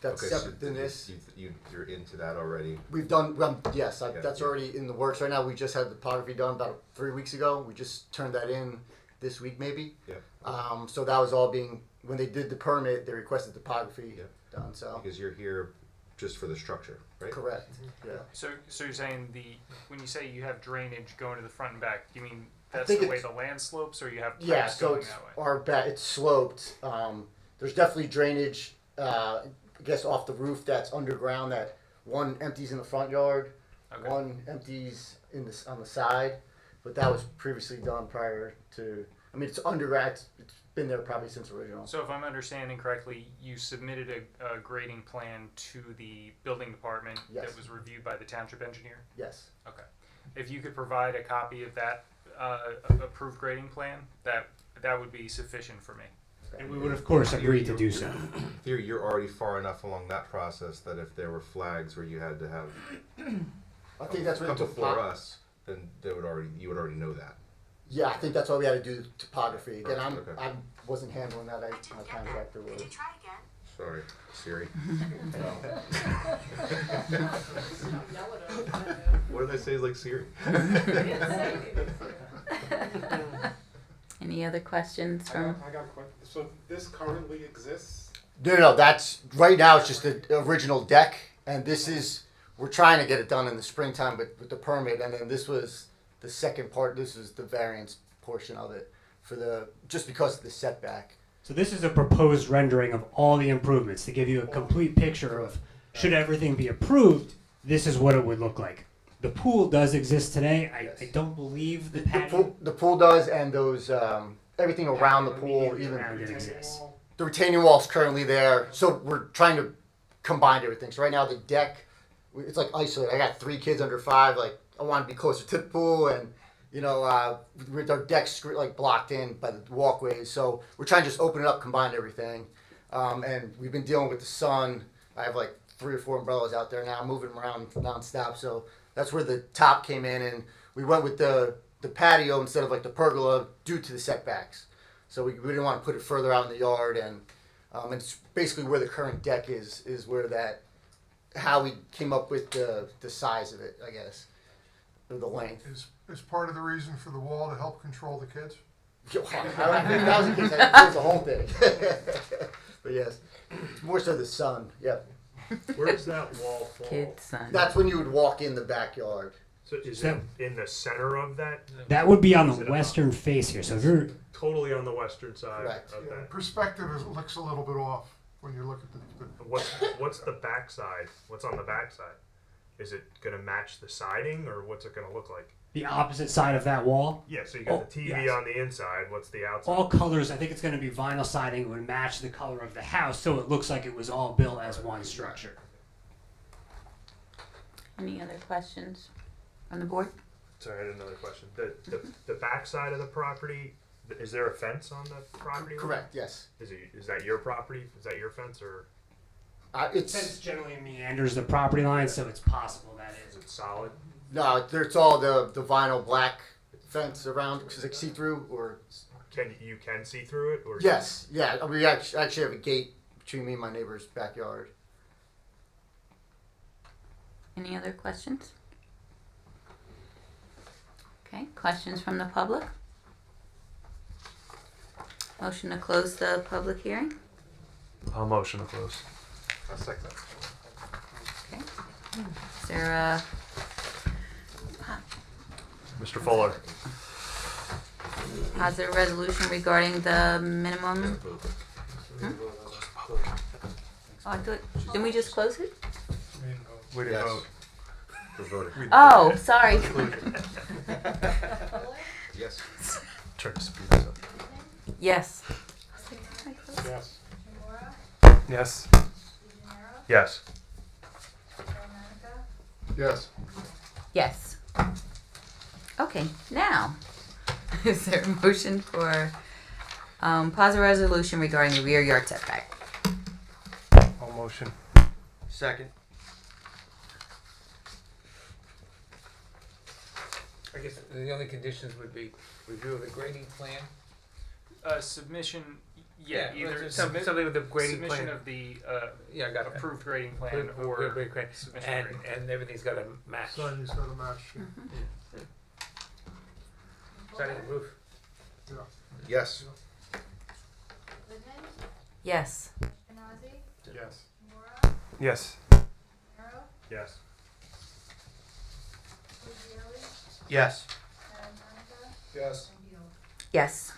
that's okay, separate than this. You're into that already. We've done that's already in the works right now. We just had the topography done about 3 weeks ago. We just turned that in this week maybe. Yeah. So that was all when they did the permit, they requested topography done. So because you're here just for the structure, right? Correct. Yeah. So you're saying when you say you have drainage going to the front and back, you mean that's the way the land slopes, or you have pipes so going it's that way? it's sloped. There's definitely drainage. I guess off the roof that's underground. That one empties in the front yard, one empties on the side. But that was previously done prior to. I mean, it's underground. It's been there probably since original. So if I'm understanding correctly, you submitted a grading plan to the building department that was reviewed by the township engineer? Yes. Okay. If you could provide a copy of that approved grading plan, that would be sufficient for me. And we would, of course, agree to do so. You're already far enough along that process that if there were flags where you had to have I think that's what come before us, then you would already know that. Yeah, I think that's why we had to do the topography. Again, I wasn't handling that. My contractor was. Sorry, Siri. What did I say? Is like Siri. Any other questions from? I got a question. So this currently exists? No. That's right now. It's just the original deck, and we're trying to get it done in the springtime, but with the permit, and then this was the second part. This is the variance portion of it just because of the setback. So this is a proposed rendering of all the improvements to give you a complete picture of should everything be approved, this is what it would look like. The pool does exist today. I don't believe the patio. The pool does, and those everything around the pool, even it exists. the retaining wall's currently there. So we're trying to combine everything. So right now the deck, it's like isolated. I got 3 kids under 5. Like I want to be closer to the pool, and with our decks like blocked in by the walkways. So we're trying to just open it up, combine everything, and we've been dealing with the sun. I have like 3 or 4 umbrellas out there now, moving them around nonstop. So that's where the top came in, and we went with the patio instead of like the pergola due to the setbacks. So we didn't want to put it further out in the yard, and it's basically where the current deck is where that how we came up with the size of it, I guess, or the length. Is part of the reason for the wall to help control the kids? I don't think that was the case. I think it was the whole thing. But yes, more so the sun. Yep. Where does that wall fall? Kids, son. That's when you would walk in the backyard. So is it in the center of that? That would be on Is the it western face here. So if you're totally on the western side Correct. of that. Perspective looks a little bit off when you look at the What's the back side? What's on the back side? Is it going to match the siding, or what's it going to look like? the opposite side of that wall, Yeah, so you got the TV yes. on the inside. What's the outside? all colors. I think it's going to be vinyl siding. It would match the color of the house, so it looks like it was all built as one structure. Any other questions on the board? Sorry, I had another question. The back side of the property, is there a fence on the property? Correct. Yes. Is that your property? Is that your fence, or It's Fence generally meanders the property line, so it's possible that is is. it solid? no. It's all the vinyl black fence around because it's like see through or. Can you see through it, or Yes. Yeah. We actually have a gate between me and my neighbor's backyard. Any other questions? Okay, questions from the public? Motion to close the public hearing? I'll motion to close. I'll second that. Okay. Is there a Mr. Fuller. positive resolution regarding the minimum? Hmm? Oh, I thought, didn't we just close it? We didn't Yes. vote. We're voting. Oh, sorry. Yes. Turn the speakers up. Yes. Yes. Yes. Yes. Yes. Yes. Okay, now, is there a motion for positive resolution regarding the rear yard setback? All motion. Second. I guess the only conditions would be review of the grading plan. Submission, either something with the grading submission plan. of the Yeah, I got that. approved grading plan Approved or grading plan. submission And, of grading. and everything's got to match. Siding's got to match. Siding and roof. Yeah. Yes. Yes. Yes. Yes. Yes. Yes. Yes. Yes.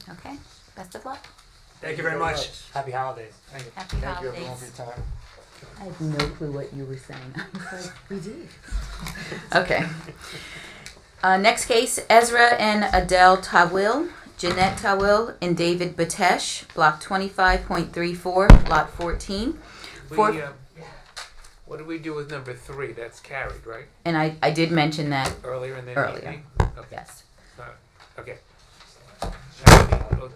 Okay, best of luck. Thank you very much. Happy holidays. Happy Thank you holidays. everyone for your time. I have no clue what you were saying. I was like, we did. Okay. Next case, Ezra and Adele Tawil, Jeanette Tawil, and David Batesh, block 25.34, lot 14. What did we do with number 3? That's carried, right? And I did mention that Earlier in the earlier. evening? Okay. Yes. Okay.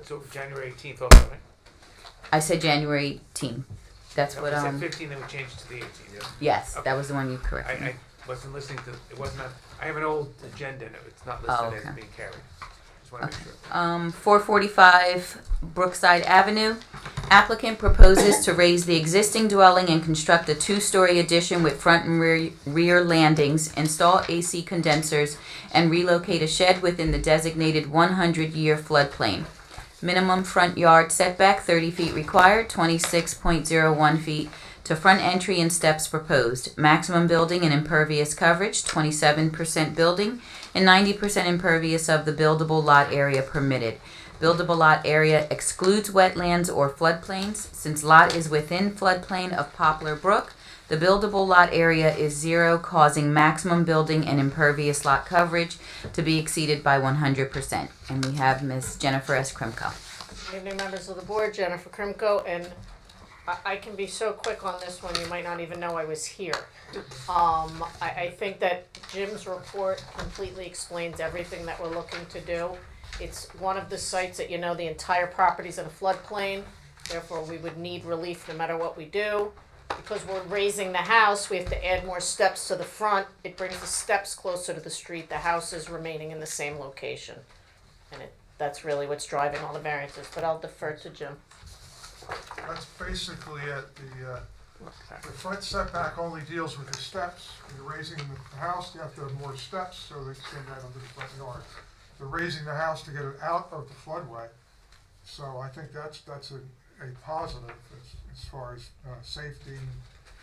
So January 18th also, right? I said January 18th. That's No, what, we said 15, then we changed to the 18th. yes, Okay. that was the one you corrected. I wasn't listening to, it wasn't, I have an old agenda and it's not Oh, listed okay. as being carried. Just want to make sure. 445 Brookside Avenue. Applicant proposes to raise the existing dwelling and construct a 2-story addition with front and rear landings, install AC condensers, and relocate a shed within the designated 100-year floodplain. Minimum front yard setback 30 feet required, 26.01 feet to front entry and steps proposed. Maximum building and impervious coverage 27% building and 90% impervious of the buildable lot area permitted. Buildable lot area excludes wetlands or floodplains. Since lot is within floodplain of Poplar Brook, the buildable lot area is 0, causing maximum building and impervious lot coverage to be exceeded by 100%. And we have Ms. Jennifer S. Krimko. Good evening, members of the board. Jennifer Krimko, and I can be so quick on this one, you might not even know I was here. I think that Jim's report completely explains everything that we're looking to do. It's one of the sites that, the entire property's in a floodplain, therefore we would need relief no matter what we do. Because we're raising the house, we have to add more steps to the front. It brings the steps closer to the street. The house is remaining in the same location. And that's really what's driving all the variances, but I'll defer to Jim. That's basically it. The front setback only deals with the steps. When you're raising the house, you have to have more steps so they extend out onto the front yard. They're raising the house to get it out of the floodway. So I think that's a positive as far as safety,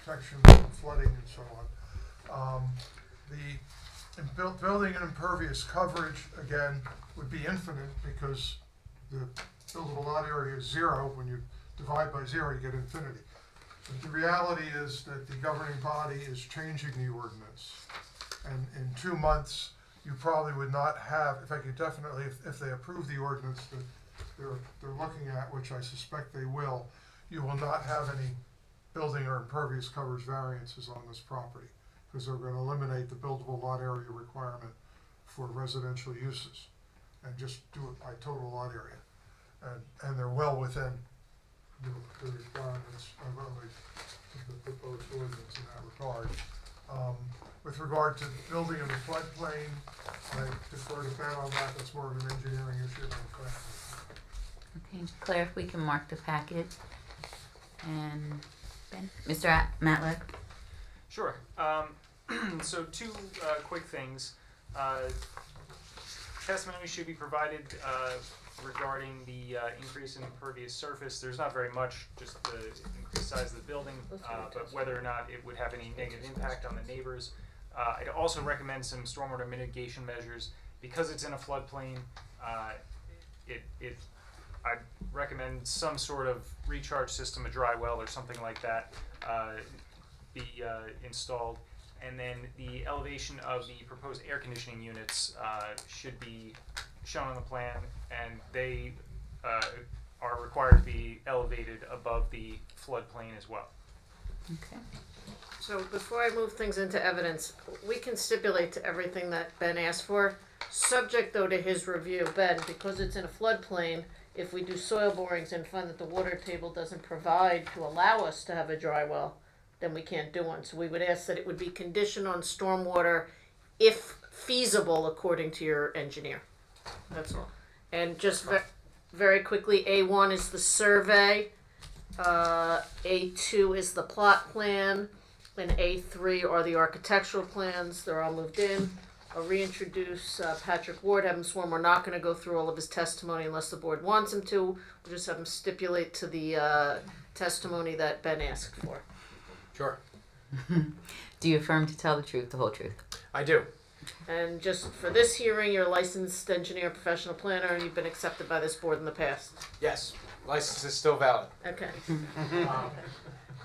protection from flooding and so on. Building an impervious coverage, again, would be infinite because the buildable lot area is 0. When you divide by 0, you get infinity. But the reality is that the governing body is changing the ordinance. And in 2 months, you probably would not have, in fact, you definitely, if they approve the ordinance that they're looking at, which I suspect they will, you will not have any building or impervious coverage variances on this property, because they're going to eliminate the buildable lot area requirement for residential uses and just do it by total lot area. And they're well within the requirements of the proposed ordinance in that regard. With regard to building in the floodplain, I defer to Ben on that. That's more of an engineering issue than a planning. Okay, Claire, if we can mark the packet. And Ben? Mr. Matlack? Sure. So 2 quick things. Testimony should be provided regarding the increase in impervious surface. There's not very much, just the increased size of the building, but whether or not it would have any negative impact on the neighbors. I'd also recommend some stormwater mitigation measures. Because it's in a floodplain, I'd recommend some sort of recharge system, a dry well or something like that, be installed. And then the elevation of the proposed air conditioning units should be shown on the plan, and they are required to be elevated above the floodplain as well. Okay. So before I move things into evidence, we can stipulate to everything that Ben asked for, subject though to his review. Ben, because it's in a floodplain, if we do soil borings and find that the water table doesn't provide to allow us to have a dry well, then we can't do one. So we would ask that it would be conditioned on stormwater if feasible according to your engineer. That's all. And just very quickly, A1 is the survey, A2 is the plot plan, and A3 are the architectural plans. They're all moved in. I'll reintroduce Patrick Ward, have him sworn. We're not going to go through all of his testimony unless the board wants him to. We'll just have him stipulate to the testimony that Ben asked for. Sure. Do you affirm to tell the truth, the whole truth? I do. And just for this hearing, you're a licensed engineer, professional planner, and you've been accepted by this board in the past. Yes. License is still valid. Okay.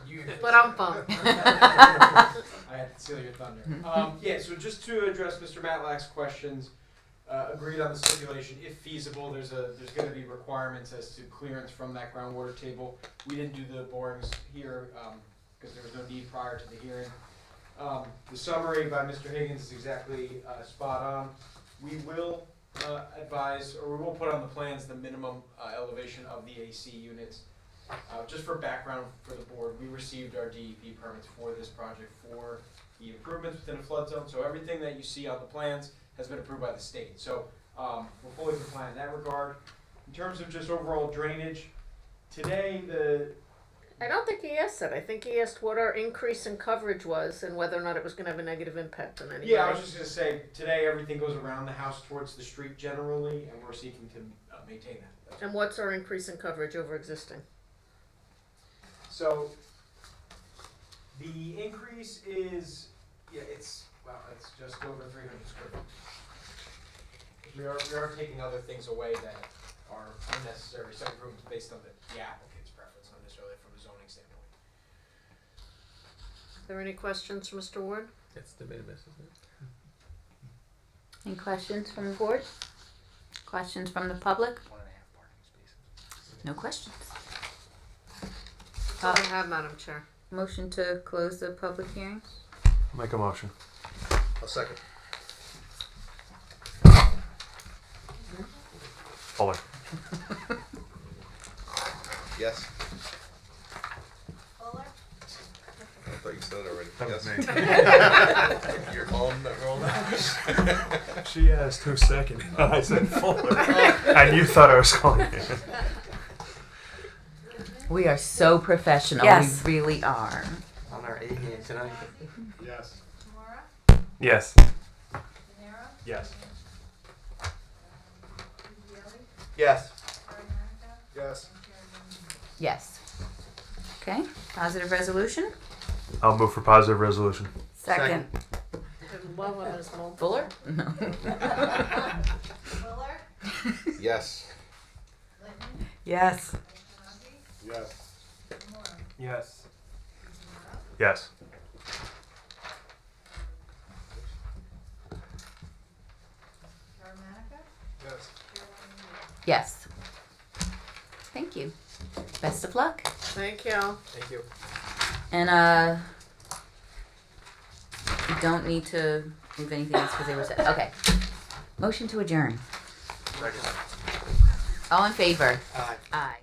You But I'm bummed. I had to steal your thunder. Yeah, so just to address Mr. Matlack's questions, agreed on the stipulation. If feasible, there's going to be requirements as to clearance from that groundwater table. We didn't do the borings here because there was no need prior to the hearing. The summary by Mr. Higgins is exactly spot on. We will advise, or we will put on the plans the minimum elevation of the AC units. Just for background for the board, we received our DEP permits for this project for the improvements within a flood zone. So everything that you see on the plans has been approved by the state. So we're fully compliant in that regard. In terms of just overall drainage, today I don't think he asked that. I think he asked what our increase in coverage was and whether or not it was going to have a negative impact on anybody. Yeah, I was just going to say, today everything goes around the house towards the street generally, and we're seeking to maintain that. And what's our increase in coverage over existing? So the increase is, it's just over 300 square feet. We are taking other things away that are unnecessary, some improvements based on the applicant's preference, not necessarily from a zoning standpoint. Is there any questions for Mr. Ward? It's de minimis, isn't it? Any questions from the board? Questions from the public? 1.5 parking spaces. No questions. That's all I have, Madam Chair. Motion to close the public hearing? Make a motion. I'll second. Fuller. Yes. Fuller? I thought you said it already. That was Yes. me. You're calling that roll now? She asked who's second. I said Fuller. And you thought I was calling you. We are so professional. Yes. We really are. On our A game tonight. Yes. Yes. Yes. Yes. Yes. Yes. Okay. Positive resolution. I'll move for positive resolution. Second. Fuller? No. Yes. Yes. Yes. Yes. Yes. Yes. Yes. Thank you. Best of luck. Thank you. Thank you. And you don't need to move anything else because they were said. Okay. Motion to adjourn. Second. All in favor? Aye. Aye.